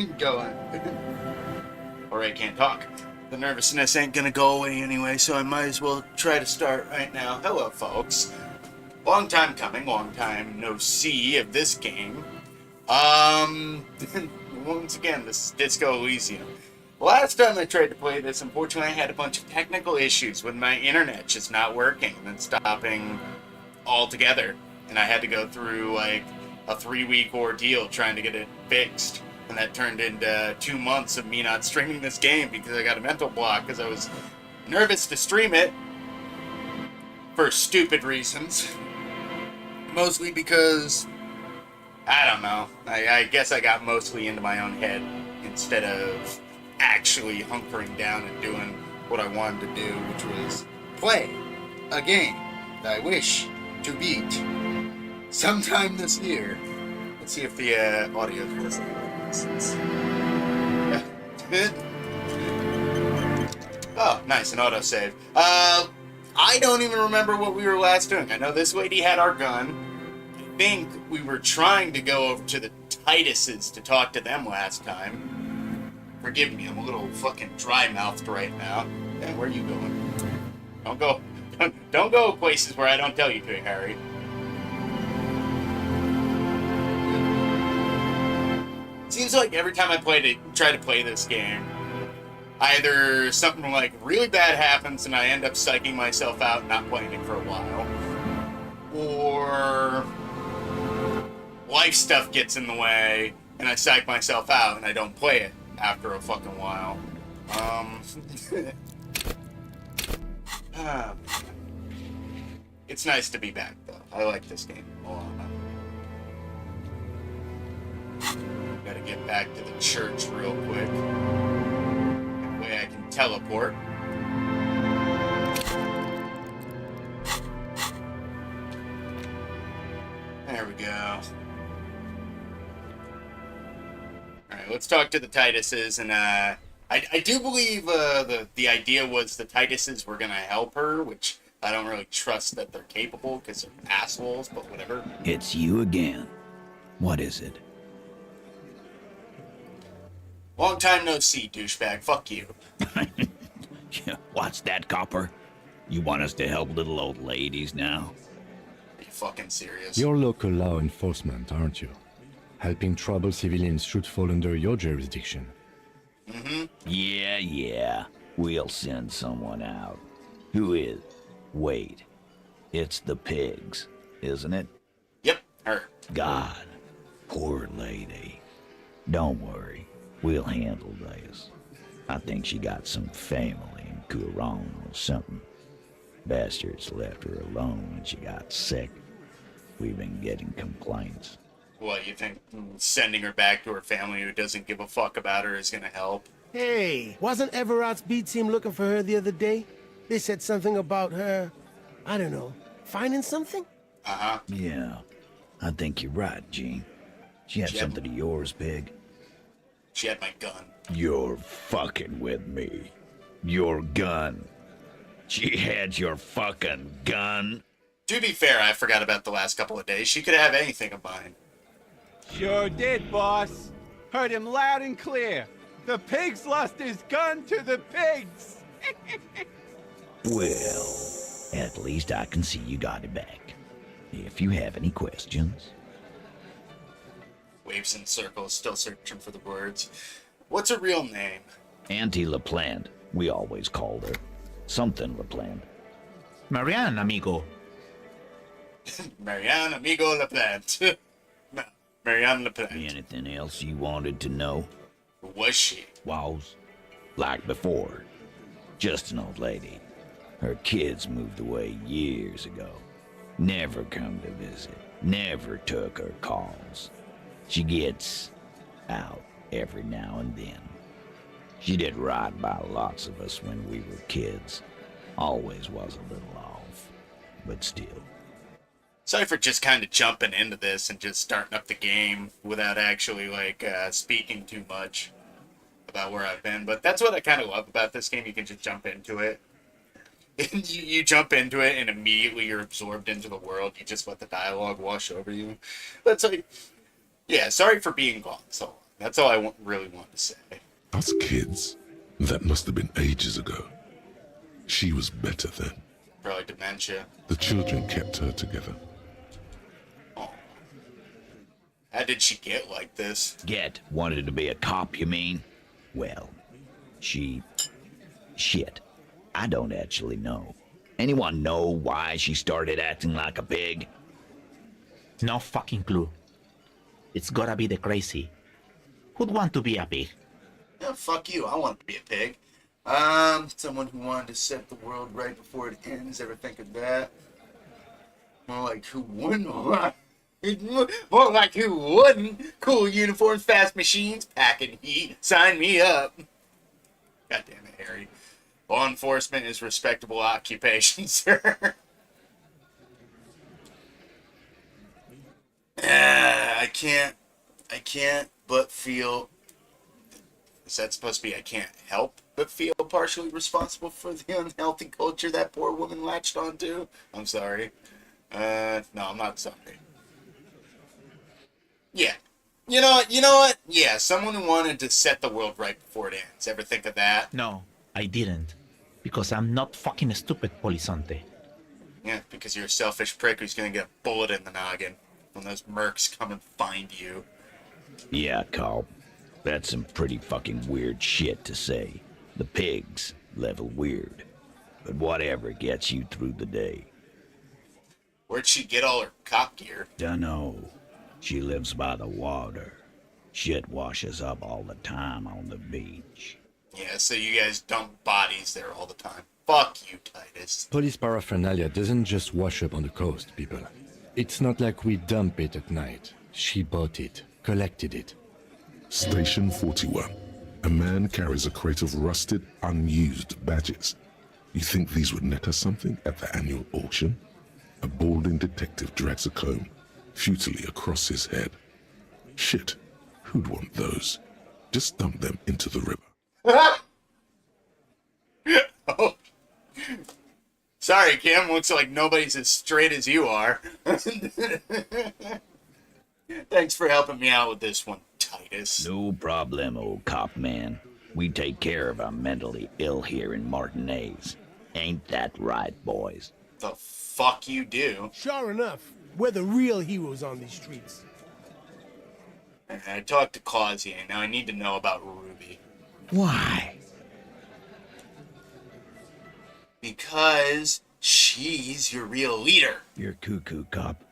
going. Or I can't talk. The nervousness ain't gonna go away anyway, so I might as well try to start right now. Hello, folks. Long time coming, long time no see of this game. Once again, this is Disco Elysium. Last time I tried to play this, unfortunately I had a bunch of technical issues with my internet just not working and then stopping altogether. And I had to go through like a 3-week ordeal trying to get it fixed. And that turned into 2 months of me not streaming this game because I got a mental block because I was nervous to stream it for stupid reasons. Mostly because, I don't know, I guess I got mostly into my own head instead of actually hunkering down and doing what I wanted to do, which was play a game that I wish to beat sometime this year. Let's see if the audio is listening. Yeah. Oh, nice, an autosave. I don't even remember what we were last doing. I know this lady had our gun. I think we were trying to go over to the Tituses to talk to them last time. Forgive me, I'm a little fucking dry-mouthed right now. Yeah, where are you going? Don't go places where I don't tell you to, Harry. Seems like every time I try to play this game, either something like really bad happens and I end up psyching myself out and not playing it for a while, or life stuff gets in the way and I psych myself out and I don't play it after a fucking while. It's nice to be back though. I like this game a lot. Gotta get back to the church real quick. That way I can teleport. There we go. Alright, let's talk to the Tituses, and I do believe the idea was the Tituses were gonna help her, which I don't really trust that they're capable, because they're assholes, but whatever. It's you again. What is it? Long time no see, douchebag. Fuck you. What's that, copper? You want us to help little old ladies now? Are you fucking serious? You're local law enforcement, aren't you? Helping troubled civilians should fall under your jurisdiction. Mm-hmm. Yeah. We'll send someone out. Who is? Wait. It's the pigs, isn't it? Yep, her. God. Poor lady. Don't worry. We'll handle this. I think she got some family in Kuron or something. Bastards left her alone when she got sick. We've been getting complaints. What, you think sending her back to her family who doesn't give a fuck about her is gonna help? Hey, wasn't Everard's B team looking for her the other day? They said something about her, I don't know, finding something? Uh-huh. Yeah, I think you're right, Gene. She had something of yours, Pig. She had my gun. You're fucking with me. Your gun. She had your fucking gun. To be fair, I forgot about the last couple of days. She could have anything of mine. Sure did, boss. Heard him loud and clear. The pigs lost his gun to the pigs. Well, at least I can see you got it back. If you have any questions. Waves in circles, still searching for the words. What's her real name? Auntie LaPlante, we always called her. Something LaPlante. Marianne, amigo. Marianne Amigo LaPlante. Marianne LaPlante. Anything else you wanted to know? Who was she? Was? Like before. Just an old lady. Her kids moved away years ago. Never come to visit. Never took her calls. She gets out every now and then. She did right by lots of us when we were kids. Always was a little off, but still. Sorry for just kind of jumping into this and just starting up the game without actually, speaking too much about where I've been. But that's what I kind of love about this game. You can just jump into it. you jump into it and immediately you're absorbed into the world. You just let the dialogue wash over you. That's like... Yeah, sorry for being gone so long. That's all I really want to say. Us kids, that must have been ages ago. She was better then. Probably dementia. The children kept her together. Oh. How did she get like this? Wanted to be a cop, you mean? Well, shit. I don't actually know. Anyone know why she started acting like a pig? No fucking clue. It's gotta be the crazy. Who'd want to be a pig? Yeah, fuck you. I want to be a pig. Someone who wanted to set the world right before it ends. Ever think of that? More like who wouldn't? More like who wouldn't? Cool uniforms, fast machines, packing heat. Sign me up. God damn it, Harry. Law enforcement is respectable occupation, sir. I can't but feel. Is that supposed to be I can't help but feel partially responsible for the unhealthy culture that poor woman latched onto? I'm sorry. No, I'm not sorry. Yeah. You know what? Yeah, someone who wanted to set the world right before it ends. Ever think of that? No, I didn't. Because I'm not fucking stupid, Polizonte. Yeah, because you're a selfish prick who's gonna get a bullet in the noggin when those mercs come and find you. Yeah, Carl. That's some pretty fucking weird shit to say. The pigs level weird. But whatever gets you through the day. Where'd she get all her cop gear? Dunno. She lives by the water. Shit washes up all the time on the beach. Yeah, so you guys dump bodies there all the time. Fuck you, Titus. Police paraphernalia doesn't just wash up on the coast, people. It's not like we dump it at night. She bought it, collected it. Station 41. A man carries a crate of rusted, unused badges. You think these would net us something at the annual auction? A balding detective drags a comb futilely across his head. Shit, who'd want those? Just dump them into the river. Oh. Sorry, Kim. Looks like nobody's as straight as you are. Thanks for helping me out with this one, Titus. No problem, old cop man. We take care of our mentally ill here in Martinez. Ain't that right, boys? The fuck you do? Sure enough, we're the real heroes on these streets. I talked to Causier. Now I need to know about Ruby. Why? Because she's your real leader. You're cuckoo, cop.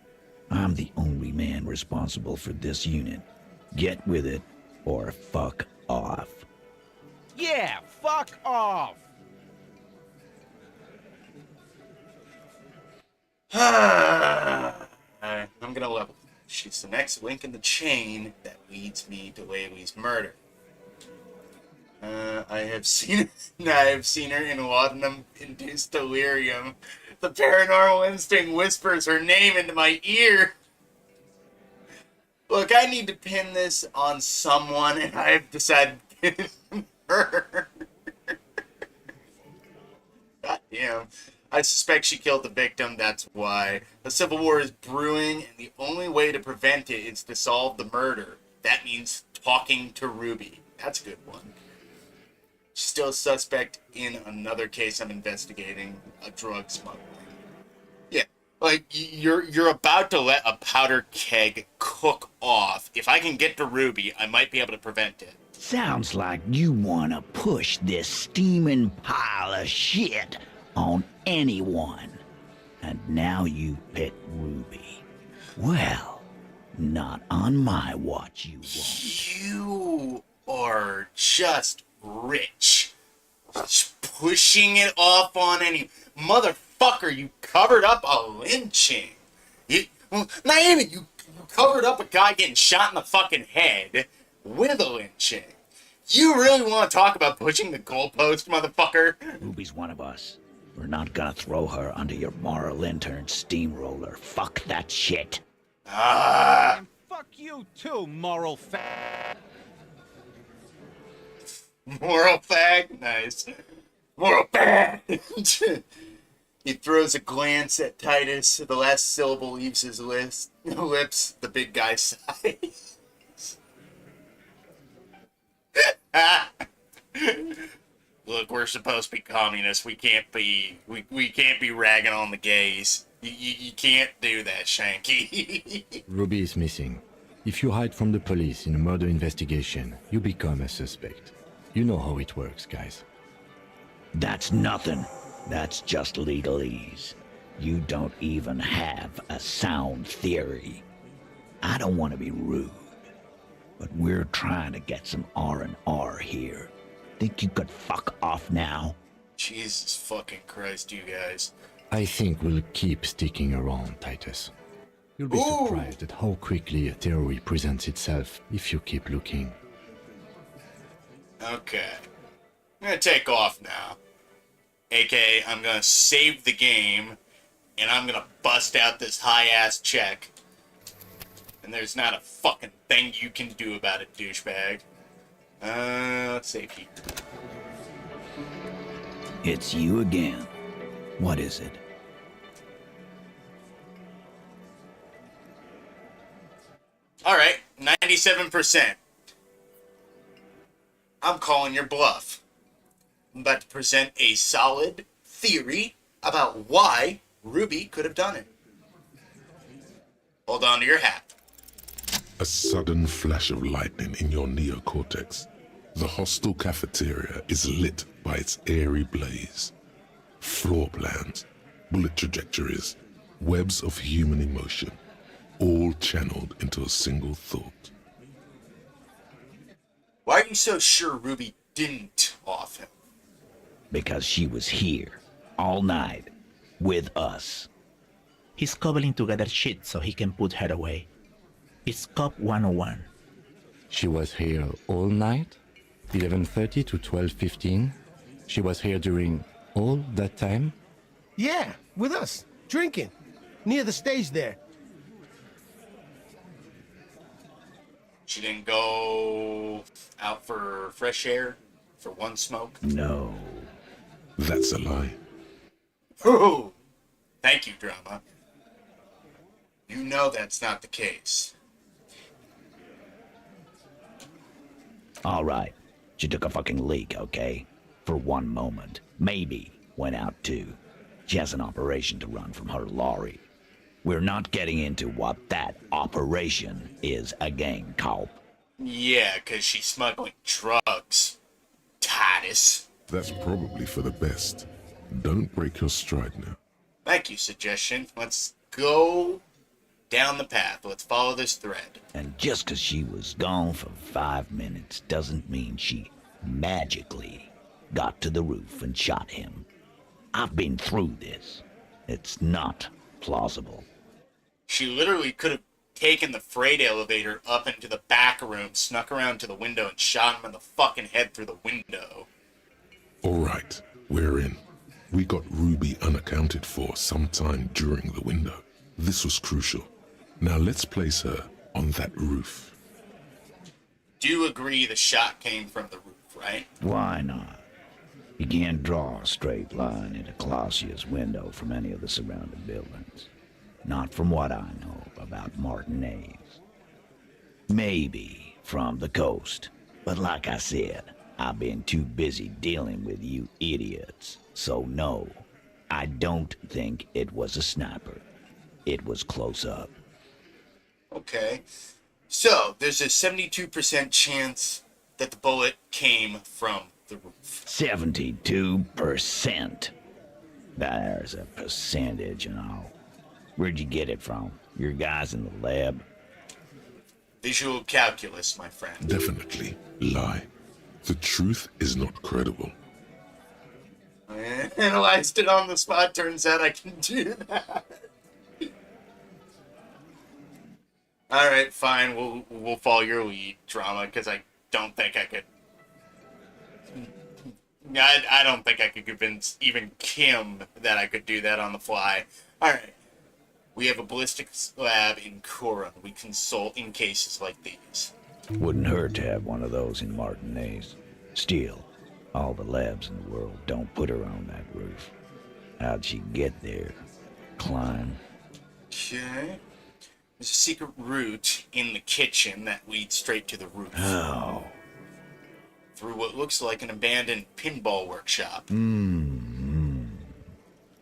I'm the only man responsible for this unit. Get with it, or fuck off. Yeah, fuck off. Alright, I'm gonna level. She's the next link in the chain that leads me to Laylee's murder. I have seen her in laudanum-induced delirium. The paranormal instinct whispers her name into my ear. Look, I need to pin this on someone, and I've decided to pin it on her. God damn. I suspect she killed the victim, that's why. A civil war is brewing, and the only way to prevent it is to solve the murder. That means talking to Ruby. That's a good one. She's still a suspect in another case I'm investigating, a drug smuggling. Yeah, like, you're about to let a powder keg cook off. If I can get to Ruby, I might be able to prevent it. Sounds like you want to push this steaming pile of shit on anyone. And now you pick Ruby. Well, not on my watch, you won't. You are just rich. Just pushing it off on any... Motherfucker, you covered up a lynching. Not even, you covered up a guy getting shot in the fucking head with a lynching. You really want to talk about pushing the goalpost, motherfucker? Ruby's one of us. We're not gonna throw her under your moral intern steamroller. Fuck that shit. And fuck you too, moral fag. Moral fag? Nice. Moral fag! He throws a glance at Titus. The last syllable leaves his lips. The big guy sighs. Look, we're supposed to be communists. We can't be ragging on the gays. You can't do that, Shanky. Ruby is missing. If you hide from the police in a murder investigation, you become a suspect. You know how it works, guys. That's nothing. That's just legalese. You don't even have a sound theory. I don't want to be rude, but we're trying to get some R&R here. Think you could fuck off now? Jesus fucking Christ, you guys. I think we'll keep sticking around, Titus. You'll be surprised at how quickly a theory presents itself if you keep looking. Okay. I'm gonna take off now. AK, I'm gonna save the game, and I'm gonna bust out this high-ass check. And there's not a fucking thing you can do about it, douchebag. Let's save you. It's you again. What is it? Alright, 97%. I'm calling your bluff. I'm about to present a solid theory about why Ruby could have done it. Hold on to your hat. A sudden flash of lightning in your neocortex. The hostel cafeteria is lit by its airy blaze. Floor plans, bullet trajectories, webs of human emotion, all channeled into a single thought. Why are you so sure Ruby didn't off him? Because she was here, all night, with us. He's cobbling together shit so he can put her away. It's Cop 101. She was here all night? 11:30 to 12:15? She was here during all that time? Yeah, with us, drinking, near the stage there. She didn't go out for fresh air, for one smoke? No. That's a lie. Ooh. Thank you, drama. You know that's not the case. All right. She took a fucking leak, okay? For one moment. Maybe went out too. She has an operation to run from her lorry. We're not getting into what that operation is again, Cop. Yeah, 'cause she's smuggling drugs. Titus. That's probably for the best. Don't break your stride now. Thank you, suggestion. Let's go down the path. Let's follow this thread. And just 'cause she was gone for 5 minutes doesn't mean she magically got to the roof and shot him. I've been through this. It's not plausible. She literally could have taken the freight elevator up into the back room, snuck around to the window, and shot him in the fucking head through the window. All right, we're in. We got Ruby unaccounted for sometime during the window. This was crucial. Now let's place her on that roof. Do you agree the shot came from the roof, right? Why not? You can't draw a straight line into Clausia's window from any of the surrounding buildings. Not from what I know about Martinez. Maybe from the coast. But like I said, I've been too busy dealing with you idiots. So no, I don't think it was a sniper. It was close up. Okay. So, there's a 72% chance that the bullet came from the roof. 72%. There's a percentage and all. Where'd you get it from? Your guys in the lab? Visual calculus, my friend. Definitely lie. The truth is not credible. I analyzed it on the spot. Turns out I can do that. All right, fine. We'll follow your lead, drama, because I don't think I could. I don't think I could convince even Kim that I could do that on the fly. All right. We have a ballistics lab in Coron. We consult in cases like these. Wouldn't hurt to have one of those in Martinez. Still, all the labs in the world don't put her on that roof. How'd she get there? Climb? Okay. There's a secret route in the kitchen that leads straight to the roof. Oh. through what looks like an abandoned pinball workshop.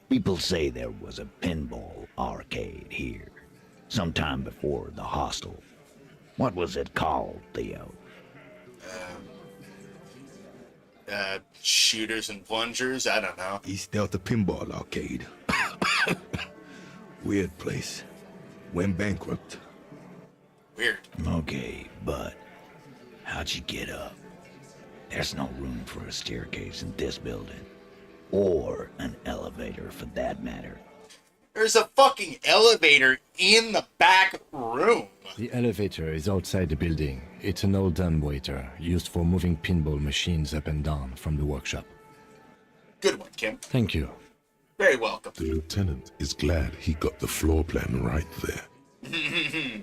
People say there was a pinball arcade here, sometime before the hostel. What was it called, Theo? Shooters and plungers? I don't know. East Delta Pinball Arcade. Weird place. Went bankrupt. Weird. Okay, but how'd you get up? There's no room for a staircase in this building. Or an elevator, for that matter. There's a fucking elevator in the back room. The elevator is outside the building. It's an old dumbwaiter used for moving pinball machines up and down from the workshop. Good one, Kim. Thank you. Very welcome. The lieutenant is glad he got the floor plan right there.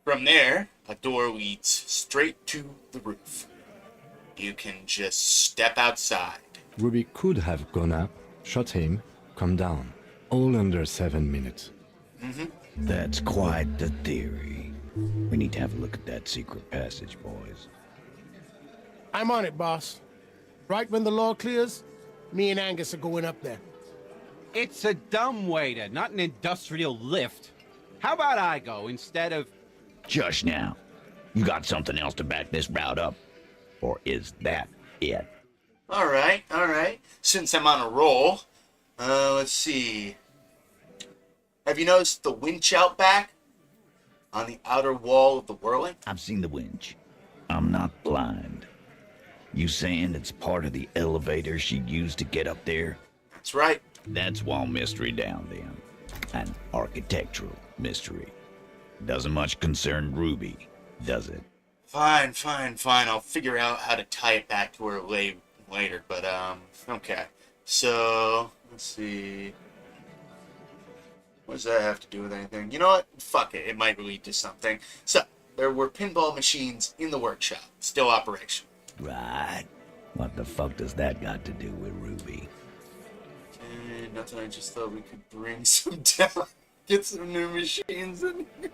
From there, a door leads straight to the roof. You can just step outside. Ruby could have gone up, shot him, come down. All under 7 minutes. That's quite the theory. We need to have a look at that secret passage, boys. I'm on it, boss. Right when the law clears, me and Angus are going up there. It's a dumbwaiter, not an industrial lift. How about I go instead of... Just now. You got something else to back this route up? Or is that it? Alright. Since I'm on a roll, let's see. Have you noticed the winch out back? On the outer wall of the whirling? I've seen the winch. I'm not blind. You saying it's part of the elevator she used to get up there? That's right. That's wall mystery down then. An architectural mystery. Doesn't much concern Ruby, does it? Fine. I'll figure out how to tie it back to her later, but, okay. So, let's see. What does that have to do with anything? You know what? Fuck it. It might lead to something. So, there were pinball machines in the workshop, still operational. Right. What the fuck does that got to do with Ruby? Nothing, I just thought we could bring some down. Get some new machines in here.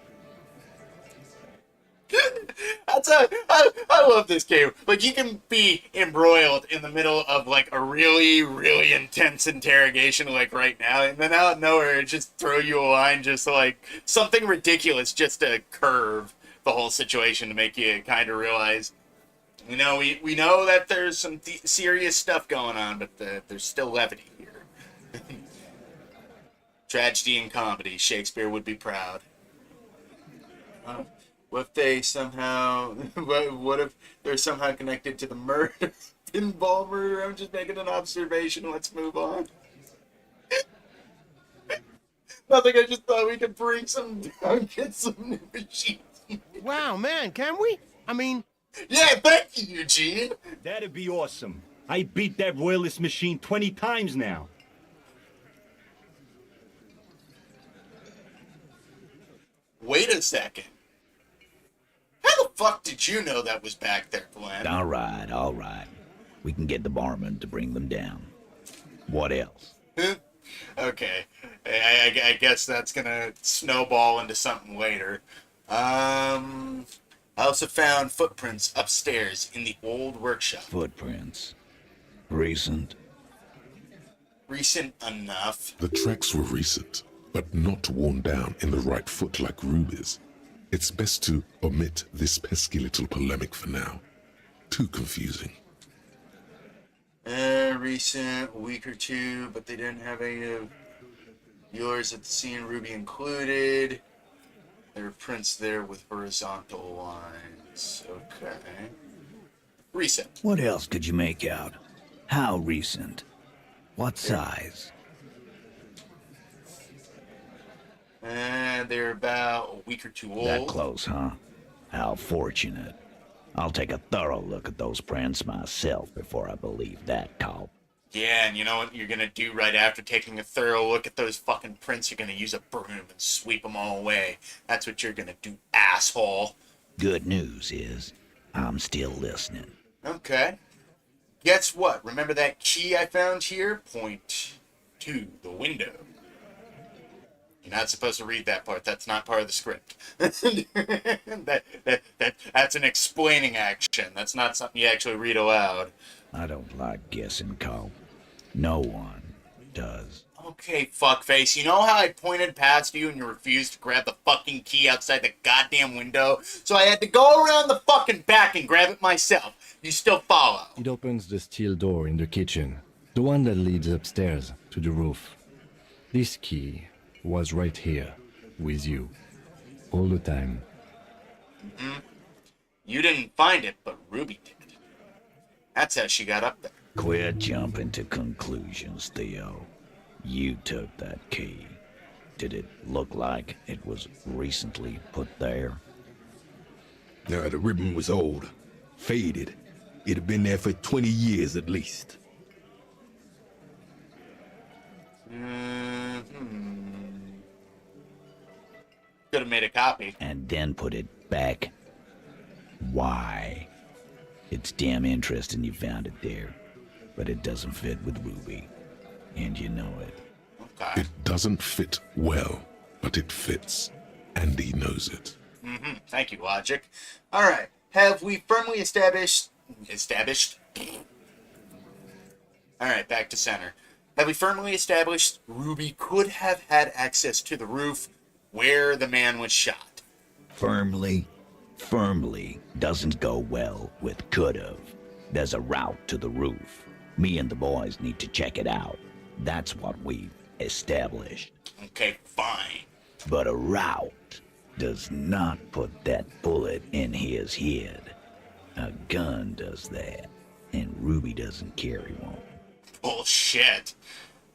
I love this game. Like, you can be embroiled in the middle of, like, a really, really intense interrogation, like, right now, and then out of nowhere, it just throw you a line, just, like, something ridiculous just to curve the whole situation to make you kind of realize, you know, we know that there's some serious stuff going on, but there's still levity here. Tragedy and comedy. Shakespeare would be proud. What if they somehow... What if they're somehow connected to the murder? Pinball murder? I'm just making an observation. Let's move on. Nothing, I just thought we could bring some down, get some new machines. Wow, man, can we? I mean... Yeah, thank you, Eugene. That'd be awesome. I beat that royalist machine 20 times now. Wait a second. How the fuck did you know that was back there, Glenn? All right. We can get the barman to bring them down. What else? Okay. I guess that's gonna snowball into something later. I also found footprints upstairs in the old workshop. Footprints. Recent. Recent enough. The tracks were recent, but not worn down in the right foot like Ruby's. It's best to omit this pesky little polemic for now. Too confusing. Recent, week or two, but they didn't have any of yours at the scene, Ruby included. There are prints there with horizontal lines. Okay. Recent. What else could you make out? How recent? What size? They're about a week or two old. That close, huh? How fortunate. I'll take a thorough look at those prints myself before I believe that call. Yeah, and you know what you're gonna do right after taking a thorough look at those fucking prints? You're gonna use a broom and sweep them all away. That's what you're gonna do, asshole. Good news is, I'm still listening. Okay. Guess what? Remember that key I found here? Point to the window. You're not supposed to read that part. That's not part of the script. That's an explaining action. That's not something you actually read aloud. I don't like guessing, Cole. No one does. Okay, fuckface. You know how I pointed past you and you refused to grab the fucking key outside the goddamn window? So I had to go around the fucking back and grab it myself. You still follow? It opens the steel door in the kitchen, the one that leads upstairs to the roof. This key was right here with you all the time. Mm-hmm. You didn't find it, but Ruby did. That's how she got up there. Quit jumping to conclusions, Theo. You took that key. Did it look like it was recently put there? No, the ribbon was old, faded. It had been there for 20 years at least. Could have made a copy. And then put it back. Why? It's damn interesting you found it there, but it doesn't fit with Ruby, and you know it. Okay. It doesn't fit well, but it fits, and he knows it. Mm-hmm. Thank you, Logic. All right. Have we firmly established? All right, back to center. Have we firmly established Ruby could have had access to the roof where the man was shot? Firmly doesn't go well with could've. There's a route to the roof. Me and the boys need to check it out. That's what we've established. Okay, fine. But a route does not put that bullet in his head. A gun does that, and Ruby doesn't carry one. Bullshit.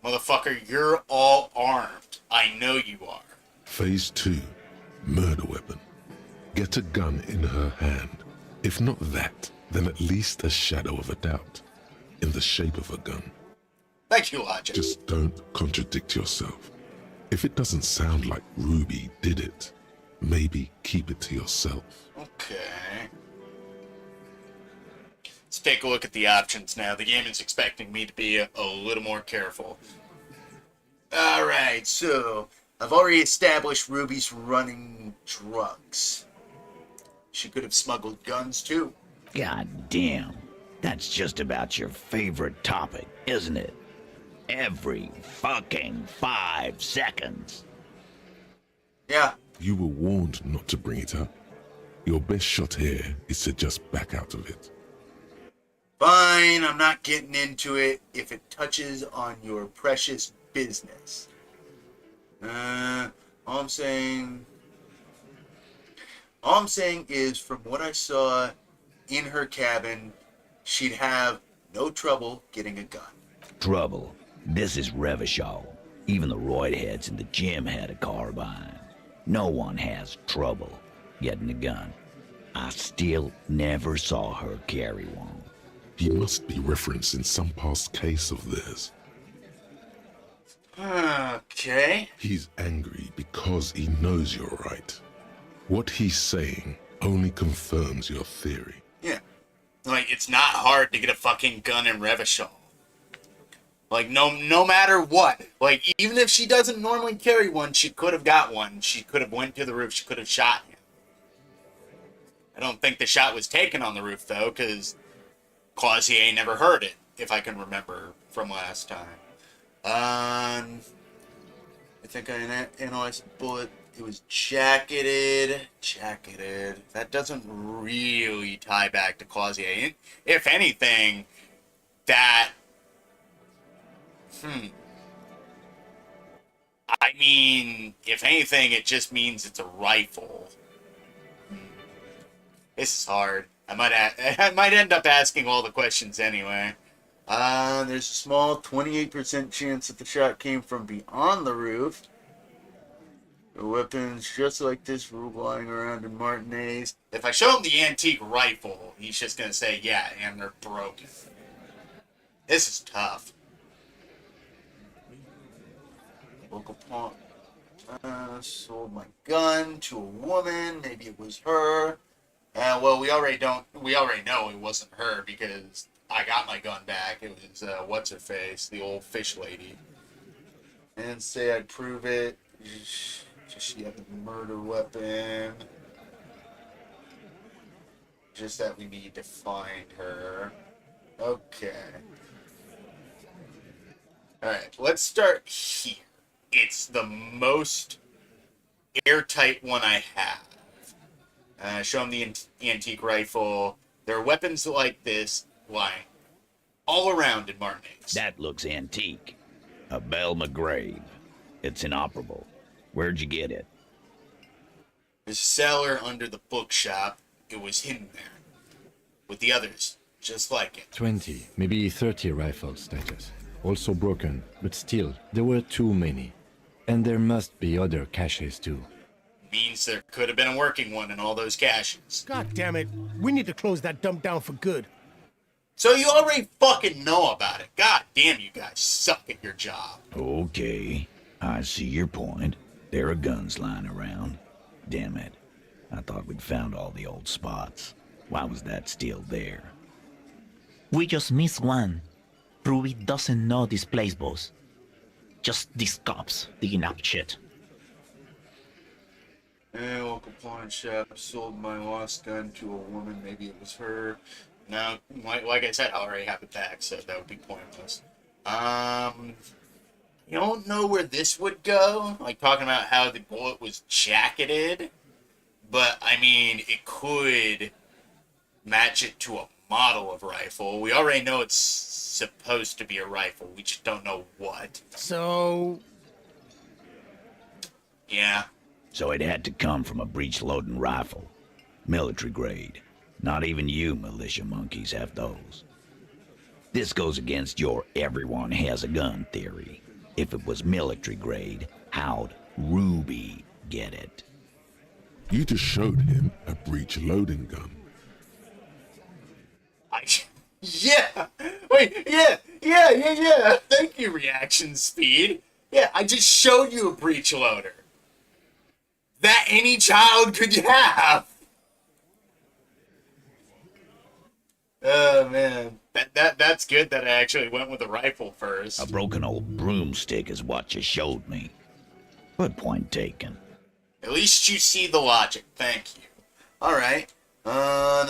Motherfucker, you're all armed. I know you are. Phase 2, murder weapon. Get a gun in her hand. If not that, then at least a shadow of a doubt. In the shape of a gun. Thank you, Logic. Just don't contradict yourself. If it doesn't sound like Ruby did it, maybe keep it to yourself. Okay. Let's take a look at the options now. The game is expecting me to be a little more careful. Alright, so I've already established Ruby's running drugs. She could have smuggled guns too. God damn. That's just about your favorite topic, isn't it? Every fucking 5 seconds. Yeah. You were warned not to bring it up. Your best shot here is to just back out of it. Fine, I'm not getting into it if it touches on your precious business. All I'm saying is from what I saw in her cabin, she'd have no trouble getting a gun. Trouble. This is Revachol. Even the roid heads in the gym had a carbine. No one has trouble getting a gun. I still never saw her carry one. He must be referencing some past case of theirs. Okay. He's angry because he knows you're right. What he's saying only confirms your theory. Yeah. Like, it's not hard to get a fucking gun in Revachol. Like, no matter what. Like, even if she doesn't normally carry one, she could have got one. She could have went to the roof. She could have shot him. I don't think the shot was taken on the roof, though, because Clausier never heard it, if I can remember from last time. I think I analyzed the bullet. It was jacketed. That doesn't really tie back to Clausier. If anything, that... I mean, if anything, it just means it's a rifle. This is hard. I might end up asking all the questions anyway. There's a small 28% chance that the shot came from beyond the roof. The weapons just like this were lying around in Martinez. If I show him the antique rifle, he's just gonna say, yeah, and they're broken. This is tough. Local pawn. Sold my gun to a woman. Maybe it was her. Well, we already know it wasn't her because I got my gun back. It was what's her face, the old fish lady. And say I'd prove it. Just she had a murder weapon. Just that we need to find her. Okay. Alright, let's start here. It's the most airtight one I have. Show them the antique rifle. There are weapons like this lying all around in Martinaise. That looks antique. A Belle McGrave. It's inoperable. Where'd you get it? There's a cellar under the bookshop. It was hidden there. With the others, just like it. 20, maybe 30 rifles, Titus. Also broken, but still, there were too many. And there must be other caches too. Means there could have been a working one in all those caches. God damn it. We need to close that dump down for good. So you already fucking know about it. God damn, you guys suck at your job. Okay, I see your point. There are guns lying around. Damn it. I thought we'd found all the old spots. Why was that still there? We just missed one. Ruby doesn't know this place, boss. Just these cops digging up shit. Local pawn shop sold my lost gun to a woman. Maybe it was her. No, like I said, I already have it back, so that would be pointless. You don't know where this would go? Like talking about how the bullet was jacketed. But, I mean, it could match it to a model of rifle. We already know it's supposed to be a rifle. We just don't know what. So... Yeah. So it had to come from a breech-loading rifle. Military grade. Not even you militia monkeys have those. This goes against your everyone has a gun theory. If it was military grade, how'd Ruby get it? You just showed him a breech-loading gun. Yeah! Wait, yeah! Thank you, reaction speed. Yeah, I just showed you a breech loader. That any child could have! Oh, man. That's good that I actually went with a rifle first. A broken old broomstick is what you showed me. But point taken. At least you see the logic. Thank you. Alright. I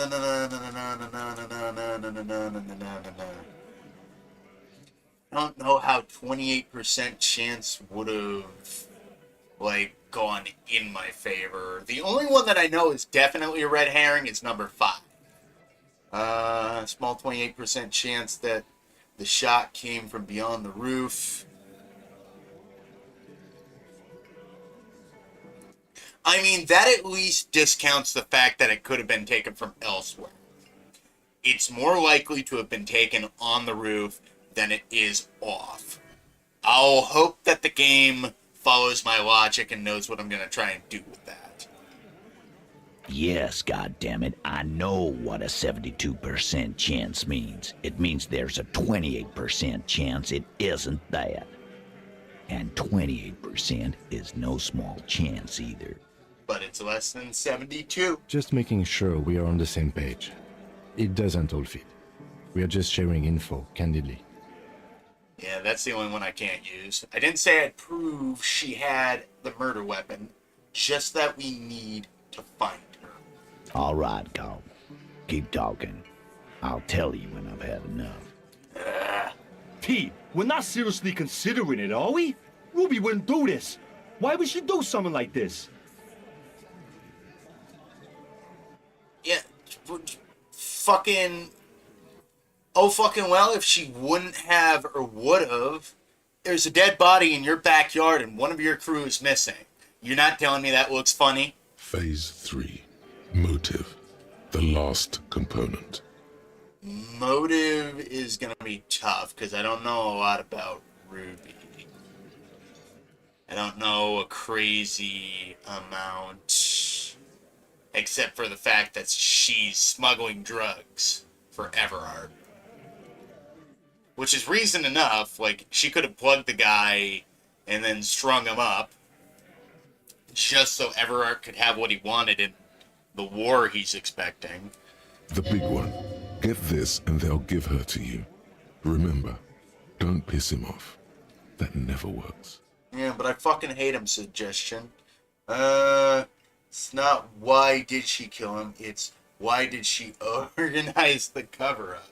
don't know how 28% chance would have, like, gone in my favor. The only one that I know is definitely a red herring is number 5. Small 28% chance that the shot came from beyond the roof. I mean, that at least discounts the fact that it could have been taken from elsewhere. It's more likely to have been taken on the roof than it is off. I'll hope that the game follows my logic and knows what I'm going to try and do with that. Yes, goddammit, I know what a 72% chance means. It means there's a 28% chance it isn't that. And 28% is no small chance either. But it's less than 72. Just making sure we are on the same page. It doesn't all fit. We are just sharing info, candidly. Yeah, that's the only one I can't use. I didn't say I'd prove she had the murder weapon, just that we need to find her. All right, Carl. Keep talking. I'll tell you when I've had enough. Pete, we're not seriously considering it, are we? Ruby wouldn't do this. Why would she do something like this? Yeah, fucking... Oh, fucking well, if she wouldn't have or would have, there's a dead body in your backyard and one of your crew is missing. You're not telling me that looks funny? Phase 3. Motive. The last component. Motive is going to be tough, because I don't know a lot about Ruby. I don't know a crazy amount, except for the fact that she's smuggling drugs for Everard. Which is reason enough, like, she could have plugged the guy and then strung him up, just so Everard could have what he wanted in the war he's expecting. The big one. Get this and they'll give her to you. Remember, don't piss him off. That never works. Yeah, but I fucking hate him. Suggestion. It's not why did she kill him. It's why did she organize the cover-up.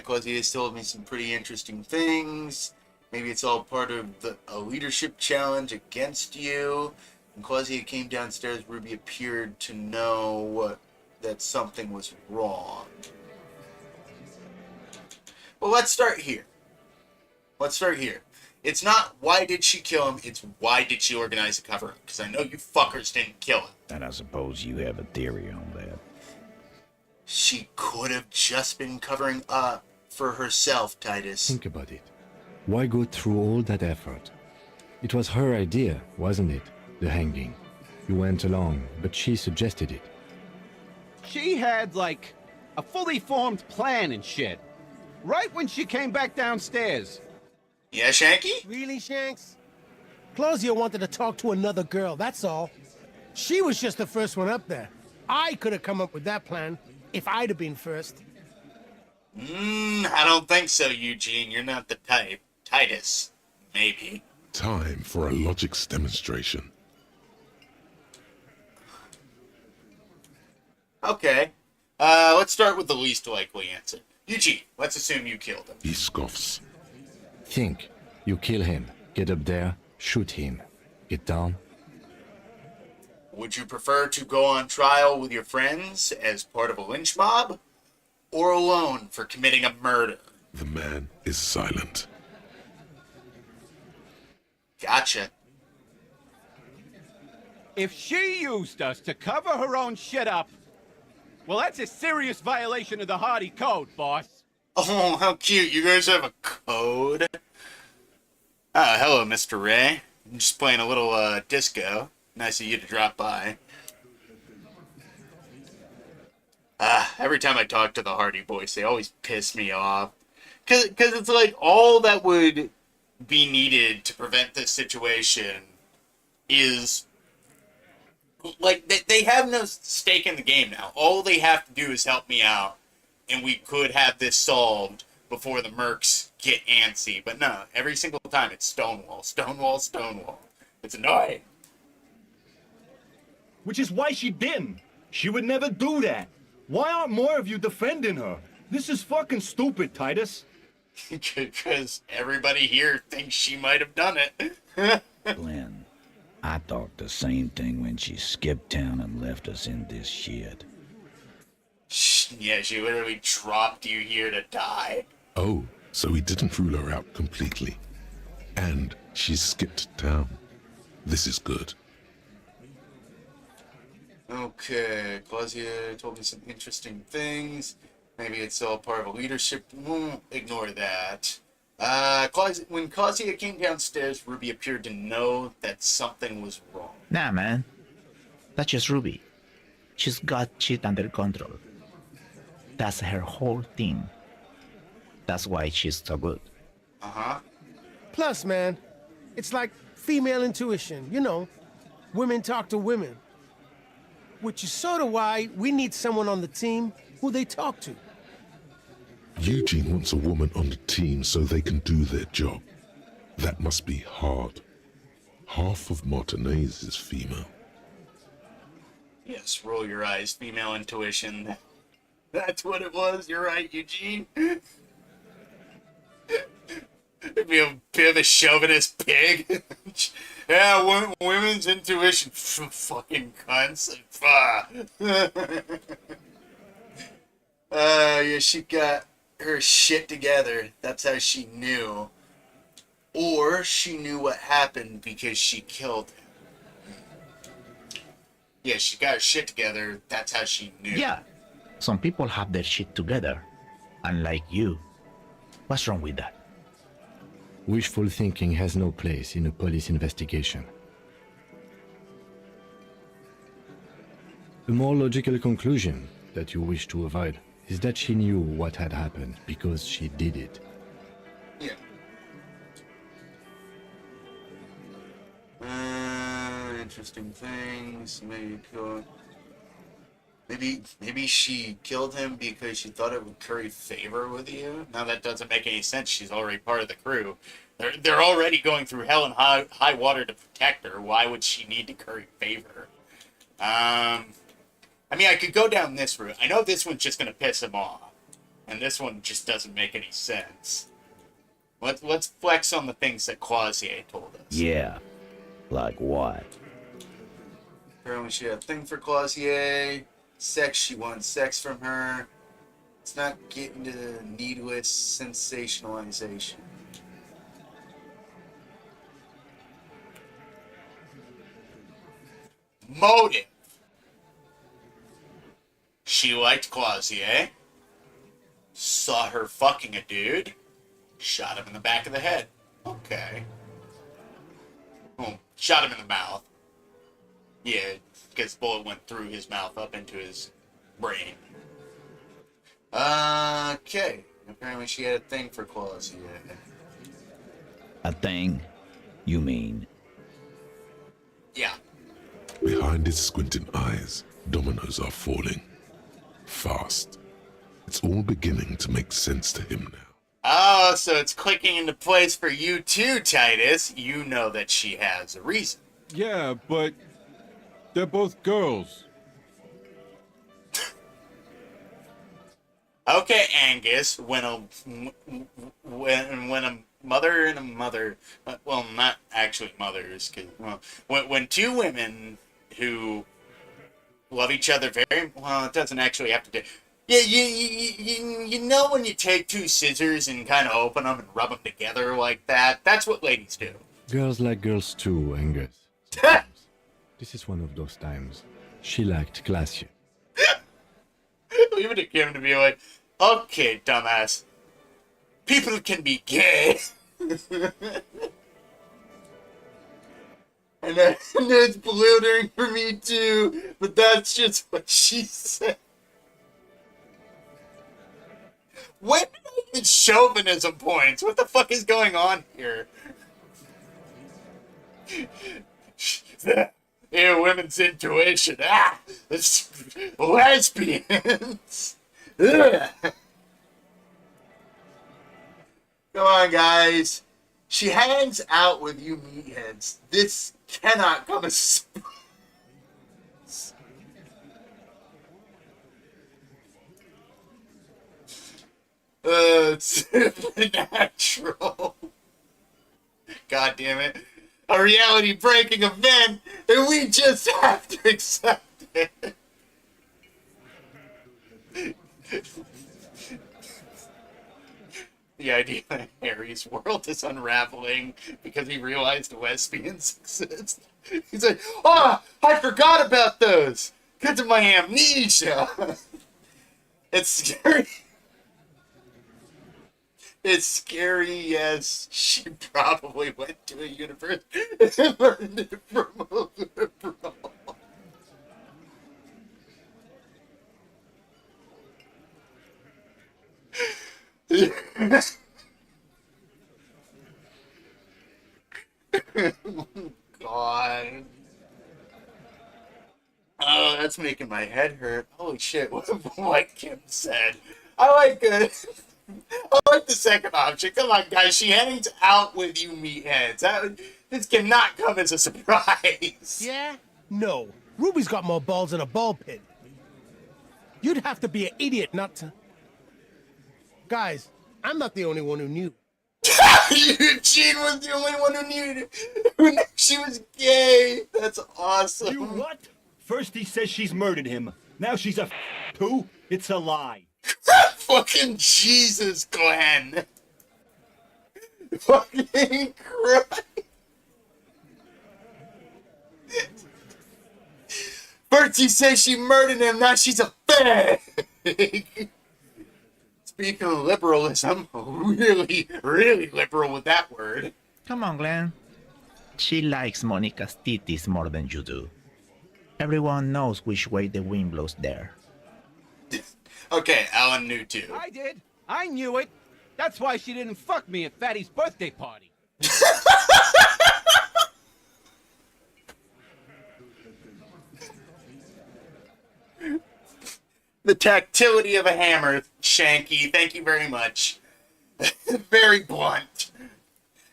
Claudius told me some pretty interesting things. Maybe it's all part of a leadership challenge against you. When Claudia came downstairs, Ruby appeared to know that something was wrong. Well, let's start here. It's not why did she kill him, it's why did she organize a cover-up. Because I know you fuckers didn't kill him. And I suppose you have a theory on that. She could have just been covering up for herself, Titus. Think about it. Why go through all that effort? It was her idea, wasn't it? The hanging. You went along, but she suggested it. She had, like, a fully formed plan and shit. Right when she came back downstairs. Yeah, Shanky? Really, Shanks? Claudia wanted to talk to another girl, that's all. She was just the first one up there. I could have come up with that plan if I'd have been first. I don't think so, Eugene. You're not the type. Titus, maybe. Time for a logics demonstration. Okay. Let's start with the least likely answer. Eugene, let's assume you killed him. He scoffs. Think. You kill him. Get up there. Shoot him. Get down. Would you prefer to go on trial with your friends as part of a lynch mob? Or alone for committing a murder? The man is silent. Gotcha. If she used us to cover her own shit up, well, that's a serious violation of the Hardy Code, boss. Oh, how cute. You guys have a code? Oh, hello, Mr. Ray. I'm just playing a little, disco. Nice of you to drop by. Every time I talk to the Hardy Boys, they always piss me off. Cause it's like, all that would be needed to prevent this situation is... Like, they have no stake in the game now. All they have to do is help me out, and we could have this solved before the mercs get antsy. But no, every single time it's Stonewall, Stonewall, Stonewall. It's annoying. Which is why she didn't. She would never do that. Why aren't more of you defending her? This is fucking stupid, Titus. Because everybody here thinks she might have done it. Glenn, I thought the same thing when she skipped town and left us in this shit. Yeah, she literally dropped you here to die. Oh, so he didn't rule her out completely. And she skipped town. This is good. Okay, Claudia told me some interesting things. Maybe it's all part of a leadership. Ignore that. When Claudia came downstairs, Ruby appeared to know that something was wrong. Nah, man. That's just Ruby. She's got shit under control. That's her whole thing. That's why she's so good. Uh-huh. Plus, man, it's like female intuition, you know. Women talk to women. Which is sort of why we need someone on the team who they talk to. Eugene wants a woman on the team so they can do their job. That must be hard. Half of Martinez is female. Yes, roll your eyes. Female intuition. That's what it was. You're right, Eugene. Be a bit of a chauvinist pig. Yeah, women's intuition. Fucking cunts. Yeah, she got her shit together. That's how she knew. Or she knew what happened because she killed him. Yeah, she got her shit together. That's how she knew. Yeah. Some people have their shit together. Unlike you. What's wrong with that? Wishful thinking has no place in a police investigation. The more logical conclusion that you wish to avoid is that she knew what had happened because she did it. Yeah. Interesting things. Maybe go. Maybe she killed him because she thought it would curry favor with you. Now that doesn't make any sense. She's already part of the crew. They're already going through hell and high water to protect her. Why would she need to curry favor? I mean, I could go down this route. I know this one's just gonna piss him off, and this one just doesn't make any sense. Let's flex on the things that Quasier told us. Yeah. Like what? Apparently she had a thing for Quasier. Sex, she wants sex from her. Let's not get into needless sensationalization. Motive. She liked Quasier. Saw her fucking a dude. Shot him in the back of the head. Okay. Oh, shot him in the mouth. Yeah, because the bullet went through his mouth up into his brain. Okay. Apparently she had a thing for Quasier. A thing? You mean? Yeah. Behind his squinting eyes, dominoes are falling. Fast. It's all beginning to make sense to him now. Oh, so it's clicking into place for you too, Titus. You know that she has a reason. Yeah, but they're both girls. Okay, Angus, when a mother and a mother, well, not actually mothers, cause, well, when two women who love each other very well, it doesn't actually have to do. Yeah, you know when you take two scissors and kind of open them and rub them together like that? That's what ladies do. Girls like girls too, Angus. This is one of those times. She liked Glacier. Leave it to Kim to be like, okay, dumbass. People can be gay. and that's bewildering for me too, but that's just what she said. When did I get chauvinism points? What the fuck is going on here? Yeah, women's intuition. Ah, it's lesbians. Ugh. Come on, guys. She hangs out with you meatheads. This cannot come as... It's supernatural. God damn it. A reality breaking event, and we just have to accept it. The idea that Harry's world is unraveling because he realized lesbians exist. He's like, oh, I forgot about those because of my amnesia. It's scary. It's scary, yes. She probably went to a universe and learned it from a liberal. God. Oh, that's making my head hurt. Holy shit, what Kim said. I like the second option. Come on, guys. She hangs out with you meatheads. This cannot come as a surprise. Yeah? No. Ruby's got more balls in a ball pit. You'd have to be an idiot not to... Guys, I'm not the only one who knew. Eugene was the only one who knew she was gay. That's awesome. You what? First he says she's murdered him. Now she's a too? It's a lie. Fucking Jesus, Glenn. Fucking Christ. First he says she murdered him, now she's a fag. Speaking of liberalism, really, really liberal with that word. Come on, Glenn. She likes Monica's titties more than you do. Everyone knows which way the wind blows there. Okay, Alan knew too. I did. I knew it. That's why she didn't fuck me at Fatty's birthday party. The tactility of a hammer, Shanky. Thank you very much. Very blunt.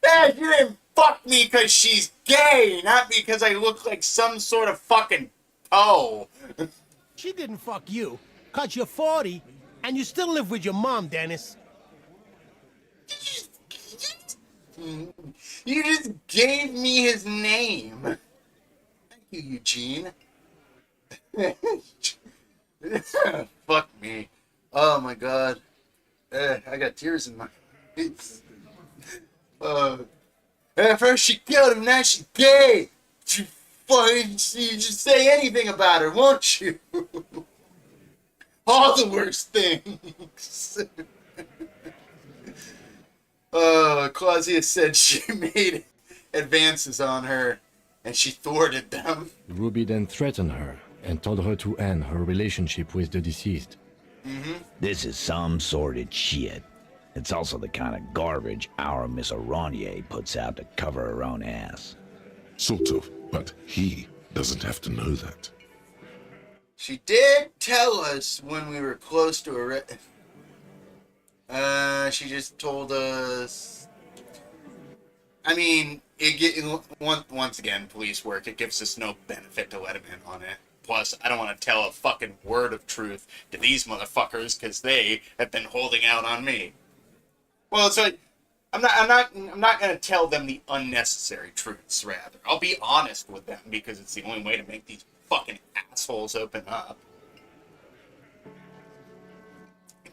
Hey, you didn't fuck me because she's gay, not because I look like some sort of fucking toe. She didn't fuck you, cause you're 40, and you still live with your mom, Dennis. You just gave me his name. Thank you, Eugene. Fuck me. Oh my god. I got tears in my eyes. At first she killed him, now she's gay. You just say anything about her, won't you? All the worst things. Clausius said she made advances on her, and she thwarted them. Ruby then threatened her and told her to end her relationship with the deceased. This is some sordid shit. It's also the kind of garbage our Miss Aronier puts out to cover her own ass. Sort of, but he doesn't have to know that. She did tell us when we were close to her. She just told us. I mean, once again, police work. It gives us no benefit to let him in on it. Plus, I don't want to tell a fucking word of truth to these motherfuckers because they have been holding out on me. Well, it's like I'm not gonna tell them the unnecessary truths. Rather, I'll be honest with them because it's the only way to make these fucking assholes open up.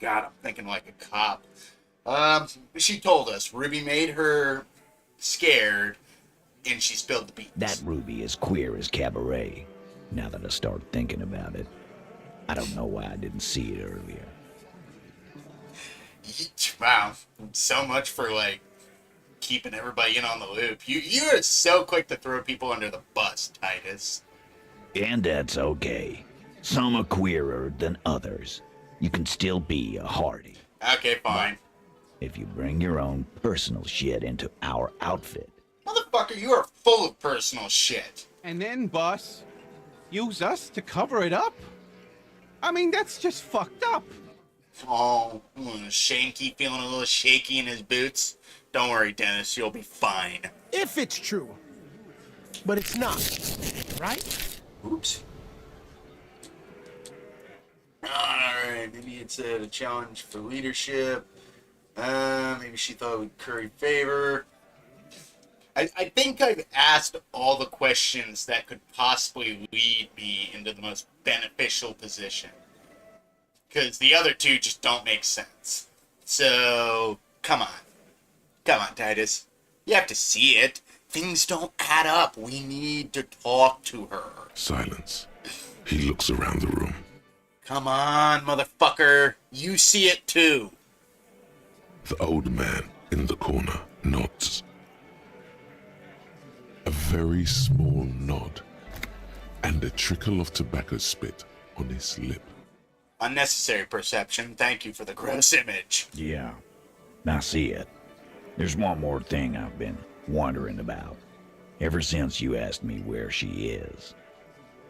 God, I'm thinking like a cop. She told us Ruby made her scared, and she spilled the beans. That Ruby is queer as cabaret. Now that I start thinking about it, I don't know why I didn't see it earlier. Wow, so much for like keeping everybody in on the loop. You are so quick to throw people under the bus, Titus. And that's okay. Some are queerer than others. You can still be a Hardy. Okay, fine. If you bring your own personal shit into our outfit. Motherfucker, you are full of personal shit. And then, boss, use us to cover it up? I mean, that's just fucked up. Oh, Shanky feeling a little shaky in his boots. Don't worry, Dennis, you'll be fine. If it's true. But it's not, right? Oops. Alright, maybe it's a challenge for leadership. Maybe she thought it would curry favor. I think I've asked all the questions that could possibly lead me into the most beneficial position. Because the other two just don't make sense. So, come on. Come on, Titus. You have to see it. Things don't add up. We need to talk to her. Silence. He looks around the room. Come on, motherfucker. You see it too. The old man in the corner nods. A very small nod, and a trickle of tobacco spit on his lip. Unnecessary perception. Thank you for the gross image. Yeah, I see it. There's one more thing I've been wondering about. Ever since you asked me where she is.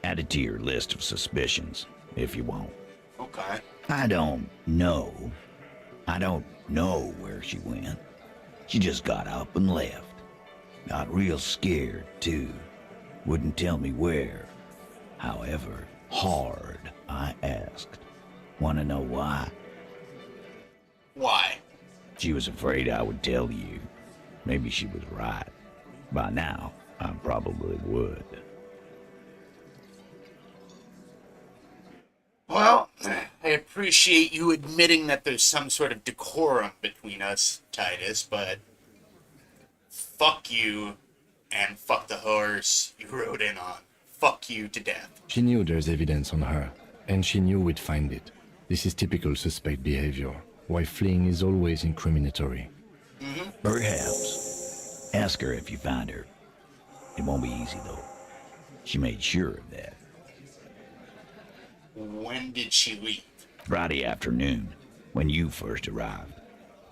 Add it to your list of suspicions, if you want. Okay. I don't know. I don't know where she went. She just got up and left. Got real scared, too. Wouldn't tell me where. However, hard I asked. Want to know why? Why? She was afraid I would tell you. Maybe she was right. By now, I probably would. Well, I appreciate you admitting that there's some sort of decorum between us, Titus, but fuck you and fuck the horse you rode in on. Fuck you to death. She knew there's evidence on her, and she knew we'd find it. This is typical suspect behavior, why fleeing is always incriminatory. Perhaps. Ask her if you find her. It won't be easy, though. She made sure of that. When did she leave? Friday afternoon, when you first arrived.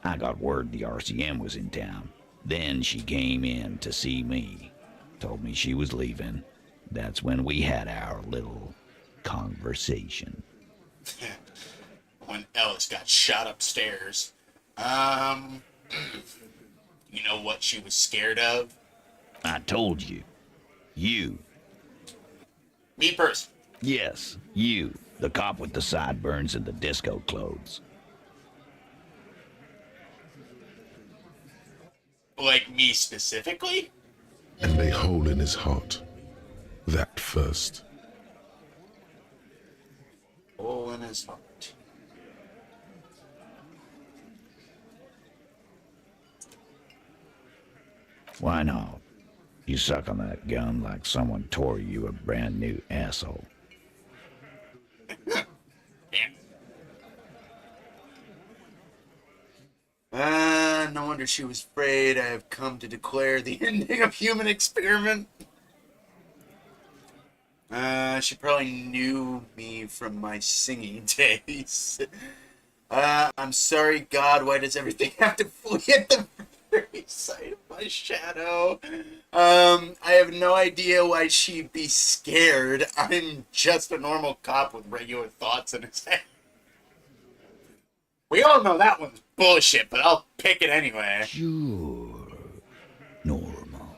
I got word the RCM was in town. Then she came in to see me. Told me she was leaving. That's when we had our little conversation. when Ellis got shot upstairs. You know what she was scared of? I told you. You. Me personally. Yes, you. The cop with the sideburns and the disco clothes. Like me specifically? And a hole in his heart. That first. Hole in his heart. Why not? You suck on that gun like someone tore you a brand new asshole. No wonder she was afraid. I have come to declare the ending of human experiment. She probably knew me from my singing days. I'm sorry, God, why does everything have to flee at the very sight of my shadow? I have no idea why she'd be scared. I'm just a normal cop with regular thoughts in his head. We all know that one's bullshit, but I'll pick it anyway. Sure. Normal.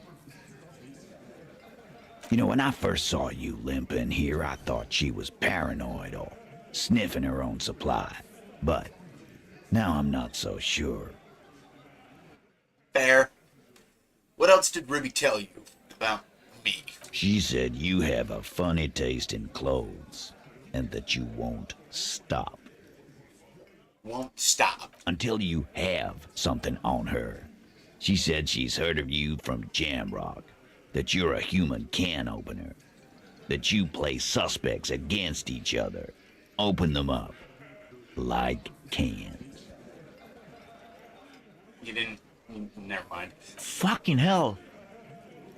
You know, when I first saw you limping here, I thought she was paranoid or sniffing her own supply. But now I'm not so sure. Fair. What else did Ruby tell you about me? She said you have a funny taste in clothes and that you won't stop. Won't stop. Until you have something on her. She said she's heard of you from Jamrock, that you're a human can opener, that you play suspects against each other, open them up like cans. You didn't... Never mind. Fucking hell.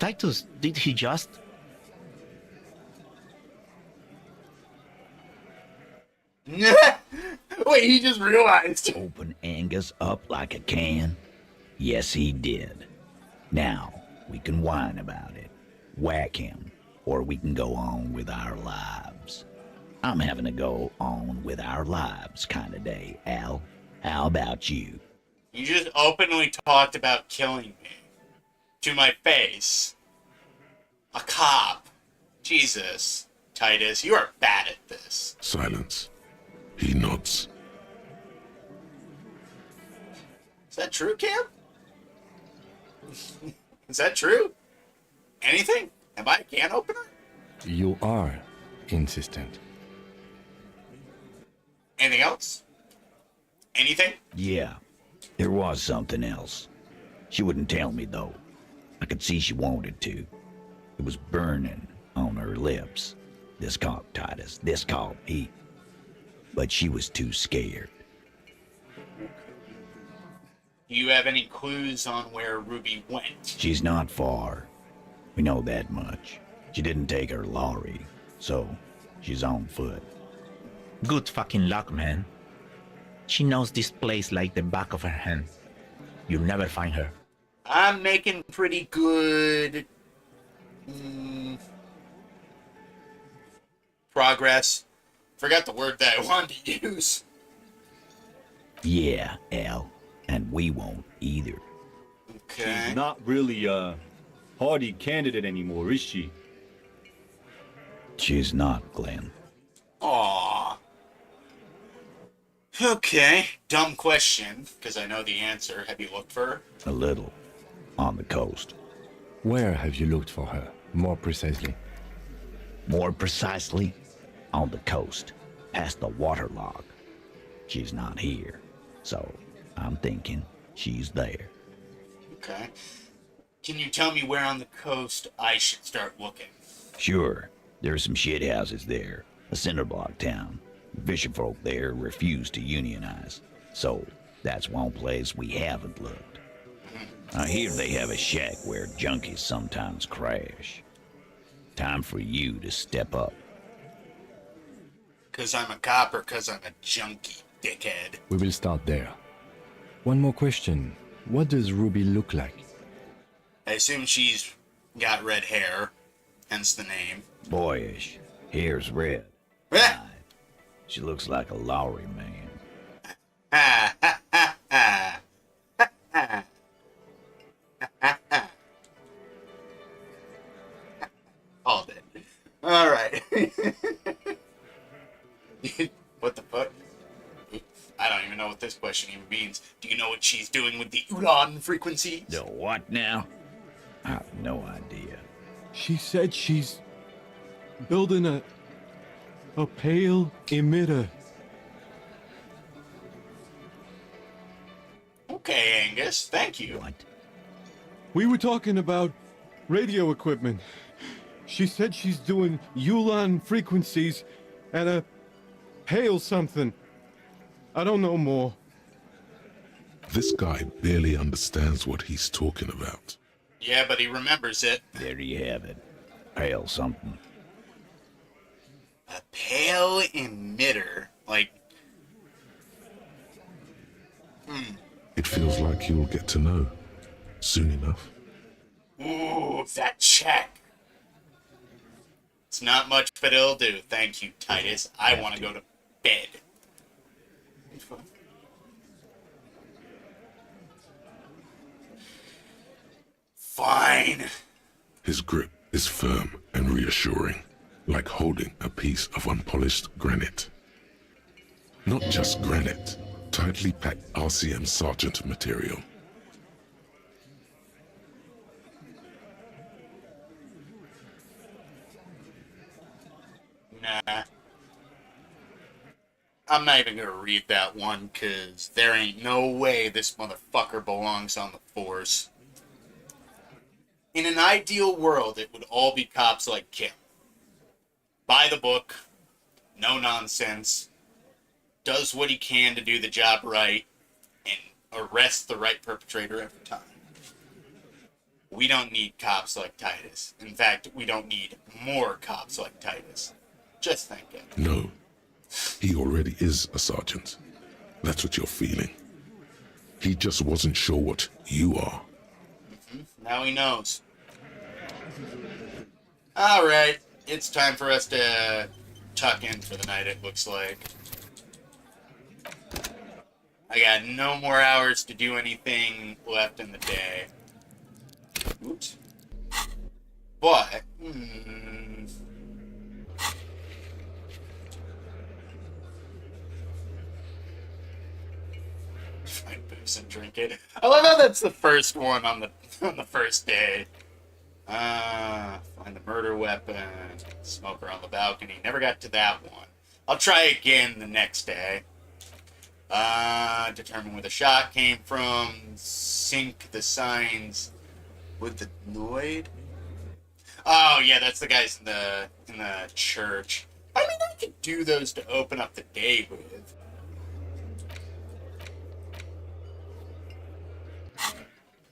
Titus, did he just... Wait, he just realized. Open Angus up like a can? Yes, he did. Now, we can whine about it, whack him, or we can go on with our lives. I'm having a go on with our lives kind of day, Al. How about you? You just openly talked about killing me. To my face. A cop. Jesus. Titus, you are bad at this. Silence. He nods. Is that true, Cam? Is that true? Anything? Am I a can opener? You are insistent. Anything else? Anything? Yeah, there was something else. She wouldn't tell me, though. I could see she wanted to. It was burning on her lips. This cop, Titus, this cop, he... But she was too scared. Do you have any clues on where Ruby went? She's not far. We know that much. She didn't take her lorry, so she's on foot. Good fucking luck, man. She knows this place like the back of her hand. You'll never find her. I'm making pretty good... progress. Forgot the word that I wanted to use. Yeah, Al. And we won't either. Okay. She's not really a hardy candidate anymore, is she? She's not, Glenn. Aww. Okay, dumb question, because I know the answer. Have you looked for her? A little. On the coast. Where have you looked for her, more precisely? More precisely, on the coast, past the waterlock. She's not here, so I'm thinking she's there. Okay. Can you tell me where on the coast I should start looking? Sure, there's some shit houses there, a cinder block town. The fisherfolk there refuse to unionize, so that's one place we haven't looked. I hear they have a shack where junkies sometimes crash. Time for you to step up. Because I'm a cop or because I'm a junkie, dickhead? We will start there. One more question. What does Ruby look like? I assume she's got red hair, hence the name. Boyish. Hair's red. Eh, She looks like a lorry man. Ha ha ha ha. Ha ha ha. All dead. All right. What the fuck? I don't even know what this question even means. Do you know what she's doing with the Ulan frequencies? The what now? I have no idea. She said she's building a pale emitter. Okay, Angus, thank you. What? We were talking about radio equipment. She said she's doing Ulan frequencies at a pale something. I don't know more. This guy barely understands what he's talking about. Yeah, but he remembers it. There you have it. Pale something. A pale emitter. Like, It feels like you'll get to know soon enough. ooh, that check. It's not much, but it'll do. Thank you, Titus. I want to go to bed. Fine. His grip is firm and reassuring, like holding a piece of unpolished granite. Not just granite, tightly packed RCM Sergeant material. Nah. I'm not even gonna read that one, cause there ain't no way this motherfucker belongs on the force. In an ideal world, it would all be cops like Kim. By the book, no nonsense, does what he can to do the job right, and arrests the right perpetrator every time. We don't need cops like Titus. In fact, we don't need more cops like Titus. Just think it. No, he already is a sergeant. That's what you're feeling. He just wasn't sure what you are. Now he knows. Alright, it's time for us to tuck in for the night, it looks like. I got no more hours to do anything left in the day. Oops. But, find booze and drink it. I love how that's the first one on the first day. Find the murder weapon. Smoker on the balcony. Never got to that one. I'll try again the next day. Determine where the shot came from. Sync the signs with the Noid. Oh yeah, that's the guys in the church. I mean, I could do those to open up the day with.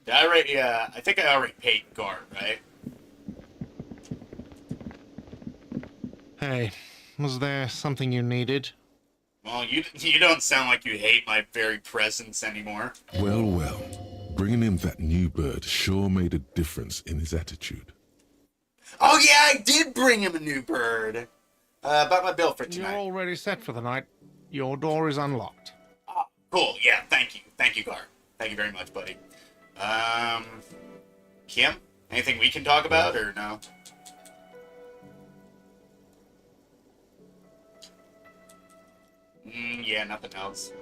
Did I already? I think I already paid Guard, right? Hey, was there something you needed? Well, you don't sound like you hate my very presence anymore. Well, well, bringing him that new bird sure made a difference in his attitude. Oh yeah, I did bring him a new bird. About my bill for You're tonight. already set for the night. Your door is unlocked. Cool. Yeah. Thank you, Gar. Thank you very much, buddy. Kim, anything we can talk about or no? Yeah, nothing else.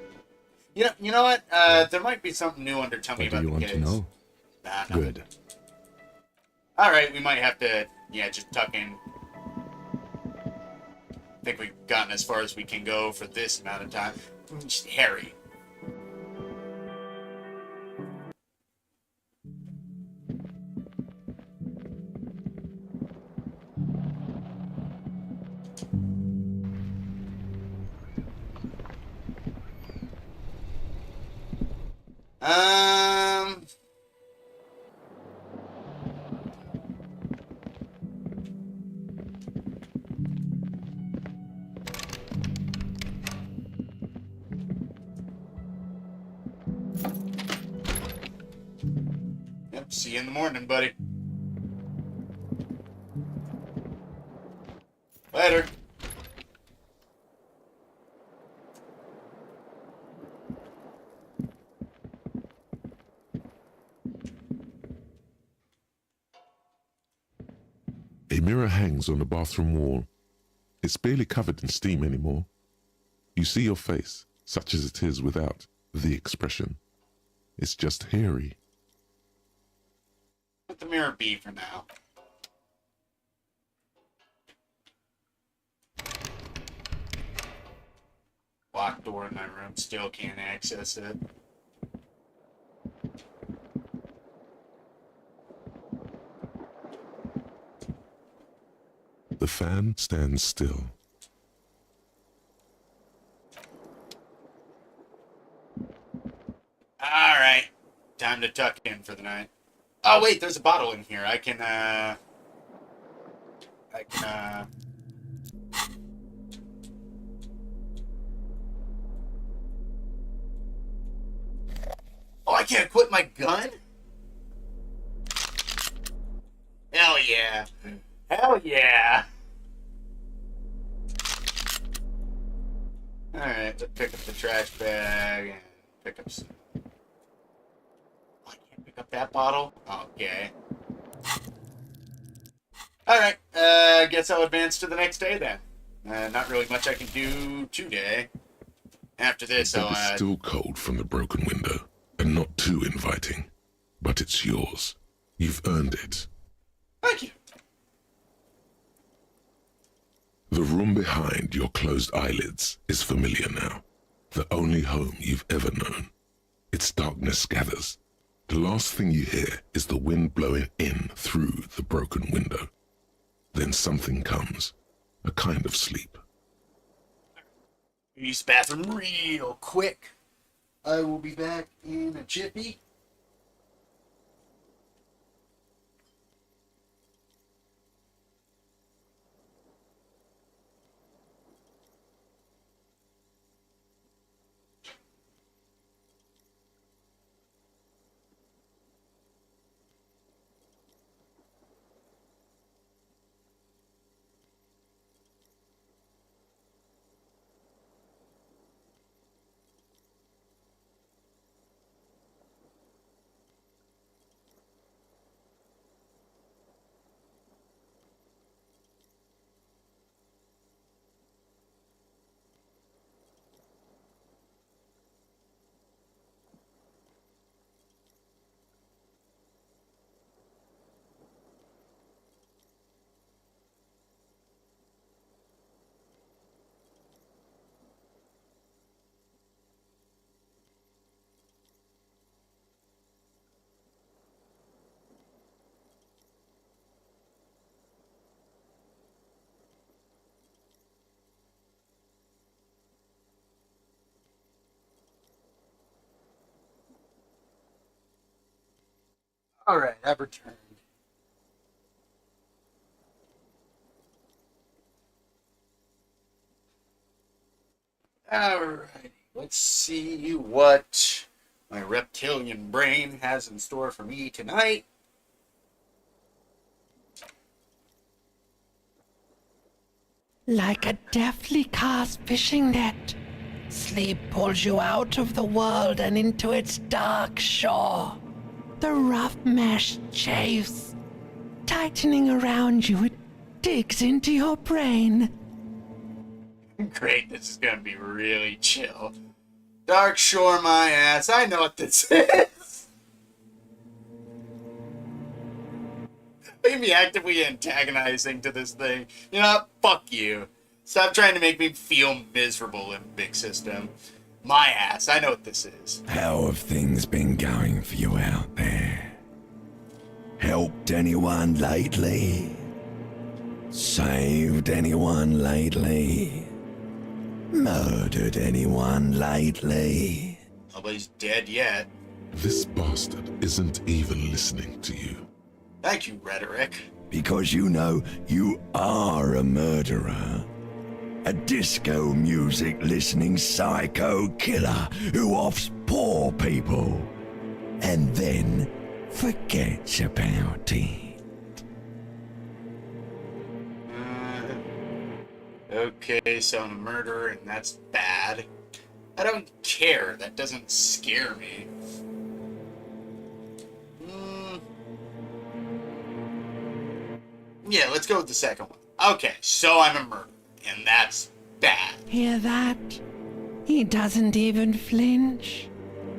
You know what? There might be something new under Tell Me What do About you the want Kids. to know? Nah, nothing. Good. All right, we might have to, just tuck in. I think we've gotten as far as we can go for this amount of time. Just Harry. Um. Yep, see you in the morning, buddy. Later. mirror hangs on the bathroom wall. It's barely covered in steam anymore. You see your face, such as it is without the expression. It's just hairy. Let the mirror be for now. Locked door in my room, still can't access it. The fan stands still. Alright, time to tuck in for the night. Oh wait, there's a bottle in here. I can Oh, I can't equip my gun? Hell yeah. Hell yeah. Alright, let's pick up the trash bag and pick up some... Oh, I can't pick up that bottle? Okay. Alright, guess I'll advance to the next day then. Not really much I can do today. After this, The bed is still cold from the broken window, and not too inviting. But it's yours. You've earned it. Thank you. The room behind your closed eyelids is familiar now. The only home you've ever known. Its darkness gathers. The last thing you hear is the wind blowing in through the broken window. Then something comes. A kind of sleep. Use the bathroom real quick. I will be back in a jiffy. Alright, I've returned. Alright, let's see what my reptilian brain has in store for me tonight. Like a deftly cast fishing net, sleep pulls you out of the world and into its dark shore. The rough mesh chafes. Tightening around you, it digs into your brain. Great, this is gonna be really chill. Dark shore my ass, I know what this is. Maybe actively antagonizing to this thing. You know what? Fuck you. Stop trying to make me feel miserable in big system. My ass, I know what this is. How have things been going for you out there? Helped anyone lately? Saved anyone lately? Murdered anyone lately? Nobody's dead yet. This bastard isn't even listening to you. Thank you, Rhetoric. Because you know you are a murderer. A disco music listening psycho killer who offs poor people and then forgets about it. Okay, so I'm a murderer and that's bad. I don't care. That doesn't scare me. Yeah, let's go with the second one. Okay, so I'm a murderer, and that's bad. Hear that? He doesn't even flinch.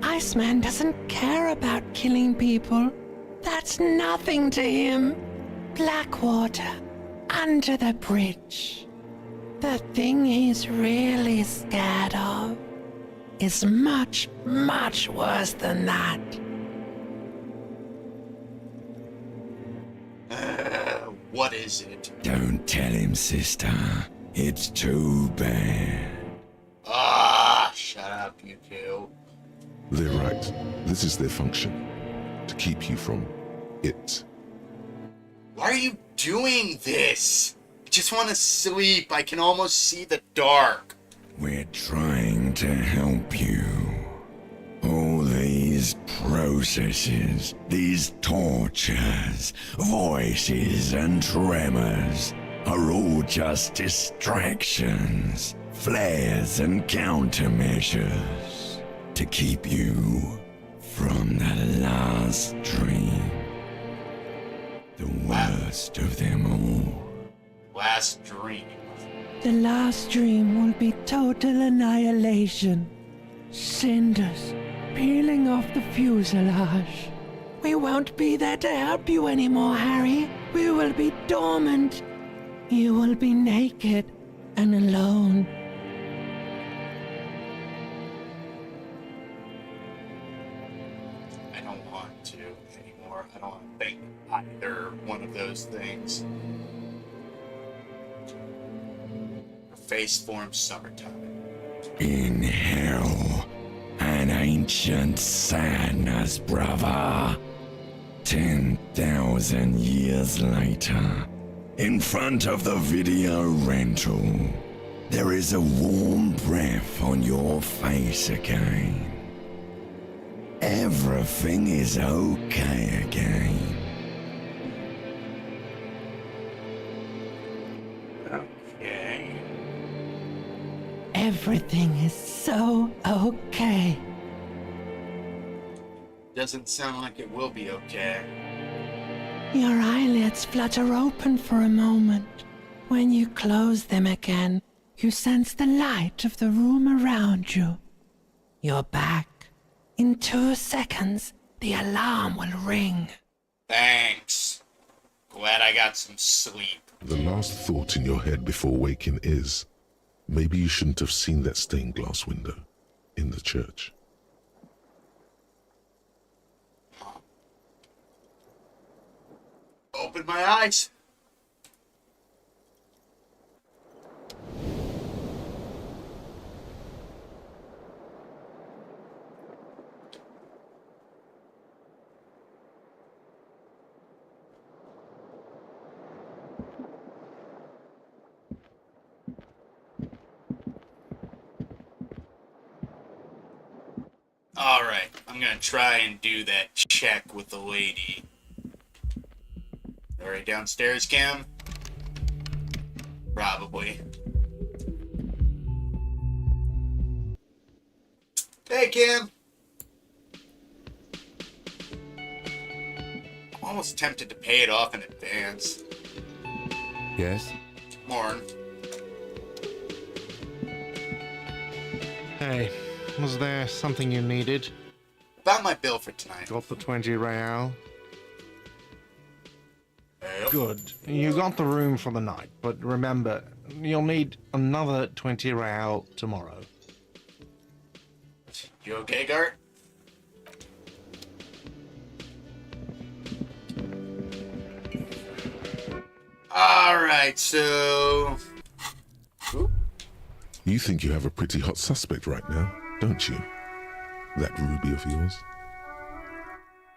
Iceman doesn't care about killing people. That's nothing to him. Blackwater, under the bridge. The thing he's really scared of is much, much worse than that. What is it? Don't tell him, sister. It's too bad. Ah, shut up, you two. They're right. This is their function. To keep you from it. Why are you doing this? I just want to sleep. I can almost see the dark. We're trying to help you. All these processes, these tortures, voices and tremors are all just distractions, flares and countermeasures to keep you from that last dream. The worst of them all. Last dream. The last dream will be total annihilation. Cinders peeling off the fuselage. We won't be there to help you anymore, Harry. We will be dormant. You will be naked and alone. I don't want to anymore. I don't want to think either one of those things. Her face forms summertime. In hell, an ancient sadness, brother. 10,000 years later, in front of the video rental, there is a warm breath on your face again. Everything is okay again. Okay. Everything is so okay. Doesn't sound like it will be okay. Your eyelids flutter open for a moment. When you close them again, you sense the light of the room around you. You're back. In 2 seconds, the alarm will ring. Thanks. Glad I got some sleep. The last thought in your head before waking is, maybe you shouldn't have seen that stained glass window in the church. Open my eyes. Alright, I'm gonna try and do that check with the lady. Alright, downstairs, Kim? Probably. Hey, Kim! I'm almost tempted to pay it off in advance. Yes? Morn. Hey, was there something you needed? About my bill for tonight. Got the 20 real? Yep. Good. You got the room for the night, but remember, you'll need another 20 real tomorrow. You okay, Gart? Alright, so... Oop. You think you have a pretty hot suspect right now, don't you? That ruby of yours?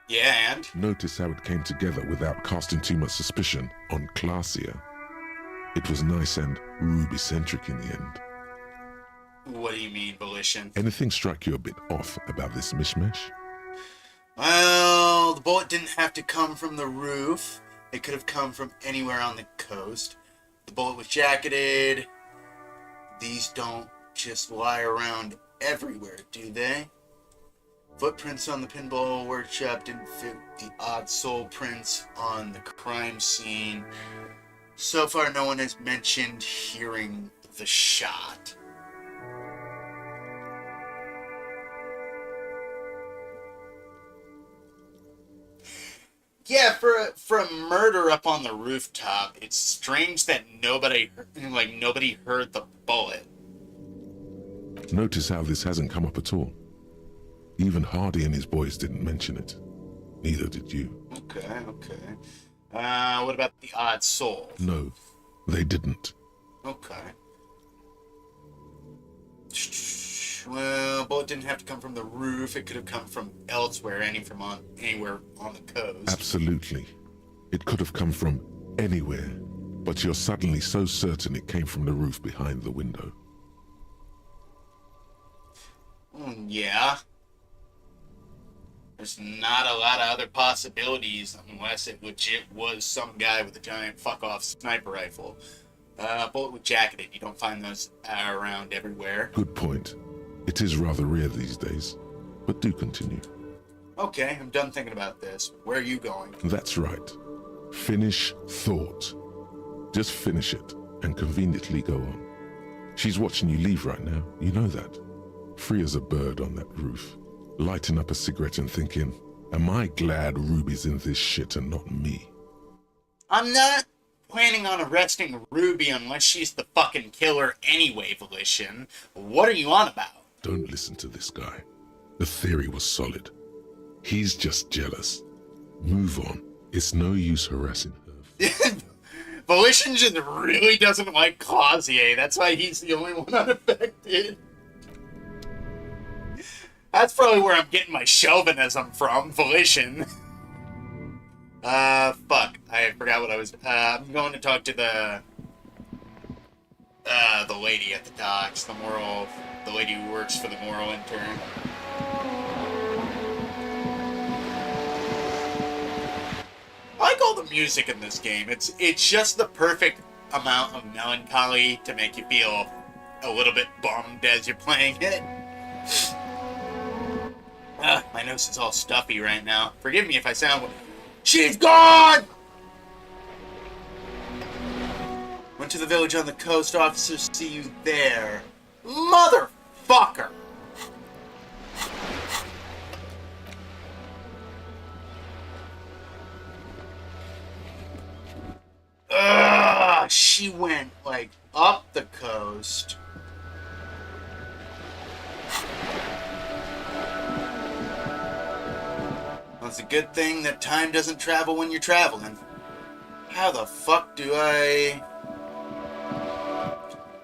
Yeah, and? Notice how it came together without casting too much suspicion on Clarcia. It was nice and ruby-centric in the end. What do you mean, volition? Anything strike you a bit off about this mishmash? Well, the bullet didn't have to come from the roof. It could have come from anywhere on the coast. The bullet was jacketed. These don't just lie around everywhere, do they? Footprints on the pinball workshop didn't fit the odd sole prints on the crime scene. So far, no one has mentioned hearing the shot. Yeah, for a murder up on the rooftop, it's strange that nobody heard the bullet. Notice how this hasn't come up at all. Even Hardy and his boys didn't mention it. Neither did you. Okay. What about the odd soul? No, they didn't. Okay. Well, bullet didn't have to come from the roof. It could have come from elsewhere, anywhere on the coast. Absolutely. It could have come from anywhere, but you're suddenly so certain it came from the roof behind the window. Yeah. There's not a lot of other possibilities unless it legit was some guy with a giant fuck-off sniper rifle. Bullet with jacketed. You don't find those around everywhere. Good point. It is rather rare these days, but do continue. Okay, I'm done thinking about this. Where are you going? That's right. Finish thought. Just finish it and conveniently go on. She's watching you leave right now. You know that. Free as a bird on that roof, lighting up a cigarette and thinking, am I glad Ruby's in this shit and not me? I'm not planning on arresting Ruby unless she's the fucking killer anyway, Volition. What are you on about? Don't listen to this guy. The theory was solid. He's just jealous. Move on. It's no use harassing her. Volition just really doesn't like Causier. That's why he's the only one unaffected. That's probably where I'm getting my chauvinism from, Volition. Fuck. I forgot what I was... I'm going to talk to the lady at the docks, the lady who works for the moral intern. I like all the music in this game. It's just the perfect amount of melancholy to make you feel a little bit bummed as you're playing it. My nose is all stuffy right now. Forgive me if I sound... She's gone! Went to the village on the coast. Officers see you there. Motherfucker! Ugh, she went, like, up the coast. Well, it's a good thing that time doesn't travel when you're traveling. How the fuck do I...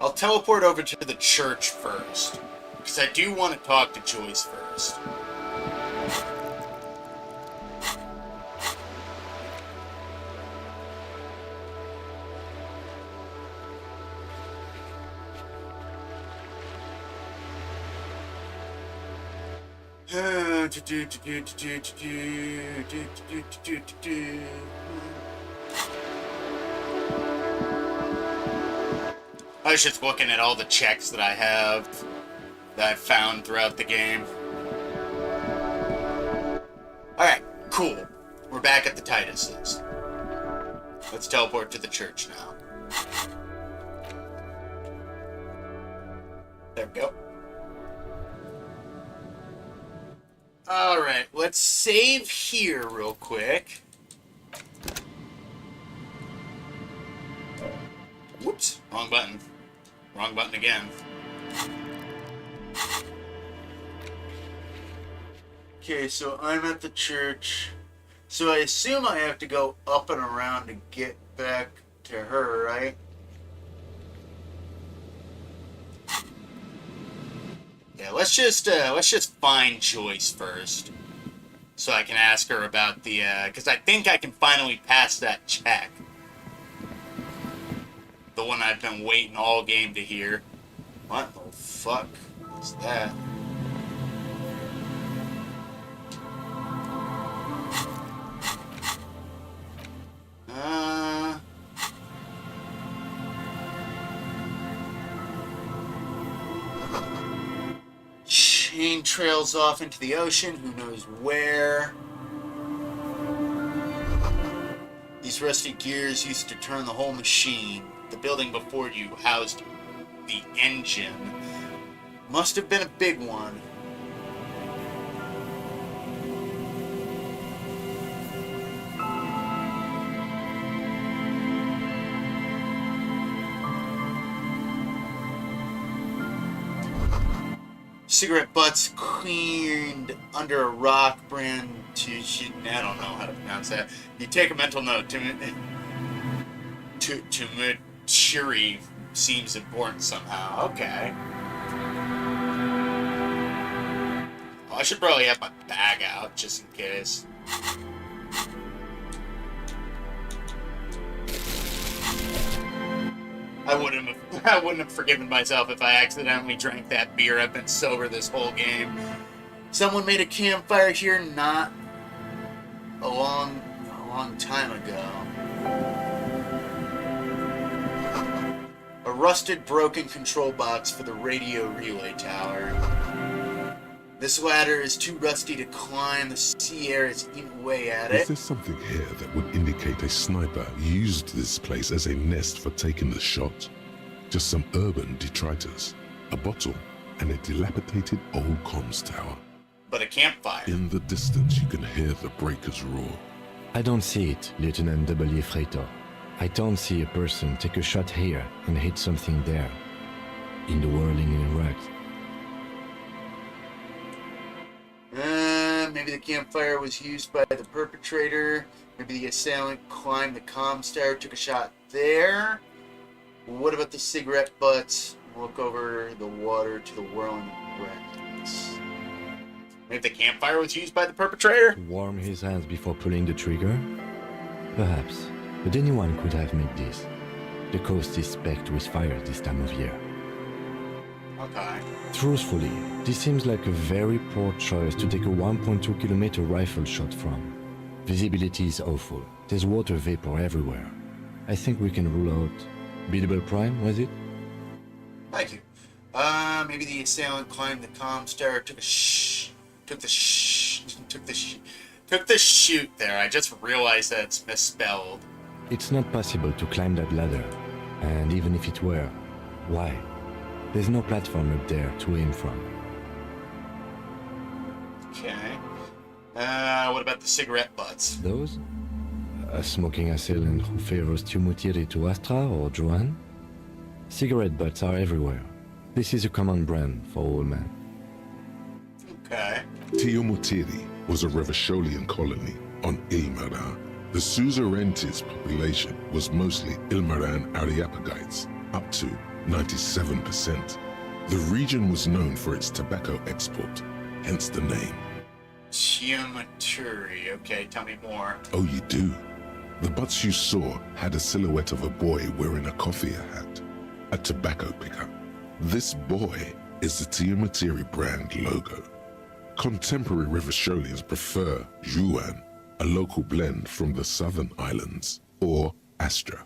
I'll teleport over to the church first, because I do want to talk to Joyce first. I was just looking at all the checks that I have, that I've found throughout the game. Alright, cool. We're back at the Tituses. Let's teleport to the church now. There we go. Alright, let's save here real quick. Whoops, wrong button. Wrong button again. Okay, so I'm at the church. So I assume I have to go up and around to get back to her, right? Yeah, let's just find Joyce first, so I can ask her about the, because I think I can finally pass that check. The one I've been waiting all game to hear. What the fuck is that? Chain trails off into the ocean, who knows where. These Those rusty gears used to turn the whole machine. The building before you housed the engine. Must have been a big one. Cigarette butts cleaned under a rock brand to... I don't know how to pronounce that. You take a mental note. To Maturi seems important somehow. Okay. Well, I should probably have my bag out just in case. I wouldn't have forgiven myself if I accidentally drank that beer. I've been sober this whole game. Someone made a campfire here not a long time ago. A rusted, broken control box for the radio relay tower. This ladder is too rusty to climb. The sea air is eating away at it. Is there something here that would indicate a sniper used this place as a nest for taking the shot? Just some urban detritus, a bottle, and a dilapidated old comms tower. But a campfire. In the distance, you can hear the breakers roar. I don't see it, Lieutenant W. Freighter. I don't see a person take a shot here and hit something there. In the whirling in rags. Maybe the campfire was used by the perpetrator. Maybe the assailant climbed the comms tower, took a shot there. What about the cigarette butts? Look over the water to the whirling wrecks. Maybe the campfire was used by the perpetrator? Warm his hands before pulling the trigger? Perhaps. But anyone could have made this. The coast is specked with fire this time of year. Okay. Truthfully, this seems like a very poor choice to take a 1.2 kilometer rifle shot from. Visibility is awful. There's water vapor everywhere. I think we can rule out Beatable Prime, was it? Thank you. Maybe the assailant climbed the comms tower, took the shoot there. I just realized that it's misspelled. It's not possible to climb that ladder. And even if it were, why? There's no platform up there to aim from. Okay. What about the cigarette butts? Those? A smoking assailant who favors Tumutiri to Astra or Johan? Cigarette butts are everywhere. This is a common brand for all men. Okay. Tiomutiri was a Revacholian colony on Ilmaran. The Suzerainties population was mostly Ilmaran Areopagites, up to 97%. The region was known for its tobacco export, hence the name. Geometry. Okay, tell me more. Oh, you do? The butts you saw had a silhouette of a boy wearing a coffee hat, a tobacco picker. This boy is the Tiamatiri brand logo. Contemporary Rivacholians prefer Juan, a local blend from the southern islands, or Astra,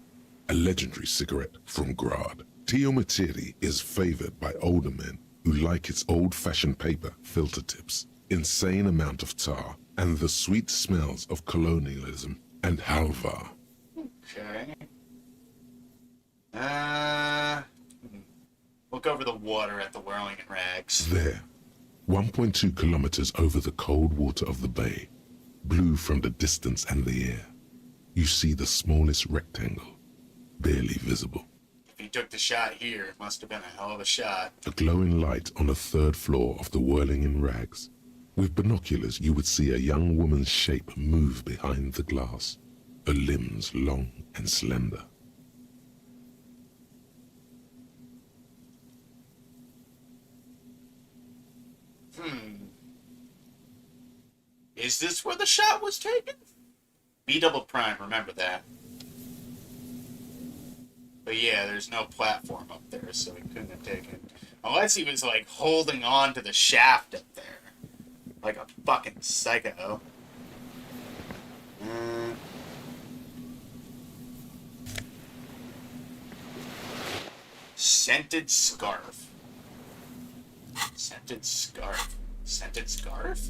a legendary cigarette from Grad. Tiamatiri is favored by older men who like its old-fashioned paper filter tips, insane amount of tar, and the sweet smells of colonialism and halva. Okay. Look over the water at the Whirling and Rags. There, 1.2 kilometers over the cold water of the bay, blue from the distance and the air, you see the smallest rectangle, barely visible. If he took the shot here, it must have been a hell of a shot. A glowing light on the third floor of the Whirling in Rags. With binoculars, you would see a young woman's shape move behind the glass, her limbs long and slender. Is this where the shot was taken? B double prime, remember that. But yeah, there's no platform up there, so he couldn't have taken it. Unless he was, like, holding on to the shaft up there. Like a fucking psycho. Scented scarf. Scented scarf. Scented scarf?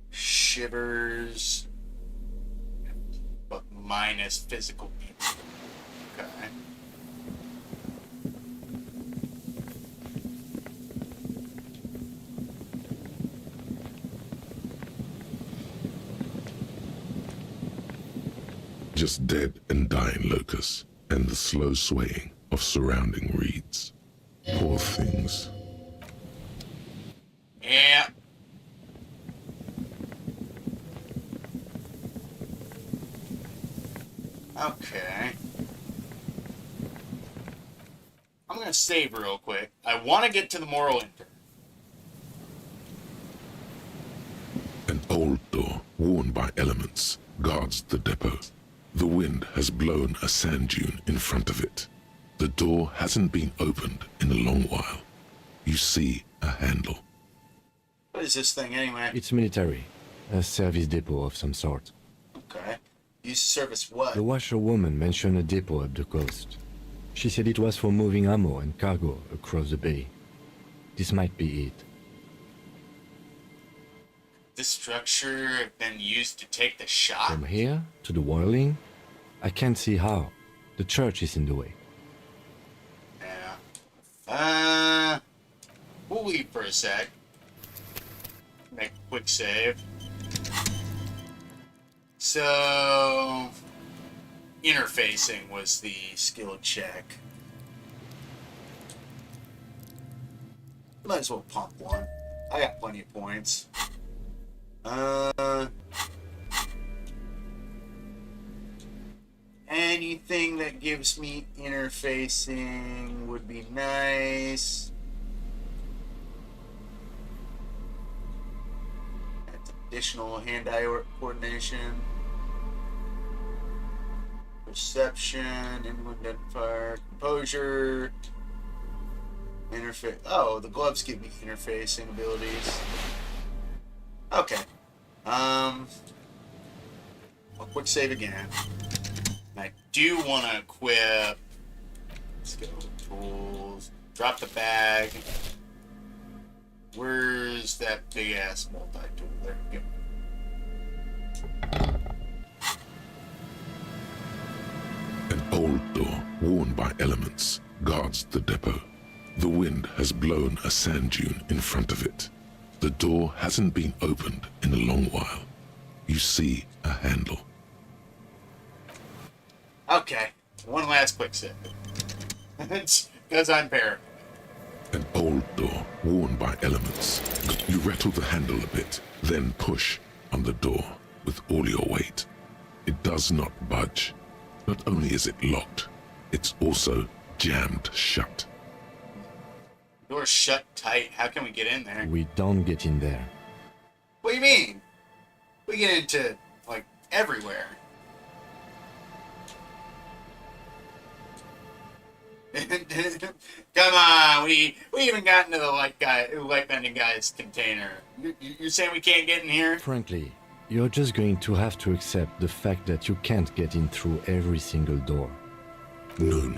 Shivers, but minus physical. Okay. Just dead and dying locusts, and the slow swaying of surrounding reeds. Poor things. Yeah. Okay. I'm gonna save real quick. I want to get to the moral enter. An old door, worn by elements, guards the depot. The wind has blown a sand dune in front of it. The door hasn't been opened in a long while. You see a handle. What is this thing anyway? It's military. A service depot of some sort. Okay. Use service what? The washerwoman mentioned a depot up the coast. She said it was for moving ammo and cargo across the bay. This might be it. This structure have been used to take the shot? From here to the whirling, I can't see how. The church is in the way. Yeah. We'll leave for a sec. Make a quick save. So, interfacing was the skill check. Might as well pump one. I got plenty of points. Anything that gives me interfacing would be nice. That's additional hand-eye coordination. Perception, inland identifier, composure, interface. Oh, the gloves give me interfacing abilities. Okay. A quick save again. I do want to equip. Let's go tools. Drop the bag. Where's that big ass multi-tool? There we go. An old door, worn by elements, guards the depot. The wind has blown a sand dune in front of it. The door hasn't been opened in a long while. You see a handle. Okay. One last quick save. Because I'm paranoid. An old door, worn by elements. You rattle the handle a bit, then push on the door with all your weight. It does not budge. Not only is it locked, it's also jammed shut. Door's shut tight. How can we get in there? We don't get in there. What do you mean? We get into, like, everywhere. Come on, we even got into the light bending guy's container. You're saying we can't get in here? Frankly, you're just going to have to accept the fact that you can't get in through every single door. No.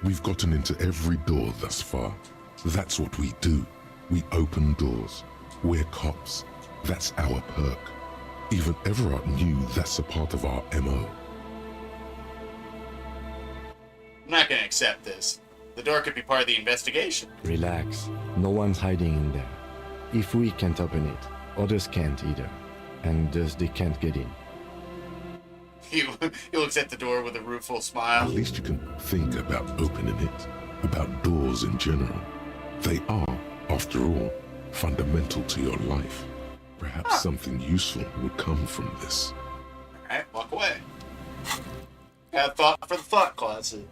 We've gotten into every door thus far. That's what we do. We open doors. We're cops. That's our perk. Even Everard knew that's a part of our MO. I'm not gonna accept this. The door could be part of the investigation. Relax. No one's hiding in there. If we can't open it, others can't either. And thus they can't get in. He looks at the door with a rueful smile. At least you can think about opening it. About doors in general. They are, after all, fundamental to your life. Perhaps something useful would come from this. Alright, walk away. Got a thought for the thought closet.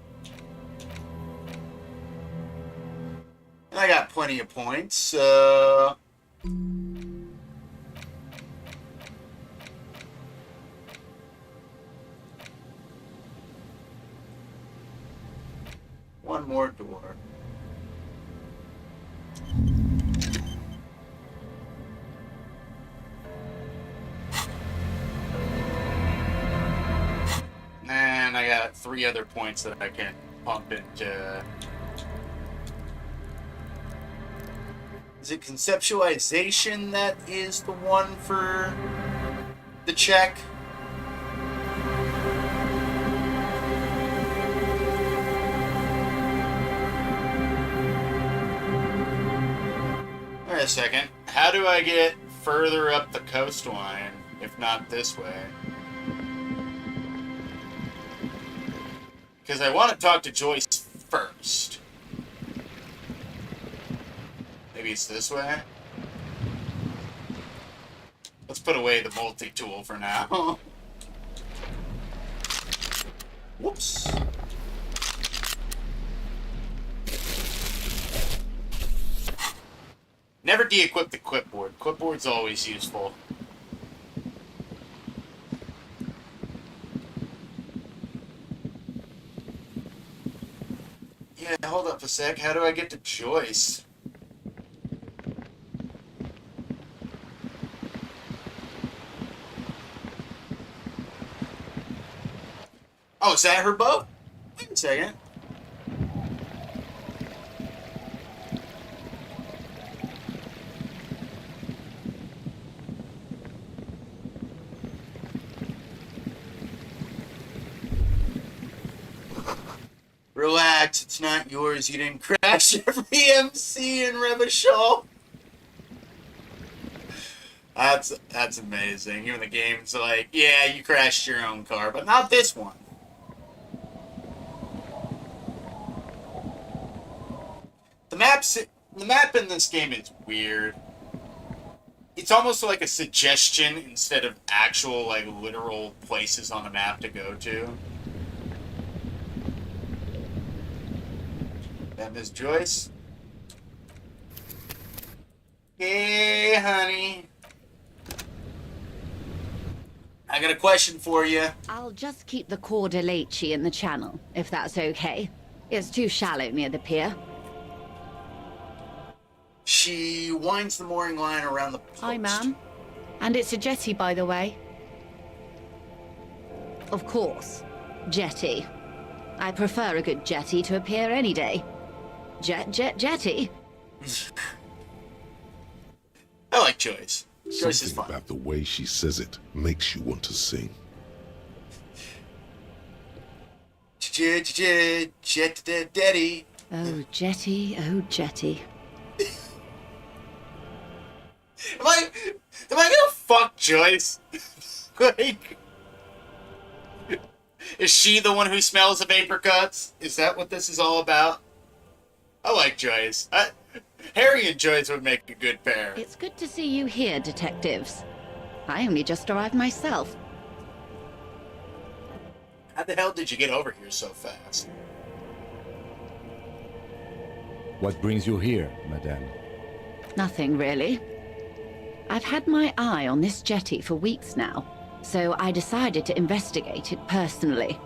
And I got plenty of points, so... One more door. And I got 3 other points that I can pump into Is it conceptualization that is the one for the check? Wait a second. How do I get further up the coastline, if not this way? Because I want to talk to Joyce first. Maybe it's this way? Let's put away the multi-tool for now. Whoops. Never de-equip the clipboard. Clipboard's always useful. Yeah, hold up a sec. How do I get to Joyce? Oh, is that her boat? Wait a second. Relax, it's not yours. You didn't crash every MC in Revachol. That's amazing. Even the game's like, yeah, you crashed your own car, but not this one. The map in this game is weird. It's almost like a suggestion instead of actual, like, literal places on the map to go to. That Miss Joyce? Hey, honey. I got a question for you. I'll just keep the Corda Lacey in the channel, if that's okay. It's too shallow near the pier. She winds the mooring line around the post. Hi, ma'am. And it's a jetty, by the way. Of course. Jetty. I prefer a good jetty to a pier any day. Jetty. I like Joyce. Joyce is Something fun. about the way she says it makes you want to sing. Jetty. Oh, jetty. Oh, jetty. Am I gonna fuck Joyce? Like, is she the one who smells of apricots? Is that what this is all about? I like Joyce. Harry and Joyce would make a good pair. It's good to see you here, detectives. I only just arrived myself. How the hell did you get over here so fast? What brings you here, madame? Nothing, really. I've had my eye on this jetty for weeks now, so I decided to investigate it personally.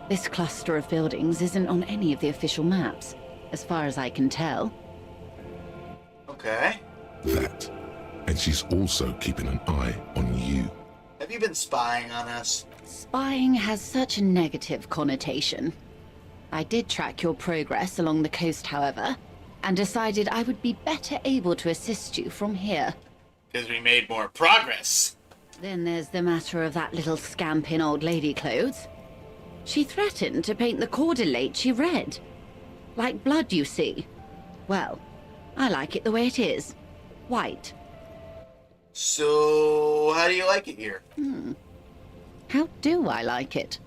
This cluster of buildings isn't on any of the official maps, as far as I can tell. Okay. That. And she's also keeping an eye on you. Have you been spying on us? Spying has such a negative connotation. I did track your progress along the coast, however, and decided I would be better able to assist you from here. Because we made more progress. Then there's the matter of that little scamp in old lady clothes. She threatened to paint the cordelate red. Like blood, you see. Well, I like it the way it is. White. So, how do you like it here? How do I like it?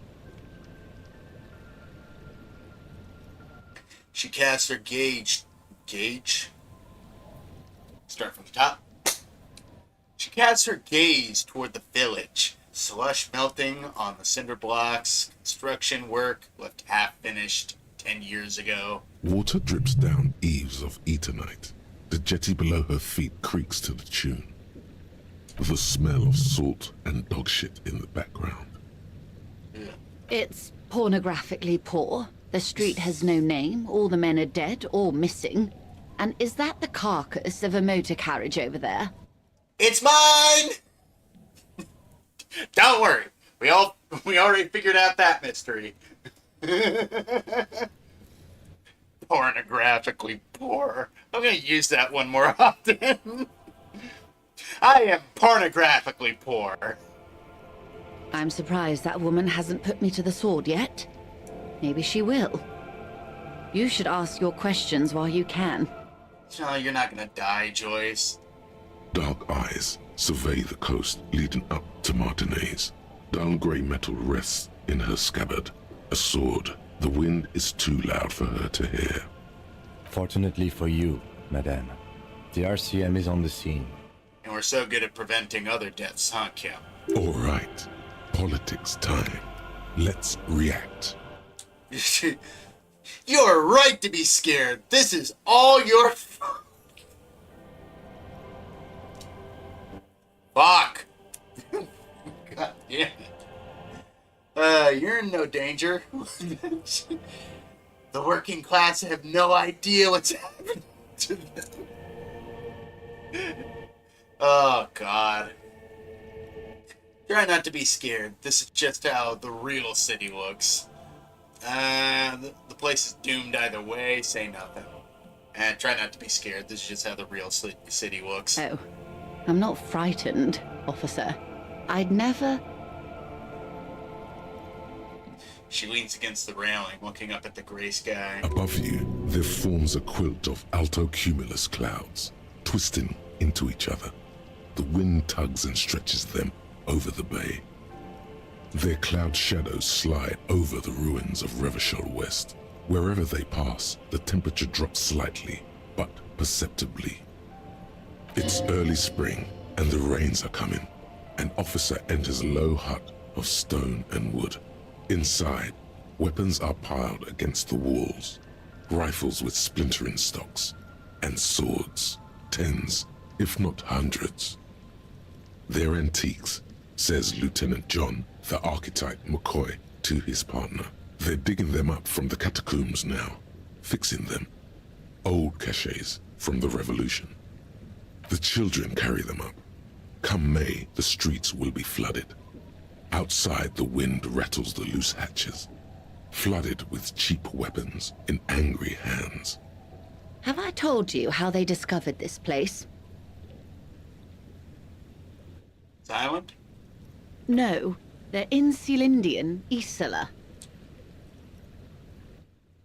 She casts her gauge. Start from the top. She casts her gaze toward the village. Slush melting on the cinder blocks. Construction work left half finished 10 years ago. Water drips down eaves of Eternite. The jetty below her feet creaks to the tune. The smell of salt and dog shit in the background. It's pornographically poor. The street has no name. All the men are dead or missing. And is that the carcass of a motor carriage over there? It's mine! Don't worry. We already figured out that mystery. The Pornographically poor. I'm gonna use that one more often. I am pornographically poor. I'm surprised that woman hasn't put me to the sword yet. Maybe she will. You should ask your questions while you can. No, you're not gonna die, Joyce. Dark eyes survey the coast leading up to Martinez. Dull grey metal rests in her scabbard. A sword. The wind is too loud for her to hear. Fortunately for you, madame, the RCM is on the scene. And we're so good at preventing other deaths, huh, Kim? All right. Politics time. Let's react. You're right to be scared. This is all your fault. Fuck. God damn it. You're in no danger. The working class have no idea what's happening to them. Oh, God. Try not to be scared. This is just how the real city looks. The place is doomed either way. Say nothing. And try not to be scared. This is just how the real city looks. Oh, I'm not frightened, officer. I'd never... She leans against the railing, looking up at the gray sky. Above you, there forms a quilt of altocumulus clouds, twisting into each other. The wind tugs and stretches them over the bay. Their cloud shadows slide over the ruins of Revachol West. Wherever they pass, the temperature drops slightly, but perceptibly. It's early spring, and the rains are coming. An officer enters a low hut of stone and wood. Inside, weapons are piled against the walls. Rifles with splintering stocks, and swords, tens, if not hundreds. They're antiques, says Lieutenant John, the archetype McCoy, to his partner. They're digging them up from the catacombs now, fixing them. Old caches from the revolution. The children carry them up. Come May, the streets will be flooded. Outside, the wind rattles the loose hatches, flooded with cheap weapons in angry hands. Have I told you how they discovered this place? Silent? No, they're in Sealindian, Isla.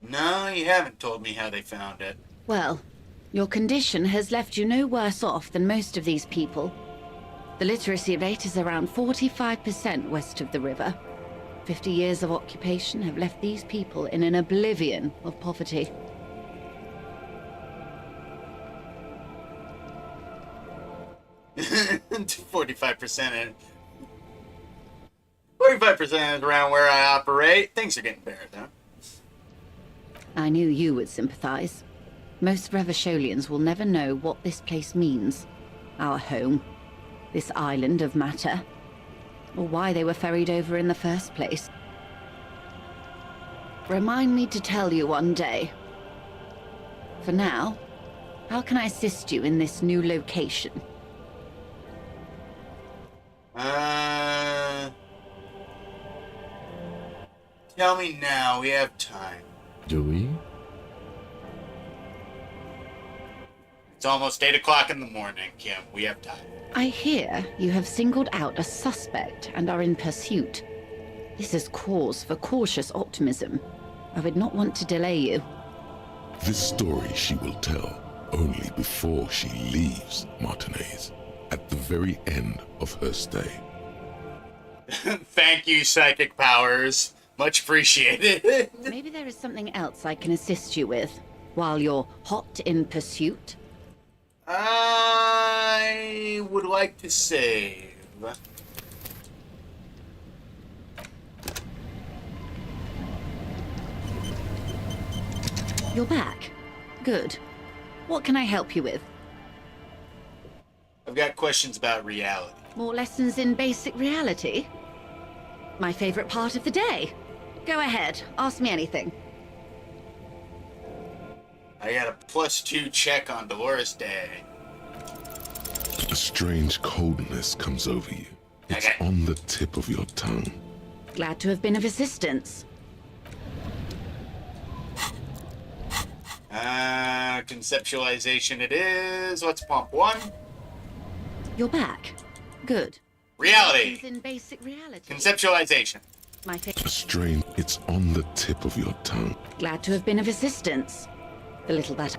No, you haven't told me how they found it. Well, your condition has left you no worse off than most of these people. The literacy rate is around 45% west of the river. 50 years of occupation have left these people in an oblivion of poverty. Forty-five percent is around where I operate. Things are getting better, though. I knew you would sympathize. Most Revacholians will never know what this place means. Our home. This island of matter. Or why they were ferried over in the first place. Remind me to tell you one day. For now, how can I assist you in this new location? Tell me now, we have time. Do we? It's almost 8 o'clock in the morning, Kim. We have time. I hear you have singled out a suspect and are in pursuit. This is cause for cautious optimism. I would not want to delay you. This story she will tell only before she leaves Martinez, at the very end of her stay. Thank you, psychic powers. Much appreciated. Maybe there is something else I can assist you with while you're hot in pursuit. I would like to save. You're back. Good. What can I help you with? I've got questions about reality. More lessons in basic reality? My favorite part of the day. Go ahead, ask me anything. I got a +2 check on Dolores Day. A strange coldness comes over you. It's on the tip of your tongue. Glad to have been of assistance. Conceptualization it is. What's pump 1? You're back. Good. Reality. Lessons in basic reality. Conceptualization. My favorite. A strain, it's on the tip of your tongue. Glad to have been of assistance. The little that.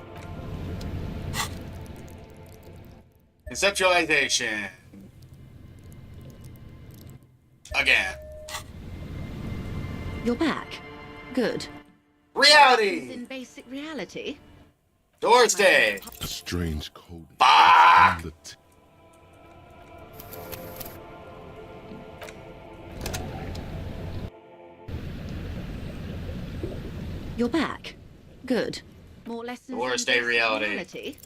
Conceptualization. Again. You're back. Good. Reality. Lessons in basic reality. Door stay. A strange cold. Fuck! On the tip. You're back. Good. More lessons Door in stay basic reality.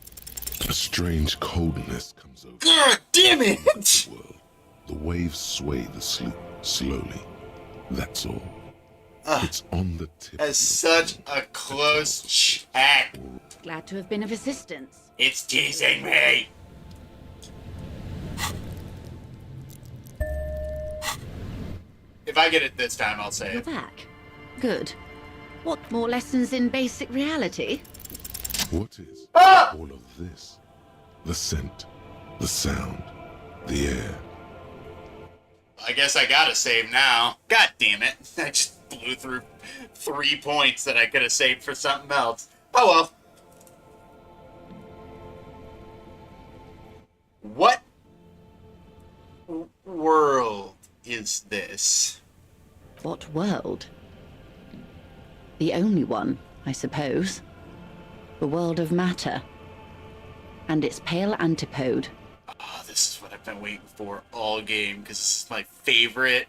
A strange coldness comes over God damn it! the world. The waves sway the sloop slowly. That's all. It's on the tip. That's such a close check. Glad to have been of assistance. It's teasing me. If I get it this time, I'll say You're it. back. Good. What more lessons in basic reality? What is Ah! all of this? The scent, the sound, the air. I guess I gotta save now. God damn it. I just blew through 3 points that I could have saved for something else. Oh well. What world is this? What world? The only one, I suppose. The world of matter. And its pale antipode. Oh, this is what I've been waiting for all game, because this is my favorite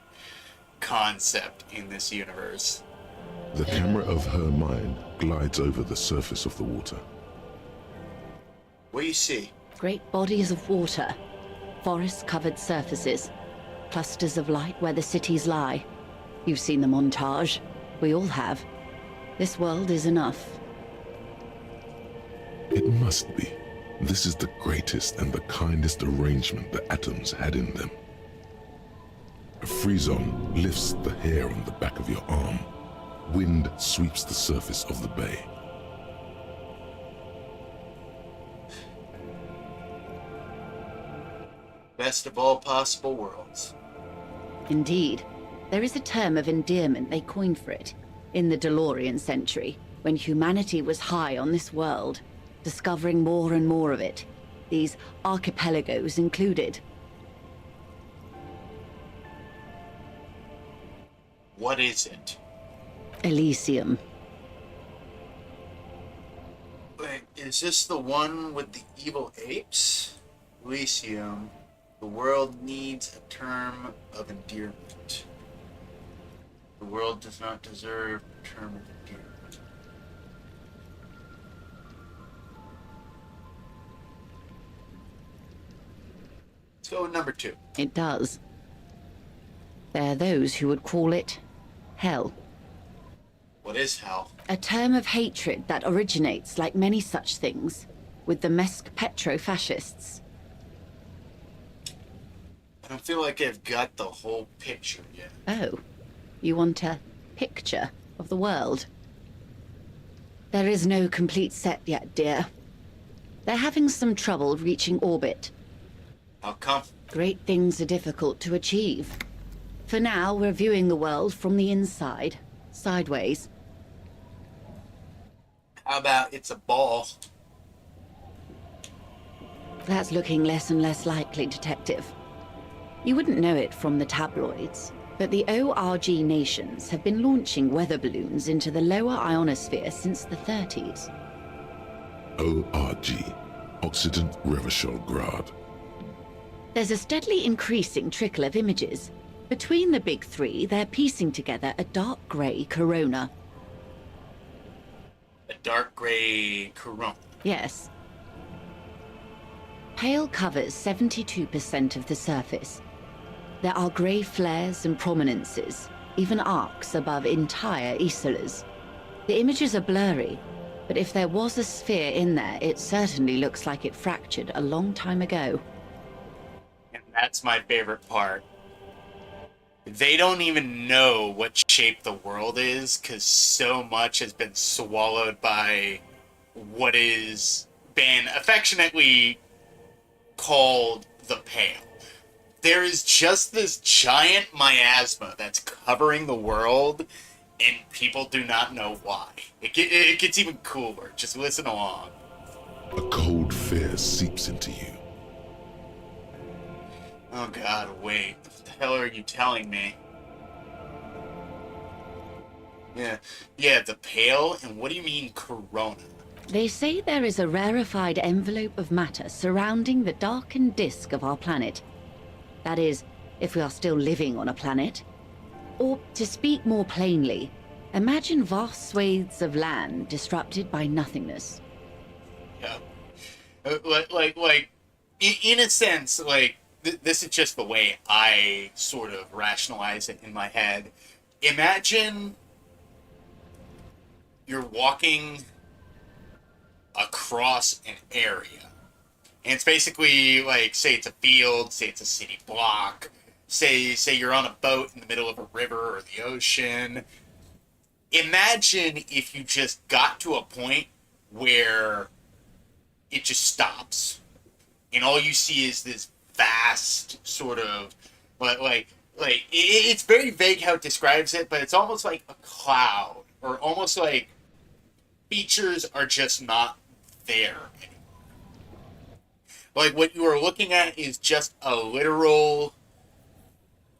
concept in this universe. The camera of her mind glides over the surface of the water. What do you see? Great bodies of water. Forest-covered surfaces. Clusters of light where the cities lie. You've seen the montage. We all have. This world is enough. It must be. This is the greatest and the kindest arrangement the atoms had in them. A frisson lifts the hair on the back of your arm. Wind sweeps the surface of the bay. Best of all possible worlds. Indeed. There is a term of endearment they coined for it, in the DeLorean century, when humanity was high on this world, discovering more and more of it, these archipelagos included. What is it? Elysium. Wait, is this the one with the evil apes? Elysium. The world needs a term of endearment. The world does not deserve a term of endearment. Let's go with number 2. It does. There are those who would call it hell. What is hell? A term of hatred that originates, like many such things, with the Mesk petro-fascists. I don't feel like I've got the whole picture yet. Oh, you want a picture of the world? There is no complete set yet, dear. They're having some trouble reaching orbit. How come? Great things are difficult to achieve. For now, we're viewing the world from the inside, sideways. How about it's a ball? That's looking less and less likely, Detective. You wouldn't know it from the tabloids, but the ORG nations have been launching weather balloons into the lower ionosphere since the 30s. ORG, Occident Revachol Grad. There's a steadily increasing trickle of images. Between the big three, they're piecing together a dark grey corona. A dark gray corona. Yes. Pale covers 72% of the surface. There are grey flares and prominences, even arcs above entire isolas. The images are blurry, but if there was a sphere in there, it certainly looks like it fractured a long time ago. And that's my favorite part. They don't even know what shape the world is, because so much has been swallowed by what is been affectionately called the Pale. There is just this giant miasma that's covering the world, and people do not know why. It gets even cooler. Just listen along. A cold fear seeps into you. Oh god, wait. What the hell are you telling me? Yeah, the Pale? And what do you mean Corona? They say there is a rarefied envelope of matter surrounding the darkened disk of our planet. That is, if we are still living on a planet. Or, to speak more plainly, imagine vast swathes of land disrupted by nothingness. Yeah. In a sense, this is just the way I sort of rationalize it in my head. Imagine you're walking across an area. And it's basically say it's a field, say it's a city block, say you're on a boat in the middle of a river or the ocean. Imagine if you just got to a point where it just stops. And all you see is this vast sort of it's very vague how it describes it, but it's almost like a cloud, or almost like features are just not there anymore. Like, what you are looking at is just a literal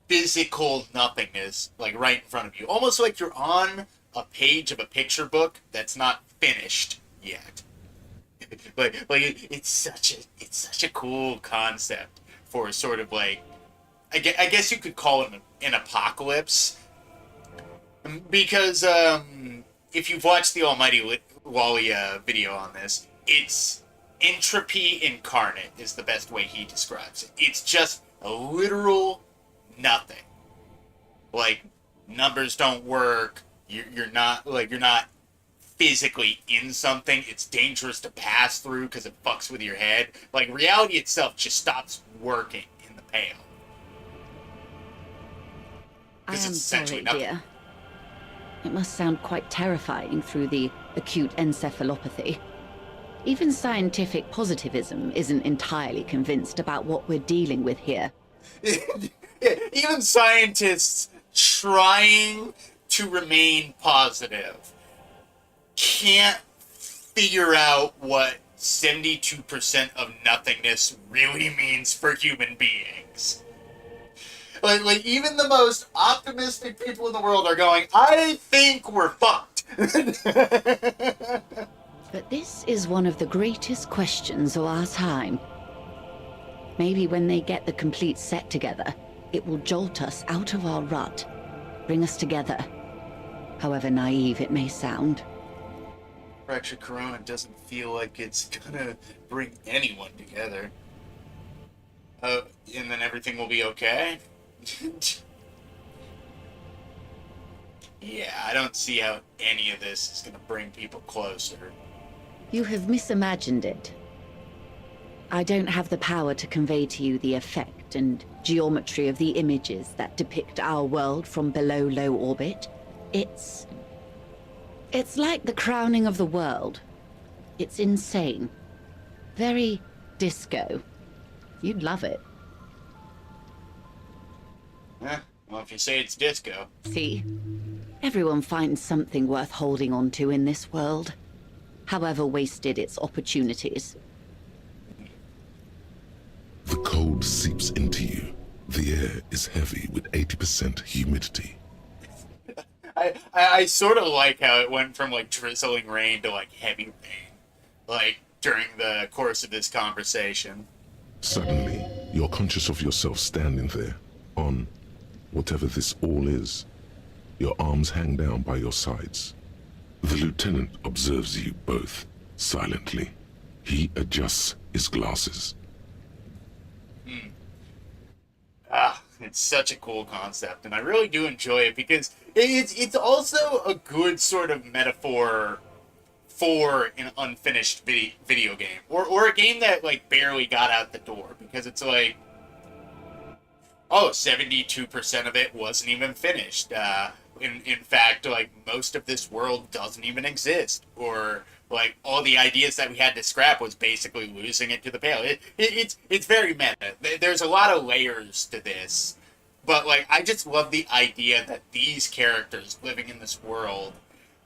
physical nothingness, right in front of you. Almost like you're on a page of a picture book that's not finished yet. It's such a cool concept for sort of I guess you could call it an apocalypse. Because, if you've watched the Almighty Wally video on this, it's entropy incarnate is the best way he describes it. It's just a literal nothing. Numbers don't work. You're not physically in something. It's dangerous to pass through because it fucks with your head. Reality itself just stops working in the Pale. I am sorry, dear. It must sound quite terrifying through the acute encephalopathy. Even scientific positivism isn't entirely convinced about what we're dealing with here. Yeah, even scientists trying to remain positive can't figure out what 72% of nothingness really means for human beings. Even the most optimistic people in the world are going, I think we're fucked. But this is one of the greatest questions of our time. Maybe when they get the complete set together, it will jolt us out of our rut, bring us together, however naive it may sound. Fractured Corona doesn't feel like it's gonna bring anyone together. And then everything will be okay? Yeah, I don't see how any of this is gonna bring people closer. You have misimagined it. I don't have the power to convey to you the effect and geometry of the images that depict our world from below low orbit. It's like the crowning of the world. It's insane. Very disco. You'd love it. Well, if you say it's disco. See? Everyone finds something worth holding on to in this world, however wasted its opportunities. The cold seeps into you. The air is heavy with 80% humidity. I sort of like how it went from drizzling rain to heavy rain, during the course of this conversation. Suddenly, you're conscious of yourself standing there, on whatever this all is. Your arms hang down by your sides. The lieutenant observes you both, silently. He adjusts his glasses. It's such a cool concept, and I really do enjoy it because it's also a good sort of metaphor for an unfinished video game, or a game that barely got out the door, because it's 72% of it wasn't even finished. In fact, most of this world doesn't even exist, or like all the ideas that we had to scrap was basically losing it to the Pale. It's very meta. There's a lot of layers to this, but like I just love the idea that these characters living in this world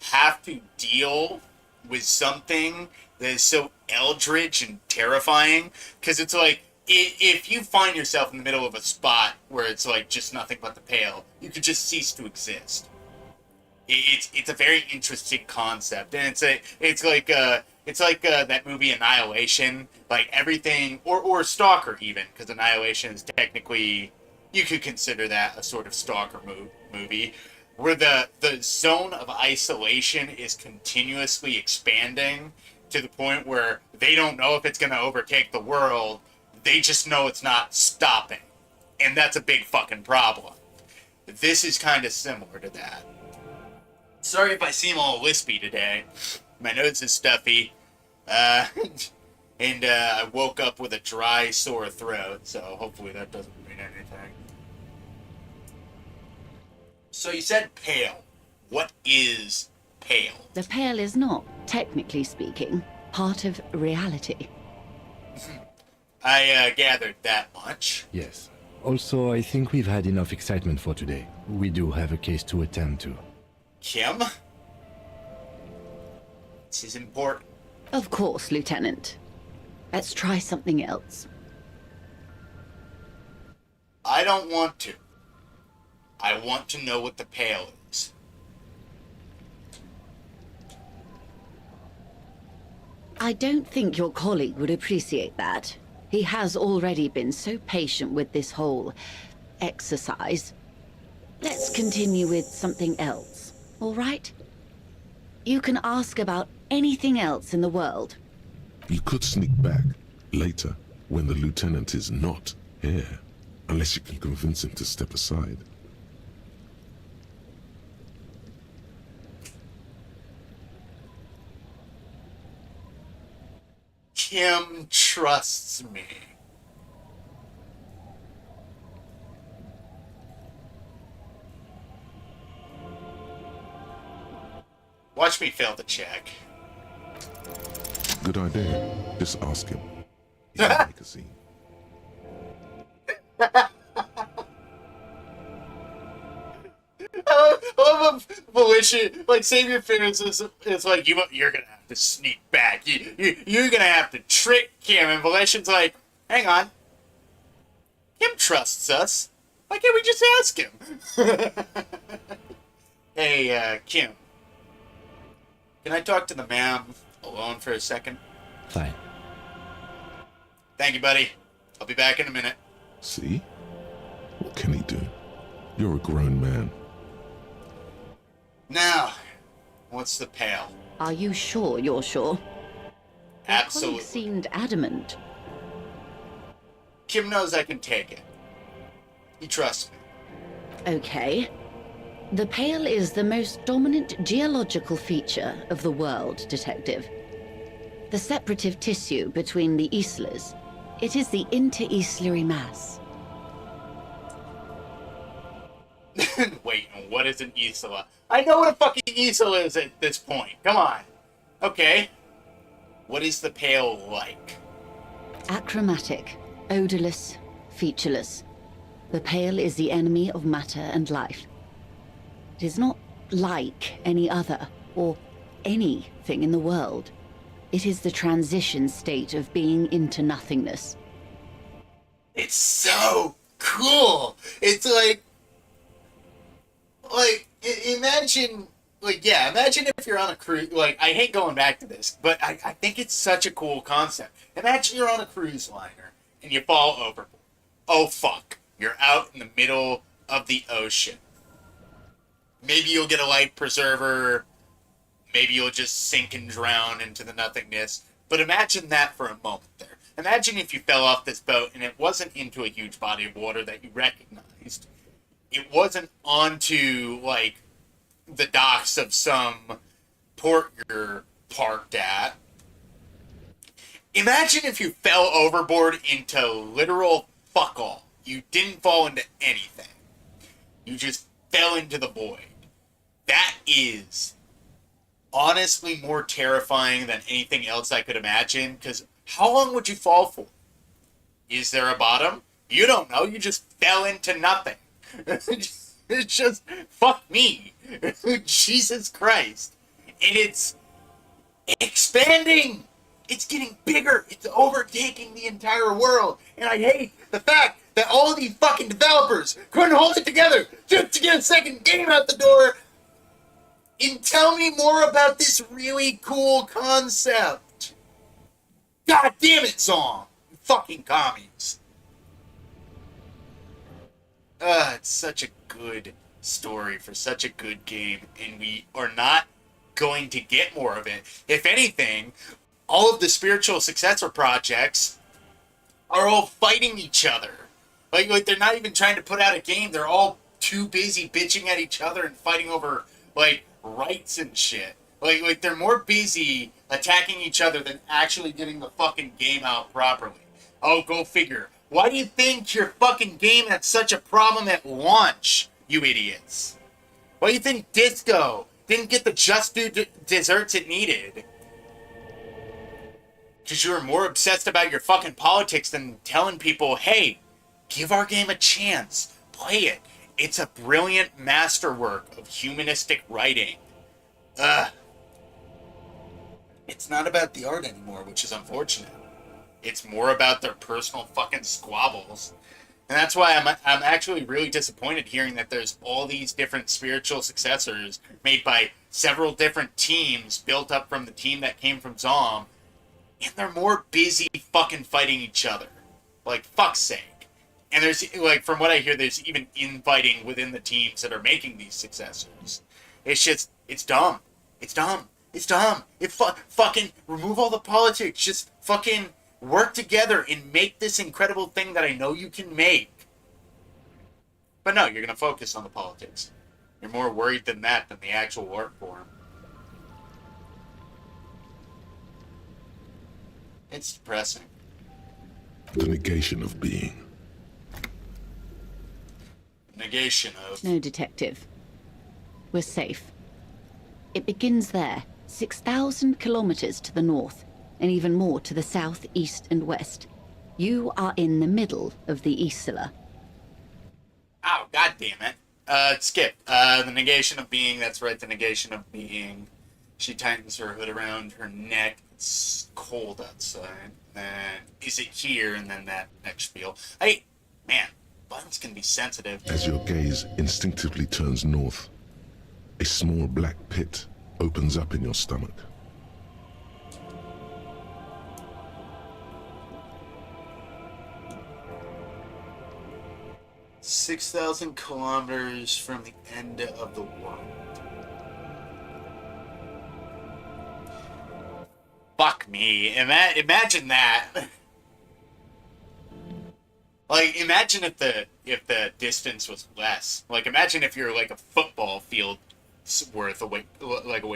have to deal with something that is so eldritch and terrifying, because it's like if you find yourself in the middle of a spot where it's like just nothing but the Pale, you could just cease to exist. It's a very interesting concept, and it's like that movie Annihilation, like everything, or Stalker even, because Annihilation is technically, you could consider that a sort of Stalker movie, where the zone of isolation is continuously expanding to the point where they don't know if it's going to overtake the world, they just know it's not stopping, and that's a big fucking problem. This is kind of similar to that. Sorry if I seem all lispy today. My nose is stuffy. And I woke up with a dry, sore throat, so hopefully that doesn't mean anything. So you said Pale. What is Pale? The Pale is not, technically speaking, part of reality. I gathered that much. Yes. Also, I think we've had enough excitement for today. We do have a case to attend to. Kim? This is important. Of course, Lieutenant. Let's try something else. I don't want to. I want to know what the Pale is. I don't think your colleague would appreciate that. He has already been so patient with this whole exercise. Let's continue with something else, all right? You can ask about anything else in the world. You could sneak back later when the lieutenant is not here, unless you can convince him to step aside. Kim trusts me. Watch me fail the check. Good idea. Just ask him. He can make a scene. I love a malicious, like, save your fears. It's like, you're gonna have to sneak back. You're gonna have to trick Kim. And Volition's like, hang on. Kim trusts us. Why can't we just ask him? Hey, Kim. Can I talk to the ma'am alone for a second? Fine. Thank you, buddy. I'll be back in a minute. See? What can he do? You're a grown man. Now, what's the Pale? Are you sure you're sure? Absolutely. Your colleague seemed adamant. Kim knows I can take it. He trusts me. Okay. The Pale is the most dominant geological feature of the world, Detective. The separative tissue between the islas. It is the inter-islary mass. Wait, what is an isla? I know what a fucking isla is at this point. Come on. Okay. What is the Pale like? Achromatic, odorless, featureless. The Pale is the enemy of matter and life. It is not like any other, or anything in the world. It is the transition state of being into nothingness. It's so cool. It's like imagine, imagine if you're on a cruise. Like, I hate going back to this, but I think it's such a cool concept. Imagine you're on a cruise liner and you fall overboard. Oh, fuck. You're out in the middle of the ocean. Maybe you'll get a life preserver. Maybe you'll just sink and drown into the nothingness. But imagine that for a moment there. Imagine if you fell off this boat and it wasn't into a huge body of water that you recognized. It wasn't onto, like, the docks of some port you're parked at. Imagine if you fell overboard into literal fuck all. You didn't fall into anything. You just fell into the void. That is honestly more terrifying than anything else I could imagine, because how long would you fall for? Is there a bottom? You don't know. You just fell into nothing. It's just, fuck me. Jesus Christ. And it's expanding. It's getting bigger. It's overtaking the entire world. And I hate the fact that all of these fucking developers couldn't hold it together just to get a second game out the door and tell me more about this really cool concept. God damn it, Zong. You fucking commies. It's such a good story for such a good game, and we are not going to get more of it. If anything, all of the spiritual successor projects are all fighting each other. Like they're not even trying to put out a game. They're all too busy bitching at each other and fighting over, like, rights and shit. Like they're more busy attacking each other than actually getting the fucking game out properly. Oh, go figure. Why do you think your fucking game had such a problem at launch, you idiots? Why do you think Disco didn't get the just due desserts it needed? Because you were more obsessed about your fucking politics than telling people, hey, give our game a chance. Play it. It's a brilliant masterwork of humanistic writing. It's not about the art anymore, which is unfortunate. It's more about their personal fucking squabbles. And that's why I'm actually really disappointed hearing that there's all these different spiritual successors made by several different teams built up from the team that came from Zom, and they're more busy fucking fighting each other. Like, fuck's sake. And there's, like, from what I hear, there's even infighting within the teams that are making these successors. It's just, it's dumb. It's dumb. It's dumb. Fucking remove all the politics. Just fucking work together and make this incredible thing that I know you can make. But no, you're going to focus on the politics. You're more worried than that than the actual art form. It's depressing. The negation of being. Negation of... No, Detective. We're safe. It begins there, 6,000 kilometers to the north, and even more to the south, east, and west. You are in the middle of the Isla. Oh, god damn it. Skip. The negation of being, that's right, the negation of being. She tightens her hood around her neck. It's cold outside. Then, is it here? And then that next spiel. Hey, man, buttons can be sensitive. As your gaze instinctively turns north, a small black pit opens up in your stomach. "6,000 kilometers from the end of the world." Fuck me. Imagine that. Like, imagine if the distance was less. Like, imagine if you're like a football field worth away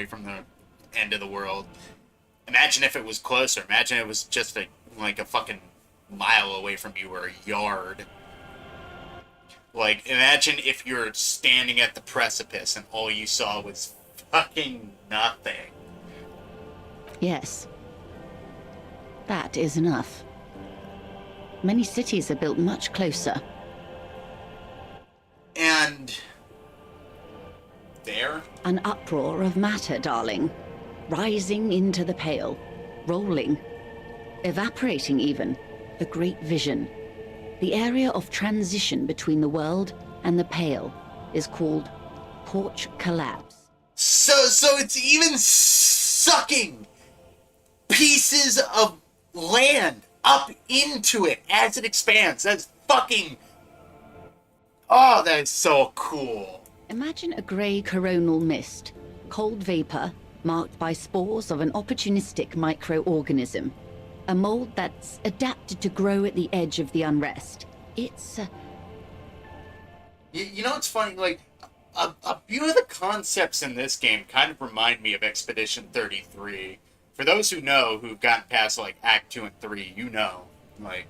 from the end of the world. Imagine if it was closer. Imagine it was just a fucking mile away from you, or a yard. Like, imagine if you're standing at the precipice and all you saw was fucking nothing. Yes. That is enough. Many cities are built much closer. And... there? An uproar of matter, darling. Rising into the pale. Rolling. Evaporating even. The great vision. The area of transition between the world and the pale is called porch collapse. So it's even sucking pieces of land up into it as it expands. That's fucking... oh, that is so cool. Imagine a grey coronal mist, cold vapor marked by spores of an opportunistic microorganism. A mold that's adapted to grow at the edge of the unrest. It's... You know what's funny? Like, a few of the concepts in this game kind of remind me of Expedition 33. For those who know, who've gotten past, like, Act 2 and 3, you know. Like,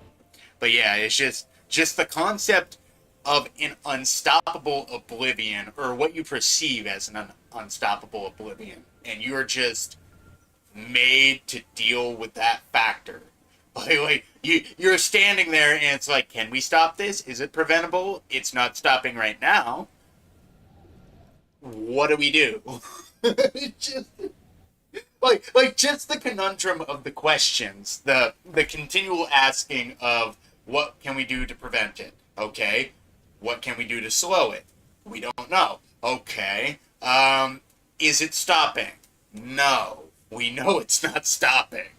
but yeah, it's just the concept of an unstoppable oblivion, or what you perceive as an unstoppable oblivion, and you're just made to deal with that factor. Like you're standing there and it's like, can we stop this? Is it preventable? It's not stopping right now. What do we do? just just the conundrum of the questions, the continual asking of what can we do to prevent it? Okay. What can we do to slow it? We don't know. Okay. Is it stopping? No. We know it's not stopping.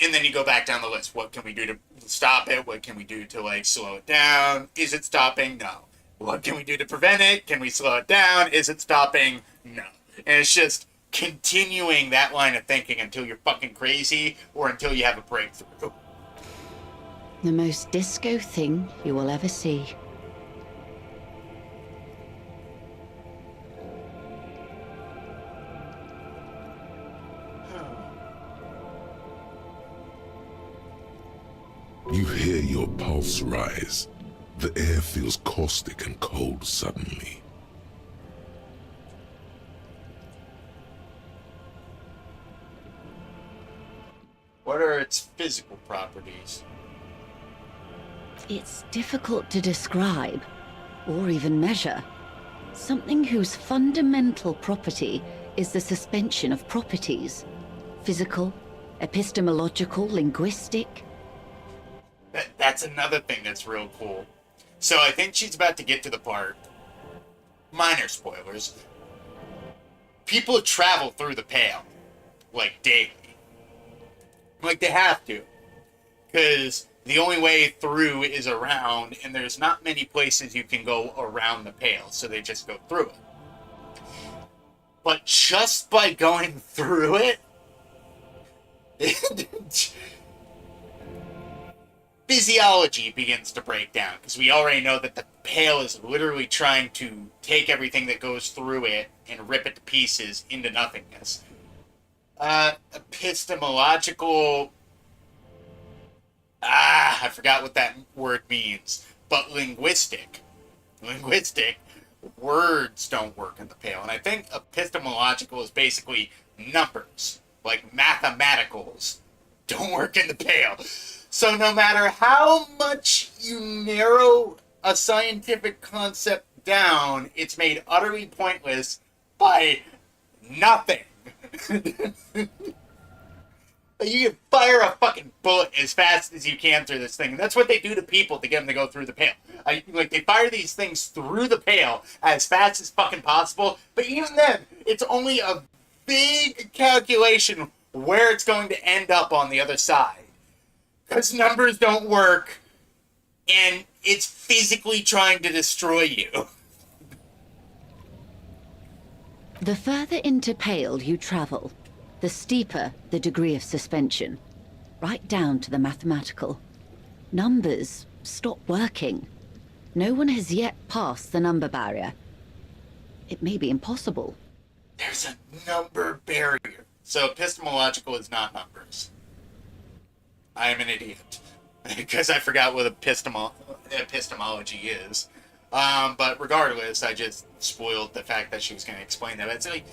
And then you go back down the list. What can we do to stop it? What can we do to, like, slow it down? Is it stopping? No. What can we do to prevent it? Can we slow it down? Is it stopping? No. And it's just continuing that line of thinking until you're fucking crazy or until you have a breakthrough. The most disco thing you will ever see. You hear your pulse rise. The air feels caustic and cold suddenly. What are its physical properties? It's difficult to describe, or even measure. Something whose fundamental property is the suspension of properties. Physical, epistemological, linguistic. That's another thing that's real cool. So I think she's about to get to the part. Minor spoilers. People travel through the Pale, like, daily. Like, they have to. Because the only way through is around, and there's not many places you can go around the Pale, so they just go through it. But just by going through it, physiology begins to break down, because we already know that the Pale is literally trying to take everything that goes through it and rip it to pieces into nothingness. Epistemological... I forgot what that word means. But linguistic. Words don't work in the Pale. And I think epistemological is basically numbers. Like mathematicals don't work in the Pale. So no matter how much you narrow a scientific concept down, it's made utterly pointless by nothing. You can fire a fucking bullet as fast as you can through this thing. And that's what they do to people to get them to go through the Pale. They fire these things through the Pale as fast as fucking possible. But even then, it's only a big calculation where it's going to end up on the other side. Because numbers don't work, and it's physically trying to destroy you. The further into Pale you travel, the steeper the degree of suspension, right down to the mathematical. Numbers stop working. No one has yet passed the number barrier. It may be impossible. There's a number barrier. So epistemological is not numbers. I am an idiot. Because I forgot what epistemology is. But regardless, I just spoiled the fact that she was going to explain that. It's like,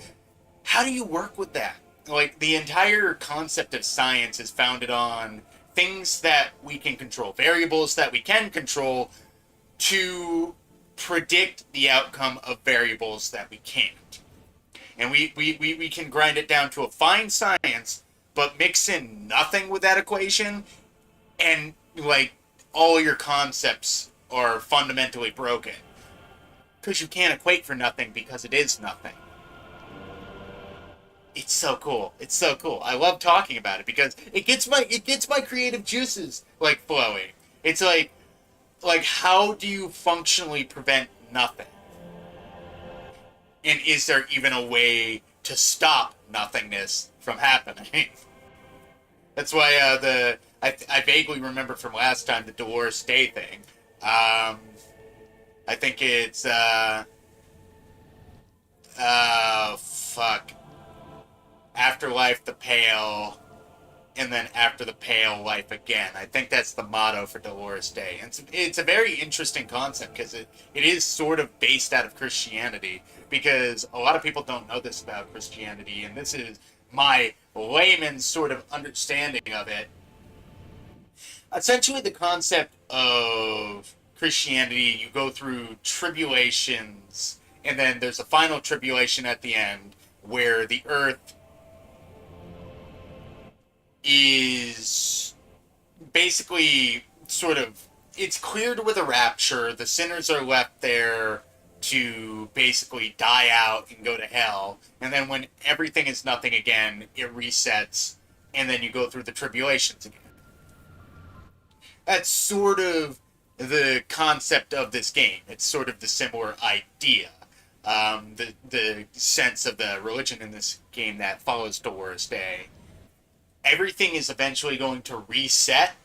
how do you work with that? Like, the entire concept of science is founded on things that we can control, variables that we can control to predict the outcome of variables that we can't. And we can grind it down to a fine science, but mix in nothing with that equation, and, like, all your concepts are fundamentally broken. Because you can't equate for nothing because it is nothing. It's so cool. It's so cool. I love talking about it because it gets my creative juices, like, flowing. It's like how do you functionally prevent nothing? And is there even a way to stop nothingness from happening? That's why I vaguely remember from last time the Dolores Day thing. I think it's fuck. Afterlife, the Pale, and then after the pale, life again. I think that's the motto for Dolores Day. And it's a very interesting concept because it is sort of based out of Christianity, because a lot of people don't know this about Christianity, and this is my layman's sort of understanding of it. Essentially, the concept of Christianity, you go through tribulations, and then there's a final tribulation at the end where the earth is basically sort of, it's cleared with a rapture. The sinners are left there to basically die out and go to hell. And then when everything is nothing again, it resets, and then you go through the tribulations again. That's sort of the concept of this game. It's sort of the similar idea. The sense of the religion in this game that follows Dolores Day. Everything is eventually going to reset,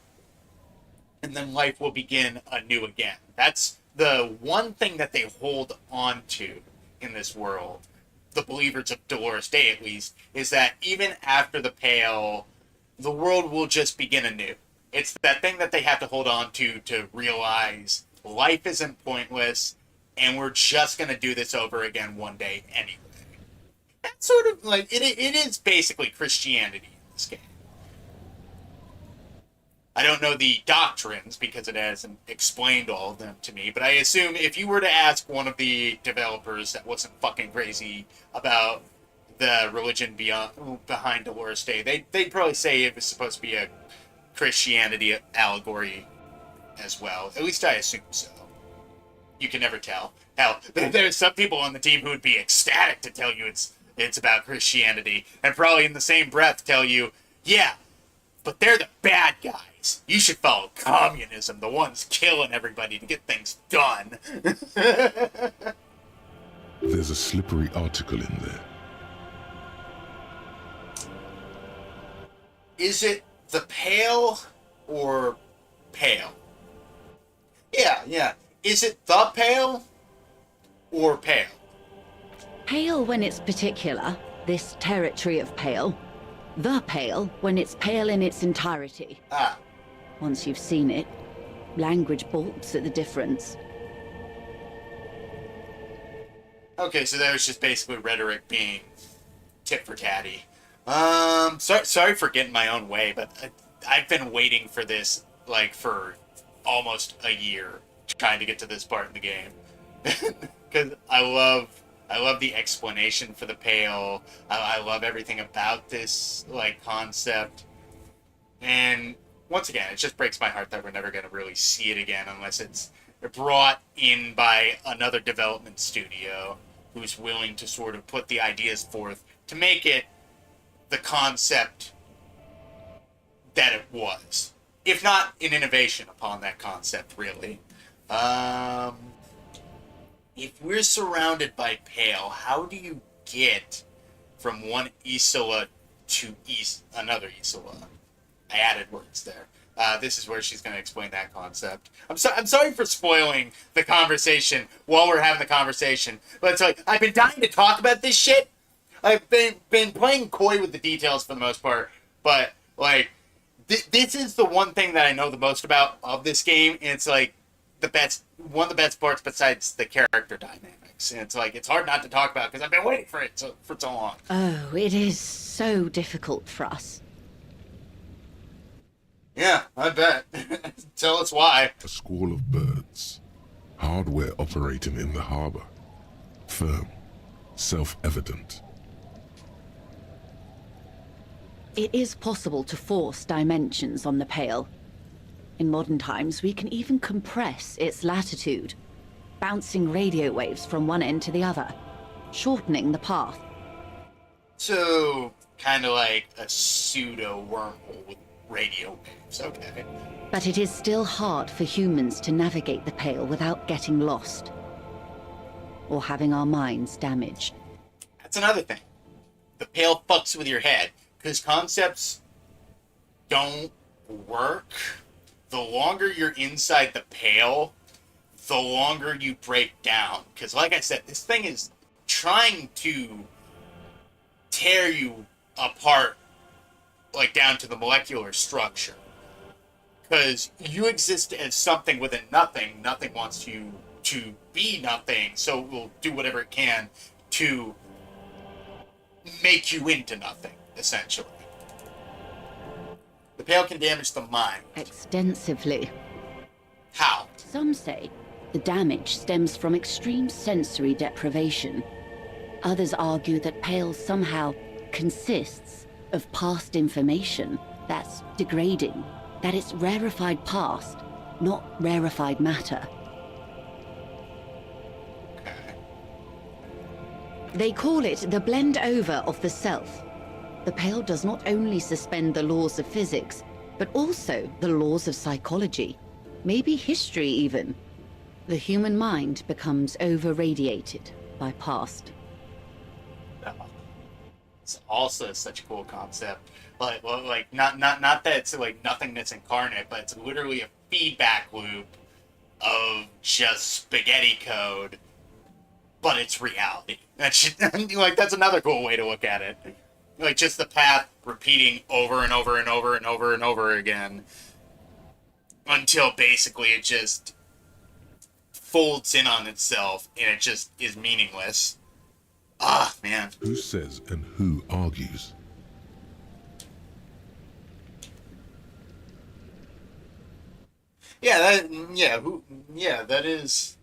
and then life will begin anew again. That's the one thing that they hold on to in this world, the believers of Dolores Day at least, is that even after the pale, the world will just begin anew. It's that thing that they have to hold on to realize life isn't pointless, and we're just going to do this over again one day anyway. That's sort of like, it is basically Christianity in this game. I don't know the doctrines because it hasn't explained all of them to me, but I assume if you were to ask one of the developers that wasn't fucking crazy about the religion behind Dolores Day, they'd probably say it was supposed to be a Christianity allegory as well. At least I assume so. You can never tell. Hell, there's some people on the team who would be ecstatic to tell you it's about Christianity, and probably in the same breath tell you, yeah, but they're the bad guys. You should follow communism, the ones killing everybody to get things done. There's a slippery article in there. Is it the pale or pale? Yeah. Is it the pale or pale? Pale when it's particular, this territory of pale. The pale when it's pale in its entirety. Ah. Once you've seen it, language balks at the difference. Okay, so that was just basically rhetoric being tit for tatty. Sorry for getting my own way, but I've been waiting for this, like, for almost a year, trying to get to this part in the game. Because I love the explanation for the pale. I love everything about this, like, concept. And once again, it just breaks my heart that we're never going to really see it again unless it's brought in by another development studio who's willing to sort of put the ideas forth to make it the concept that it was. If not an innovation upon that concept, really. If we're surrounded by pale, how do you get from one Isola to another Isola? I added words there. This is where she's going to explain that concept. I'm sorry for spoiling the conversation while we're having the conversation, but it's like, I've been dying to talk about this shit. I've been playing coy with the details for the most part, but, like, this is the one thing that I know the most about of this game, and it's, like, one of the best parts besides the character dynamics. And it's like, it's hard not to talk about because I've been waiting for it for so long. Oh, it is so difficult for us. Yeah, I bet. Tell us why. A squall of birds. Hardware operating in the harbor. Firm. Self-evident. It is possible to force dimensions on the Pale. In modern times, we can even compress its latitude, bouncing radio waves from one end to the other, shortening the path. So, kind of like a pseudo wormhole with radio waves, okay. But it is still hard for humans to navigate the Pale without getting lost, or having our minds damaged. That's another thing. The Pale fucks with your head, because concepts don't work. The longer you're inside the Pale, the longer you break down. Because like I said, this thing is trying to tear you apart like down to the molecular structure. Because you exist as something within nothing. Nothing wants you to be nothing, so it will do whatever it can to make you into nothing, essentially. The Pale can damage the mind. Extensively. How? Some say the damage stems from extreme sensory deprivation. Others argue that Pale somehow consists of past information that's degrading, that it's rarefied past, not rarefied matter. They call it the blend over of the self. The Pale does not only suspend the laws of physics, but also the laws of psychology, maybe history even. The human mind becomes over-radiated by past. It's also such a cool concept. Like not that it's like nothingness incarnate, but it's literally a feedback loop of just spaghetti code, but it's reality. That's another cool way to look at it. Like just the path repeating over and over and over and over and over again until basically it just folds in on itself and it just is meaningless. Ah, man. Who says and who argues? That is.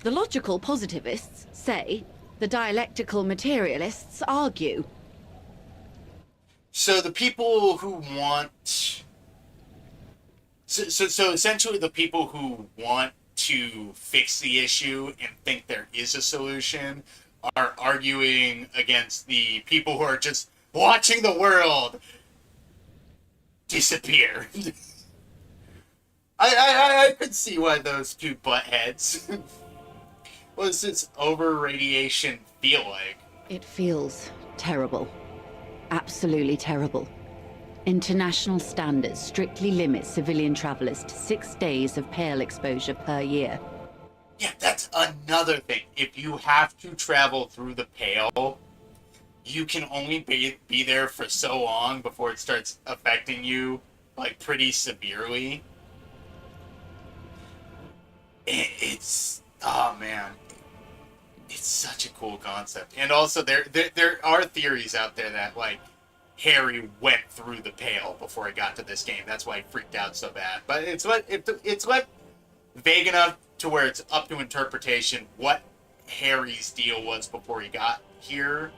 The logical positivists say, the dialectical materialists argue. So the people who want... So essentially the people who want to fix the issue and think there is a solution are arguing against the people who are just watching the world disappear. I could see why those two butt heads. What does this over-radiation feel like? It feels terrible. Absolutely terrible. International standards strictly limit civilian travelers to 6 days of Pale exposure per year. Yeah, that's another thing. If you have to travel through the Pale, you can only be there for so long before it starts affecting you, like, pretty severely. It's... oh, man. It's such a cool concept. And also, there are theories out there that, like, Harry went through the Pale before he got to this game. That's why he freaked out so bad. But it's left vague enough to where it's up to interpretation what Harry's deal was before he got here.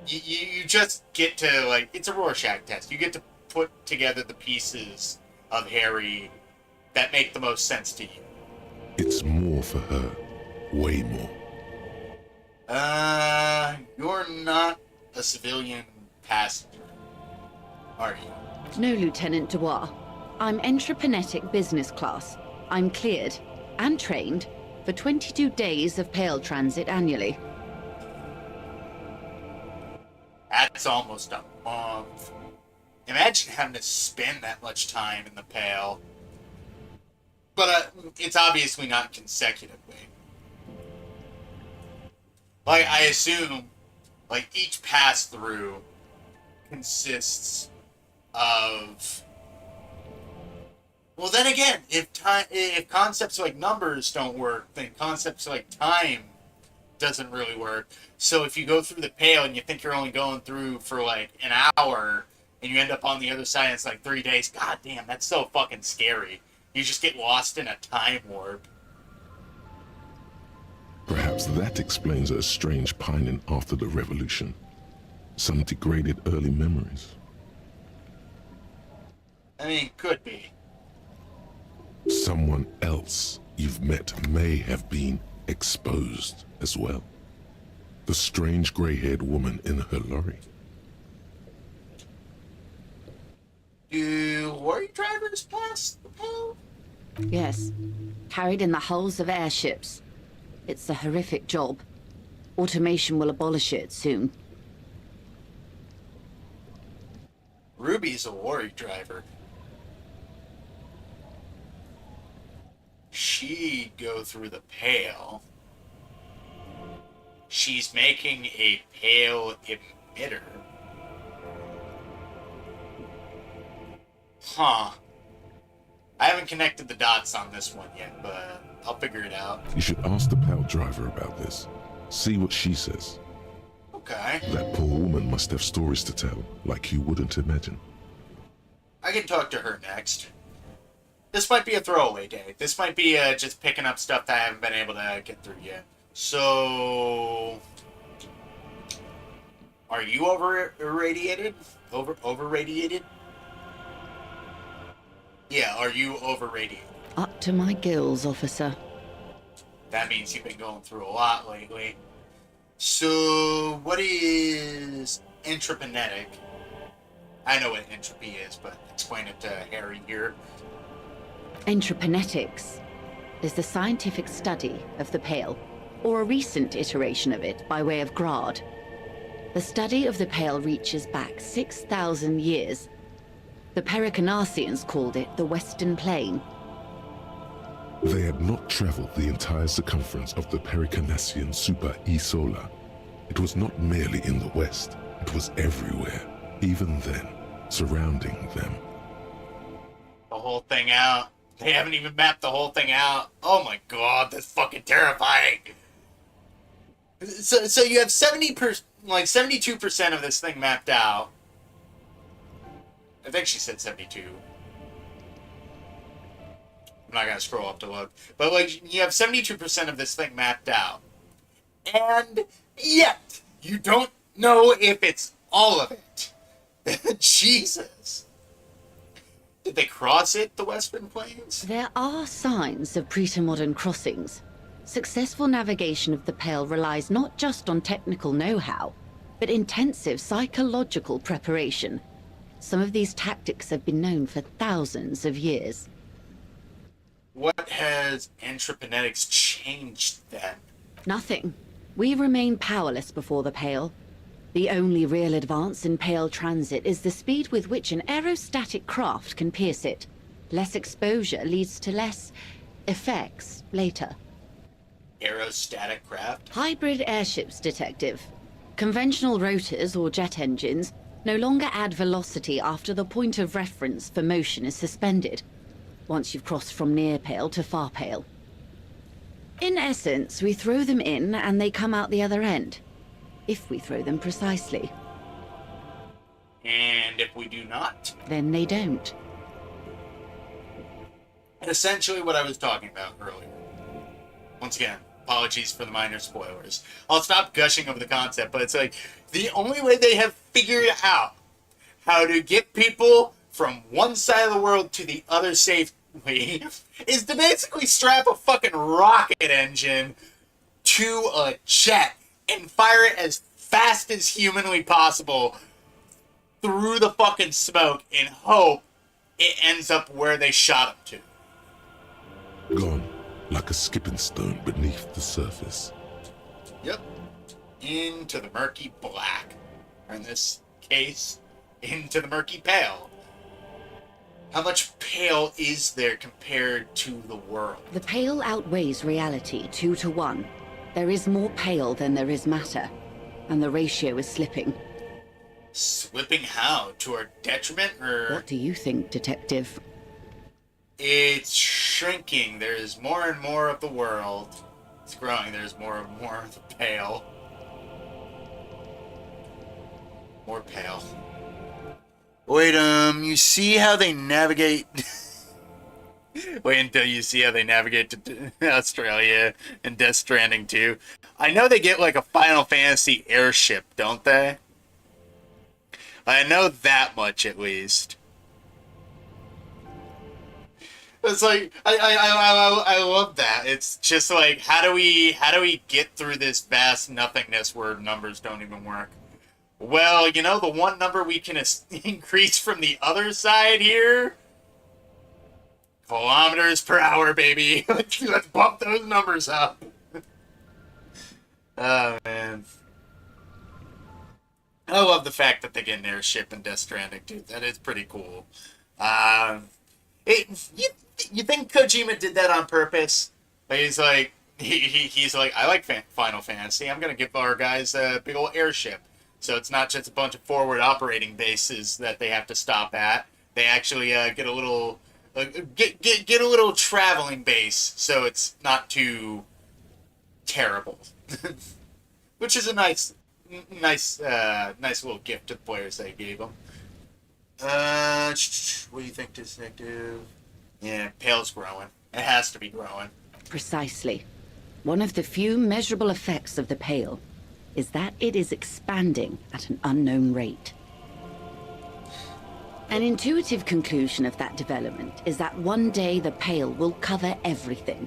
You just get to, like, it's a Rorschach test. You get to put together the pieces of Harry that make the most sense to you. It's more for her. Way more. You're not a civilian passenger, are you? No, Lieutenant Dubois. I'm entreprenetic business class. I'm cleared and trained for 22 days of Pale transit annually. That's almost a month. Imagine having to spend that much time in the Pale. But it's obviously not consecutively. Like, I assume, like, each pass-through consists of... Well, then again, if concepts like numbers don't work, then concepts like time doesn't really work. So if you go through the Pale and you think you're only going through for, like, an hour, and you end up on the other side and it's like 3 days, god damn, that's so fucking scary. You just get lost in a time warp. Perhaps that explains her strange pining after the revolution. Some degraded early memories. I mean, could be. Someone else you've met may have been exposed as well. The strange gray-haired woman in her lorry. Do lorry drivers pass the Pale? Yes. Carried in the hulls of airships. It's a horrific job. Automation will abolish it soon. Ruby's a lorry driver. She'd go through the Pale. she's making a pale emitter. Huh. I haven't connected the dots on this one yet, but I'll figure it out. You should ask the pal driver about this. See what she says. Okay. That poor woman must have stories to tell, like you wouldn't imagine. I can talk to her next. This might be a throwaway day. This might be just picking up stuff that I haven't been able to get through yet. So... Are you over-irradiated? Over-radiated? Yeah, are you over-radiated? Up to my gills, officer. That means you've been going through a lot lately. So, what is intrakinetic? I know what entropy is, but explain it to Harry here. Intrakinetics is the scientific study of the Pale, or a recent iteration of it by way of Grad. The study of the Pale reaches back 6,000 years. The Pericarnassians called it the Western Plain. They had not traveled the entire circumference of the Pericarnassian Super E-Solar. It was not merely in the west, it was everywhere, even then, surrounding them. The whole thing out. They haven't even mapped the whole thing out. Oh my god, that's fucking terrifying. So you have 72% of this thing mapped out. I think she said 72. I'm not gonna scroll up to look. But like, you have 72% of this thing mapped out. And yet, you don't know if it's all of it. Jesus. Did they cross it, the Western Plains? There are signs of pre-modern crossings. Successful navigation of the Pale relies not just on technical know-how, but intensive psychological preparation. Some of these tactics have been known for thousands of years. What has intrakinetics changed then? Nothing. We remain powerless before the Pale. The only real advance in Pale transit is the speed with which an aerostatic craft can pierce it. Less exposure leads to less effects later. Aerostatic craft? Hybrid airships, Detective. Conventional rotors or jet engines no longer add velocity after the point of reference for motion is suspended, once you've crossed from near Pale to far Pale. In essence, we throw them in and they come out the other end. If we throw them precisely. And if we do not? Then they don't. Essentially what I was talking about earlier. Once again, apologies for the minor spoilers. I'll stop gushing over the concept, but it's like, the only way they have figured out how to get people from one side of the world to the other safely is to basically strap a fucking rocket engine to a jet and fire it as fast as humanly possible through the fucking smoke and hope it ends up where they shot him to. Gone, like a skipping stone beneath the surface. Yep. Into the murky black. Or in this case, into the murky pale. How much pale is there compared to the world? The Pale outweighs reality 2 to 1. There is more Pale than there is matter, and the ratio is slipping. Slipping how? To our detriment, or...? What do you think, Detective? It's shrinking. There's more and more of the world. It's growing. There's more and more of the pale. More pale. Wait, you see how they navigate... Wait until you see how they navigate to Australia and Death Stranding 2. I know they get like a Final Fantasy airship, don't they? I know that much at least. It's like I love that. It's just like how do we get through this vast nothingness where numbers don't even work? Well, you know, the one number we can increase from the other side here. Kilometers per hour, baby. Let's bump those numbers up. Oh, man. I love the fact that they get an airship in Death Stranding, dude. That is pretty cool. You think Kojima did that on purpose? Like, he's like, He's like, I like Final Fantasy. I'm gonna give our guys a big old airship, so it's not just a bunch of forward operating bases that they have to stop at. They actually get a little get a little traveling base, so it's not too terrible. Which is a nice little gift to the players they gave them. What do you think, Detective? Yeah, Pale's growing. It has to be growing. Precisely. One of the few measurable effects of the Pale is that it is expanding at an unknown rate. An intuitive conclusion of that development is that one day the Pale will cover everything.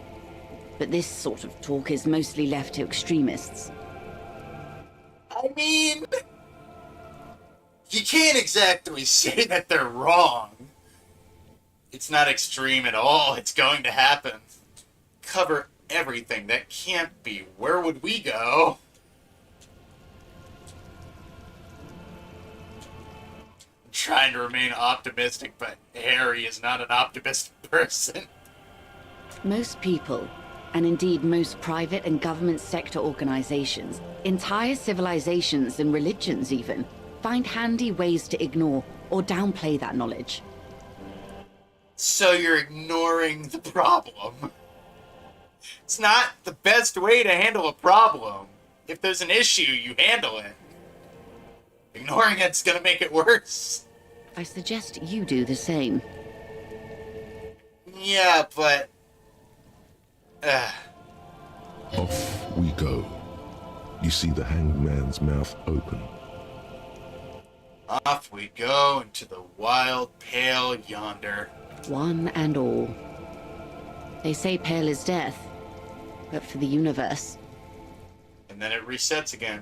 But this sort of talk is mostly left to extremists. I mean, you can't exactly say that they're wrong. It's not extreme at all. It's going to happen. Cover everything. That can't be. Where would we go? I'm trying to remain optimistic, but Harry is not an optimistic person. Most people, and indeed most private and government sector organizations, entire civilizations and religions even, find handy ways to ignore or downplay that knowledge. So you're ignoring the problem. It's not the best way to handle a problem. If there's an issue, you handle it. Ignoring it's gonna make it worse. I suggest you do the same. Yeah, but... Off we go. You see the hanged man's mouth open. Off we go into the wild Pale yonder. One and all. They say Pale is death, but for the universe. And then it resets again.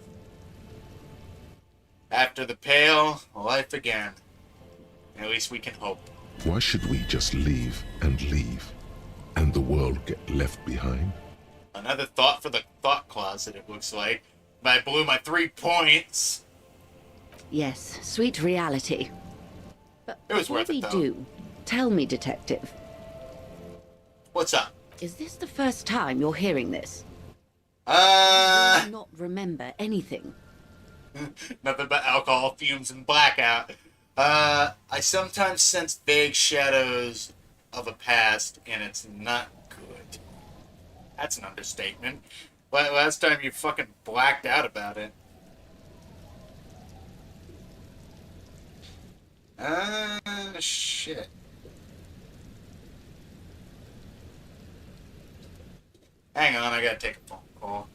After the Pale, life again. At least we can hope. Why should we just leave, and the world get left behind? Another thought for the thought closet, it looks like. I blew my 3 points. Yes, sweet reality. But It was before worth it, we though. do, tell me, Detective, What's up? is this the first time you're hearing this? Do you not remember anything? Nothing but alcohol, fumes, and blackout. I sometimes sense vague shadows of a past, and it's not good. That's an understatement. Last time you fucking blacked out about it. Shit. Hang on, I gotta take a phone call.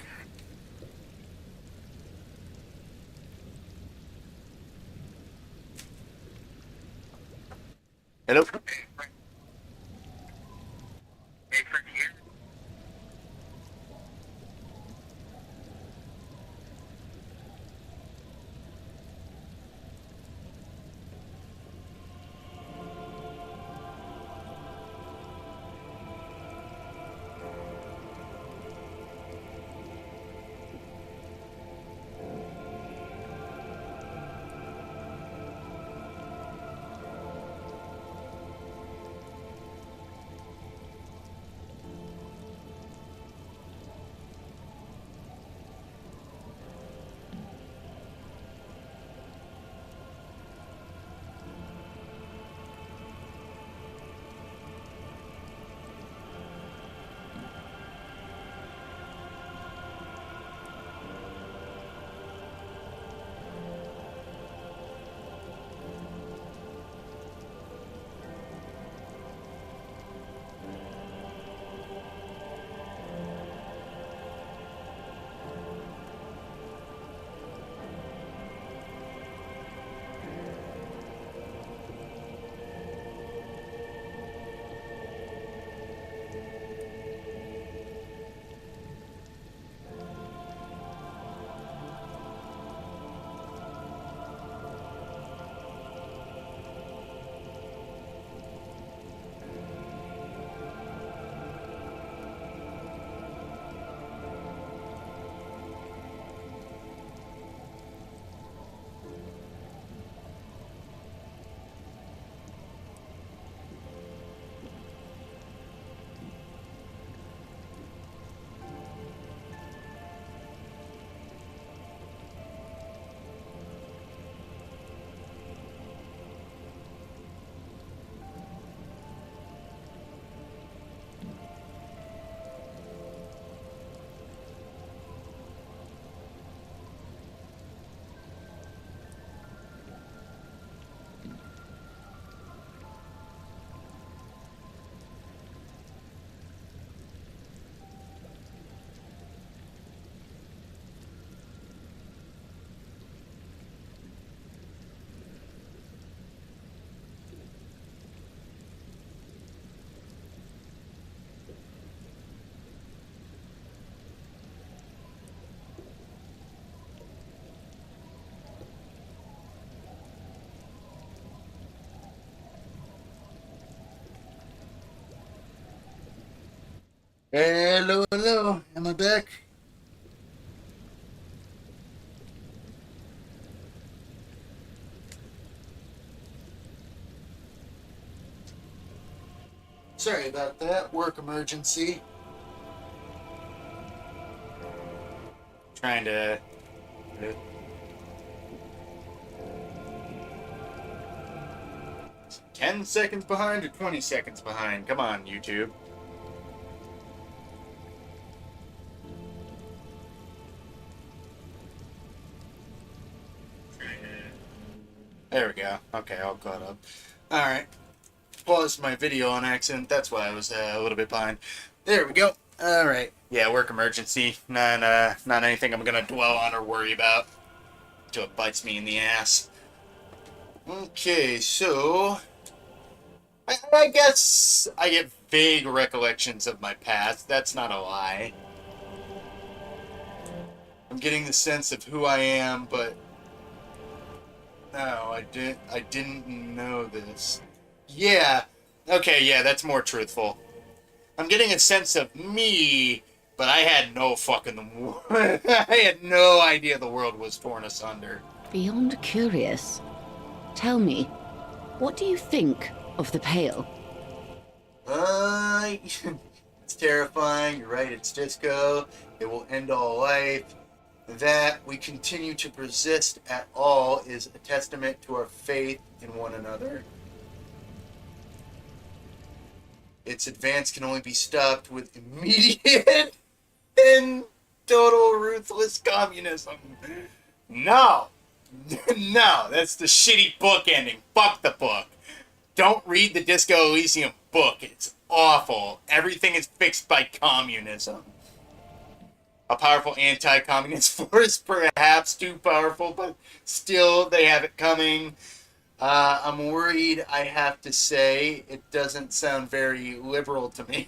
Hello? Hello, hello. Am I back? Sorry about that. Work emergency. Trying to... 10 seconds behind or 20 seconds behind? Come on, YouTube. There we go. Okay, all caught up. Alright. Paused my video on accident. That's why I was a little bit behind. There we go. Alright. Yeah, work emergency. Not anything I'm gonna dwell on or worry about until it bites me in the ass. Okay, so... I guess I get vague recollections of my past. That's not a lie. I'm getting the sense of who I am, but... No, I didn't know this. Yeah. Okay, yeah, that's more truthful. I'm getting a sense of me, but I had no fucking... I had no idea the world was torn asunder. Beyond curious. Tell me, what do you think of the Pale? It's terrifying. You're right, it's disco. It will end all life. That we continue to persist at all is a testament to our faith in one another. Its advance can only be stopped with immediate and total ruthless communism. No! No, that's the shitty book ending. Fuck the book. Don't read the Disco Elysium book. It's awful. Everything is fixed by communism. A powerful anti-communist force, perhaps too powerful, but still they have it coming. I'm worried, I have to say, it doesn't sound very liberal to me.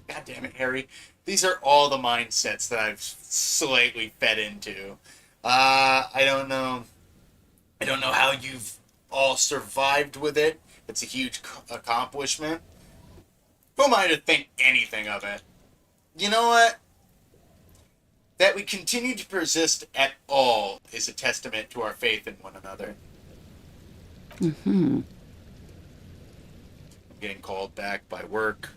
God damn it, Harry. These are all the mindsets that I've slightly fed into. I don't know. I don't know how you've all survived with it. It's a huge accomplishment. Who am I to think anything of it? You know what? That we continue to persist at all is a testament to our faith in one another. Mm-hmm. I'm getting called back by work.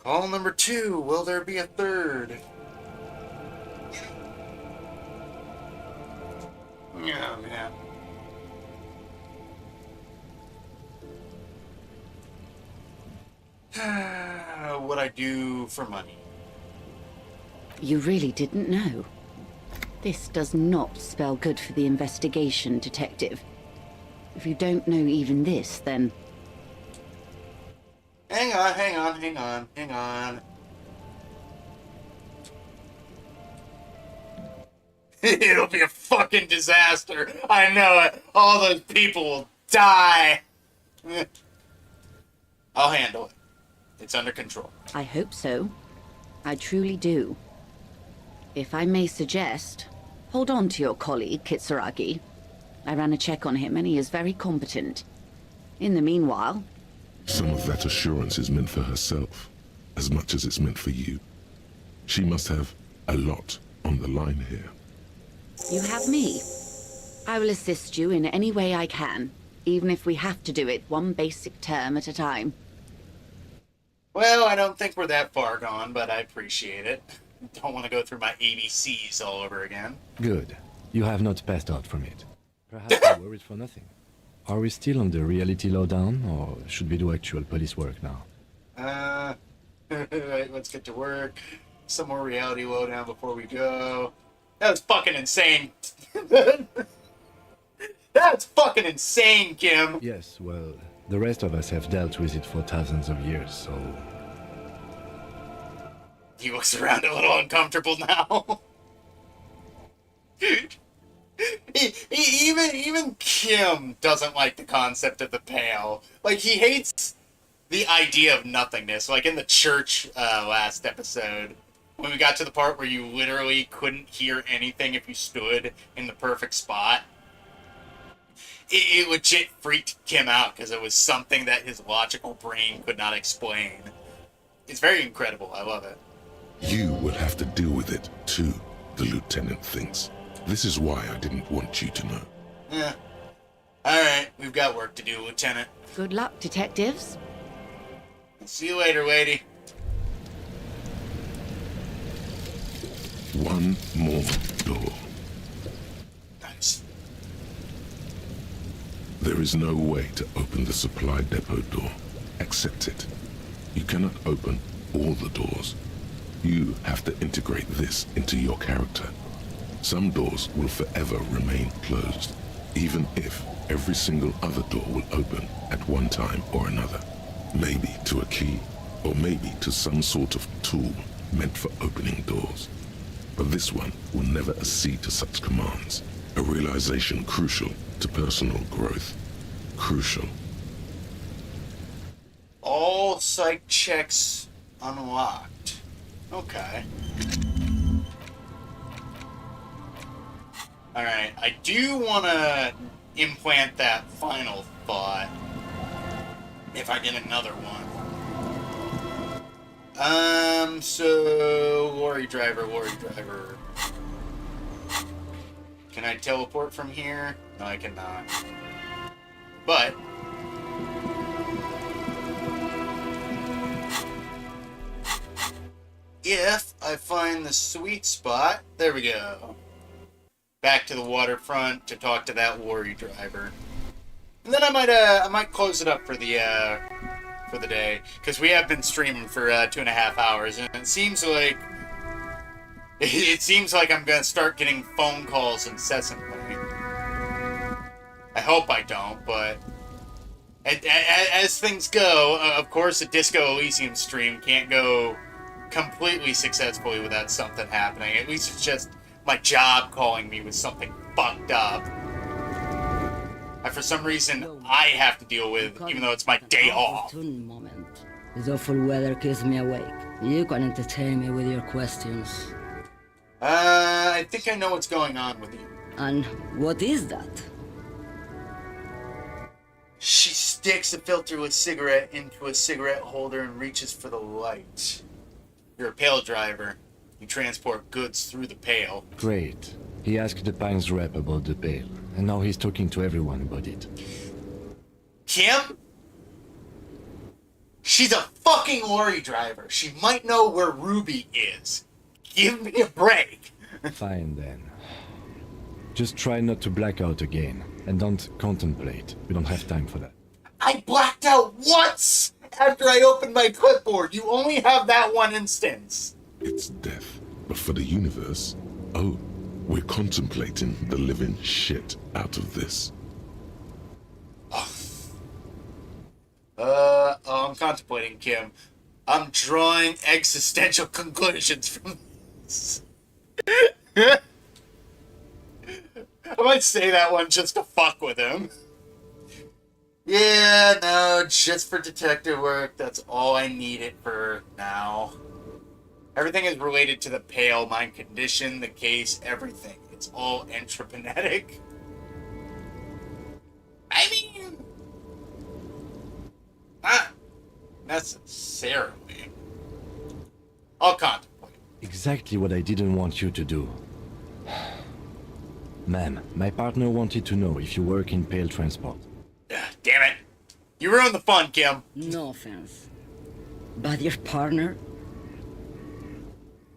Call number 2. Will there be a third? Yeah, man. What I do for money. You really didn't know. This does not spell good for the investigation, Detective. If you don't know even this, then... Hang on. It'll be a fucking disaster. I know it. All those people will die. I'll handle it. It's under control. I hope so. I truly do. If I may suggest, hold on to your colleague, Kitsuragi. I ran a check on him and he is very competent. In the meanwhile... Some of that assurance is meant for herself, as much as it's meant for you. She must have a lot on the line here. You have me. I will assist you in any way I can, even if we have to do it one basic term at a time. Well, I don't think we're that far gone, but I appreciate it. Don't want to go through my ABCs all over again. Good. You have not passed out from it. Perhaps you're worried for nothing. Are we still on the reality lowdown, or should we do actual police work now? Right, let's get to work. Some more reality lowdown before we go. That was fucking insane. That's fucking insane, Kim. Yes, well, the rest of us have dealt with it for thousands of years, so... He looks around a little uncomfortable now. Dude. Even Kim doesn't like the concept of the pale. Like, he hates the idea of nothingness. Like in the church last episode, when we got to the part where you literally couldn't hear anything if you stood in the perfect spot. It legit freaked Kim out because it was something that his logical brain could not explain. It's very incredible. I love it. You will have to deal with it, too, the lieutenant thinks. This is why I didn't want you to know. Yeah. Alright, we've got work to do, Lieutenant. Good luck, detectives. See you later, lady. One more door. Nice. There is no way to open the supply depot door. Accept it. You cannot open all the doors. You have to integrate this into your character. Some doors will forever remain closed, even if every single other door will open at one time or another. Maybe to a key, or maybe to some sort of tool meant for opening doors. But this one will never accede to such commands. A realization crucial to personal growth. Crucial. All psych checks unlocked. Okay. Alright, I do want to implant that final thought. If I get another one. So... Lorry driver. Can I teleport from here? No, I cannot. But... if I find the sweet spot... There we go. Back to the waterfront to talk to that lorry driver. And then I might close it up for the day, because we have been streaming for 2.5 hours, and it seems like I'm gonna start getting phone calls incessantly. I hope I don't, but as things go, of course, a Disco Elysium stream can't go completely successfully without something happening. At least it's just my job calling me with something fucked up. And for some reason, I have to deal with, even though it's my day off. This awful weather keeps me awake. You can entertain me with your questions. I think I know what's going on with you. And what is that? She sticks a filterless cigarette into a cigarette holder and reaches for the light. You're a pail driver. You transport goods through the pail. Great. He asked the Pines rep about the pail, and now he's talking to everyone about it. Kim? She's a fucking lorry driver. She might know where Ruby is. Give me a break. Fine then. Just try not to black out again, and don't contemplate. We don't have time for that. I blacked out once after I opened my clipboard. You only have that one instance. It's death. But for the universe, oh, we're contemplating the living shit out of this. I'm contemplating, Kim. I'm drawing existential conclusions from this. I might say that one just to fuck with him. Yeah, no, just for detective work. That's all I need it for now. Everything is related to the Pale, my condition, the case, everything. It's all entrepreneuric. I mean, not necessarily. I'll contemplate. Exactly what I didn't want you to do. Ma'am, my partner wanted to know if you work in Pale Transport. Damn it. You ruined the fun, Kim. No offense. But your partner?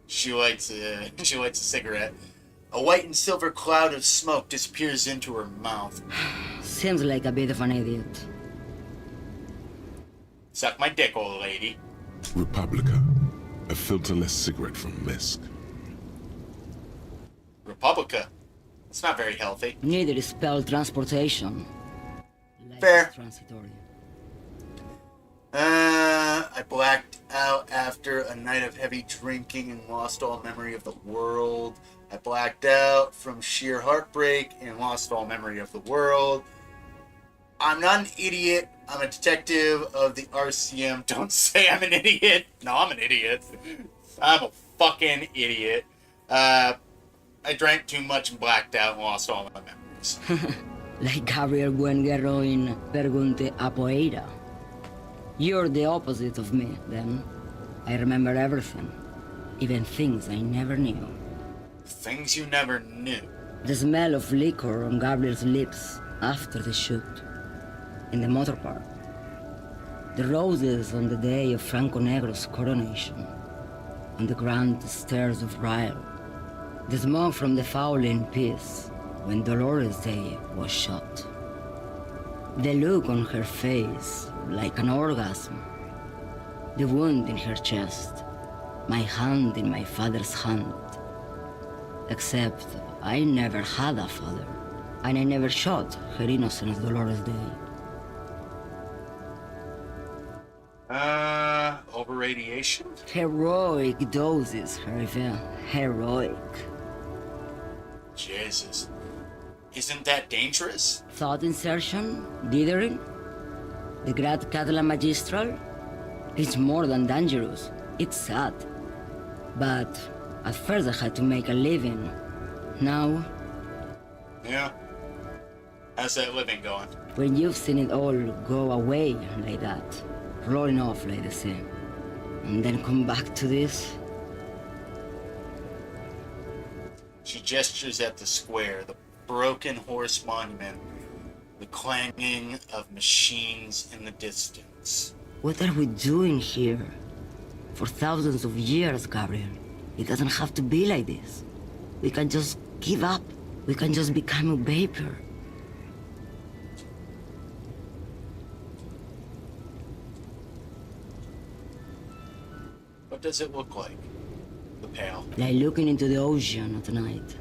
She lights a cigarette. A white and silver cloud of smoke disappears into her mouth. Seems like a bit of an idiot. Suck my dick, old lady. Republica. A filterless cigarette from Misk. Republica. It's not very healthy. Neither is Pale Transportation. Fair. Transitory. I blacked out after a night of heavy drinking and lost all memory of the world. I blacked out from sheer heartbreak and lost all memory of the world. I'm not an idiot. I'm a detective of the RCM. Don't say I'm an idiot. No, I'm an idiot. I'm a fucking idiot. I drank too much and blacked out and lost all my memories. Like Gabriel Buenguerro in Pergunte a Poeira. You're the opposite of me, then. I remember everything. Even things I never knew. Things you never knew. The smell of liquor on Gabriel's lips after the shoot. In the motor park. The roses on the day of Franco Negro's coronation. On the grand stairs of Ryle. The smoke from the Fowling Piece when Dolores Day was shot. The look on her face, like an orgasm. The wound in her chest. My hand in my father's hand. Except I never had a father, and I never shot her innocent Dolores Day. Over-radiation? Heroic doses, Hervé. Heroic. Jesus. Isn't that dangerous? Thought insertion? Dithering? The Grad Catalan Magistral? It's more than dangerous. It's sad. But at first I had to make a living. Now... Yeah. How's that living going? When you've seen it all go away like that, rolling off like the sea, and then come back to this... She gestures at the square, the broken horse monument, the clanging of machines in the distance. What are we doing here? For thousands of years, Gabriel. It doesn't have to be like this. We can just give up. We can just become a vapor. What does it look like? The Pale. Like looking into the ocean at night.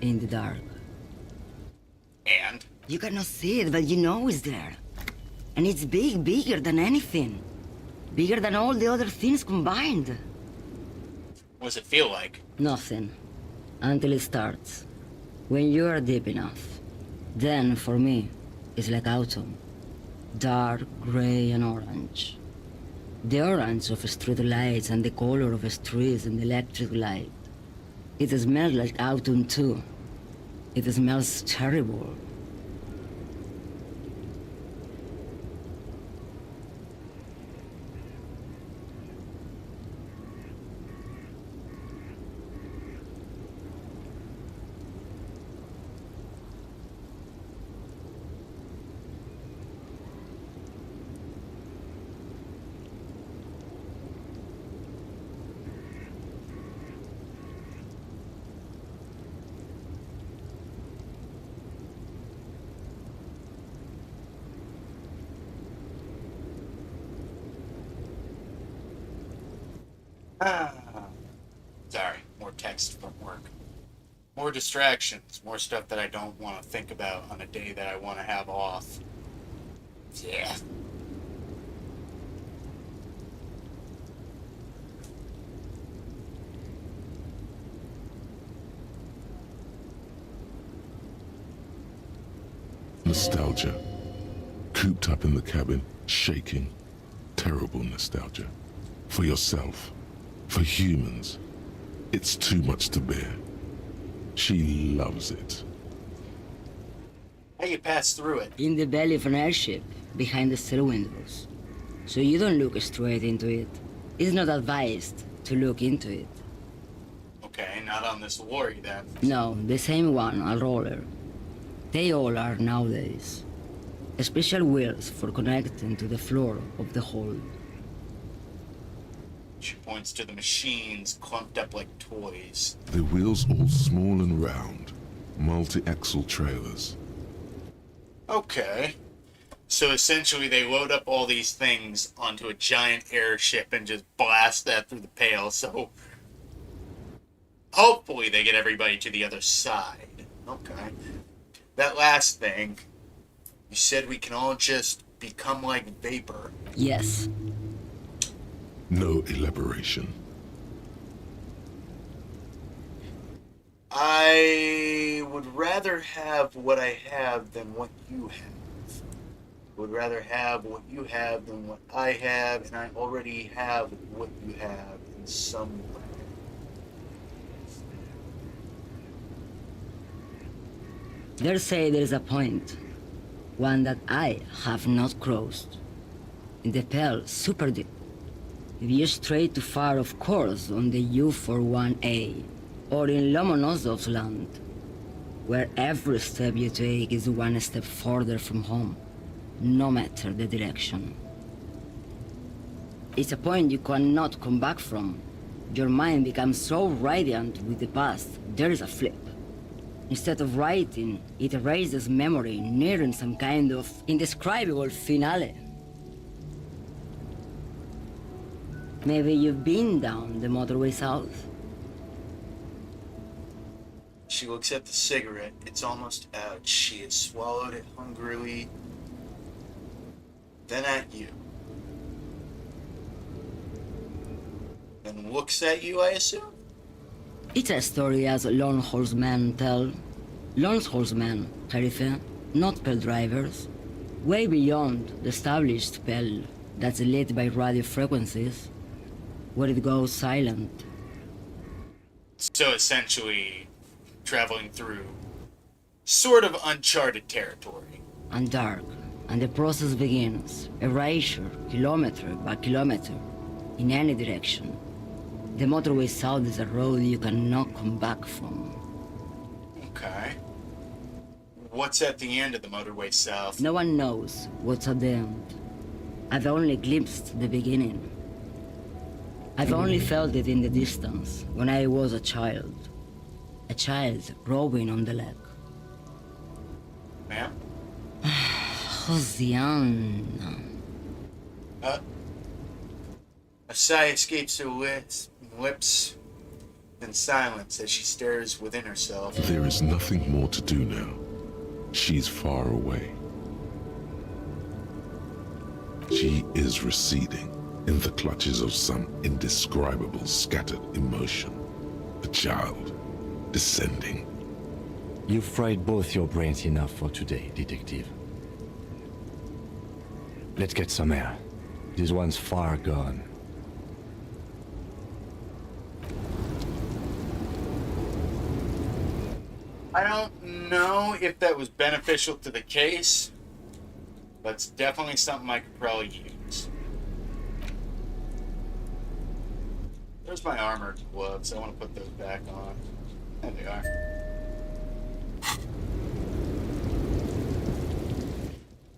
In the dark. And? You cannot see it, but you know it's there. And it's big, bigger than anything. Bigger than all the other things combined. What does it feel like? Nothing. Until it starts. When you are deep enough. Then, for me, it's like autumn. Dark, gray, and orange. The orange of street lights and the color of streets and electric light. It smells like autumn too. It smells terrible. Sorry, more text from work. More distractions, more stuff that I don't want to think about on a day that I want to have off. Yeah. Nostalgia. cooped up in the cabin, shaking. Terrible nostalgia. For yourself. For humans. It's too much to bear. She loves it. How you pass through it? In the belly of an airship, behind the stair windows. So you don't look straight into it. It's not advised to look into it. Okay, not on this lorry then. No, the same one, a roller. They all are nowadays. Special wheels for connecting to the floor of the hold. She points to the machines clumped up like toys. The wheels all small and round. Multi-axle trailers. Okay. So essentially they load up all these things onto a giant airship and just blast that through the pail, so hopefully they get everybody to the other side. Okay. That last thing, you said we can all just become like vapor. Yes. No elaboration. I would rather have what I have than what you have. Would rather have what you have than what I have, and I already have what you have in some way. They say there is a point, one that I have not crossed. In the Pale, super deep. If you stray too far, of course, on the U41A, or in Lomonosov's land, where every step you take is one step further from home, no matter the direction. It's a point you cannot come back from. Your mind becomes so radiant with the past, there is a flip. Instead of writing, it erases memory, nearing some kind of indescribable finale. Maybe you've been down the motorway south? She looks at the cigarette. It's almost out. She has swallowed it hungrily. Then at you. Then looks at you, I assume? It's a story as lone horsemen tell. Lone horsemen, Sheriff, not Pell drivers. Way beyond the established Pell that's lit by radio frequencies, where it goes silent. So essentially, traveling through sort of uncharted territory. And dark, and the process begins. Erasure, kilometer by kilometer, in any direction. The motorway south is a road you cannot come back from. Okay. What's at the end of the motorway south? No one knows what's at the end. I've only glimpsed the beginning. I've only felt it in the distance, when I was a child. A child rowing on the lake. Ma'am? Hosianna. A sigh escapes her lips, then silence as she stares within herself. There is nothing more to do now. She's far away. She is receding in the clutches of some indescribable scattered emotion. A child descending. You've fried both your brains enough for today, detective. Let's get some air. This one's far gone. I don't know if that was beneficial to the case, but it's definitely something I could probably use. There's my armored gloves. I want to put those back on. There they are.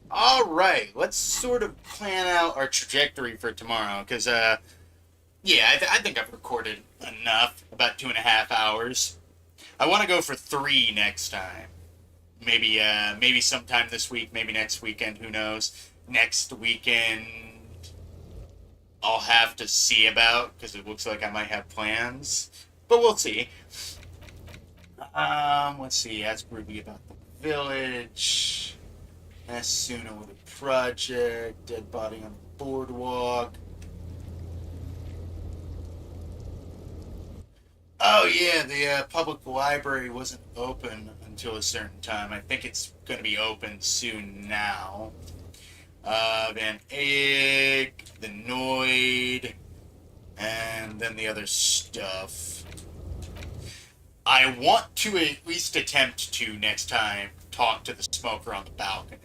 Alright, let's sort of plan out our trajectory for tomorrow, because, yeah, I think I've recorded enough, about 2.5 hours. I want to go for 3 next time. Maybe sometime this week, maybe next weekend, who knows. Next weekend, I'll have to see about, because it looks like I might have plans. But we'll see. Let's see, ask Ruby about the village. Ask Suna with a project. Dead body on the boardwalk. Oh yeah, the public library wasn't open until a certain time. I think it's going to be open soon now. Van Eyck, the Noid, and then the other stuff. I want to at least attempt to, next time, talk to the smoker on the balcony.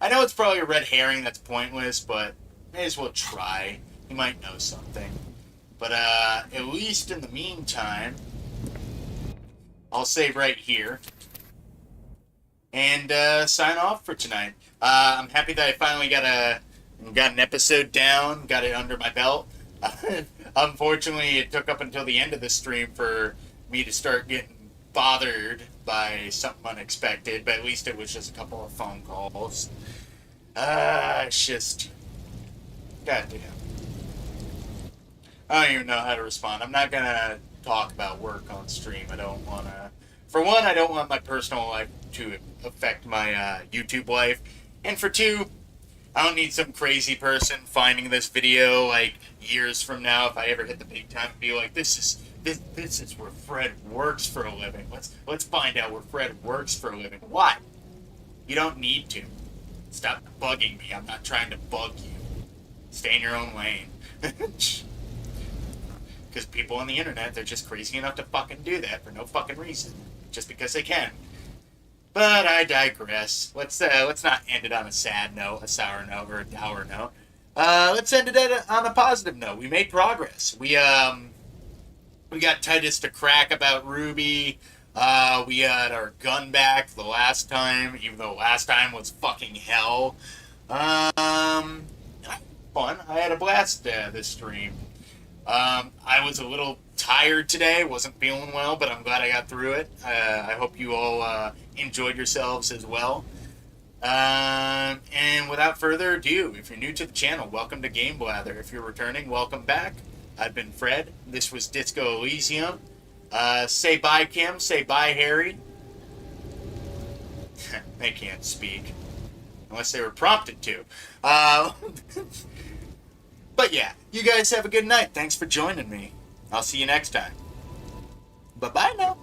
I know it's probably a red herring that's pointless, but may as well try. He might know something. But at least in the meantime, I'll save right here and sign off for tonight. I'm happy that I finally got an episode down, got it under my belt. Unfortunately, it took up until the end of the stream for me to start getting bothered by something unexpected, but at least it was just a couple of phone calls. It's just... goddamn. I don't even know how to respond. I'm not gonna talk about work on stream. I don't wanna... For one, I don't want my personal life to affect my YouTube life. And for two, I don't need some crazy person finding this video like years from now if I ever hit the big time and be like, this is where Fred works for a living. Let's find out where Fred works for a living. Why? You don't need to. Stop bugging me. I'm not trying to bug you. Stay in your own lane. Because people on the internet, they're just crazy enough to fucking do that for no fucking reason. Just because they can. But I digress. Let's not end it on a sad note, a sour note, or a dour note. Let's end it on a positive note. We made progress. We got Titus to crack about Ruby. We got our gun back the last time, even though last time was fucking hell. Fun. I had a blast this stream. I was a little tired today, wasn't feeling well, but I'm glad I got through it. I hope you all enjoyed yourselves as well. And without further ado, if you're new to the channel, welcome to Game Blather. If you're returning, welcome back. I've been Fred. This was Disco Elysium. Say bye, Kim. Say bye, Harry. They can't speak. Unless they were prompted to. But yeah, you guys have a good night. Thanks for joining me. I'll see you next time. Bye-bye now.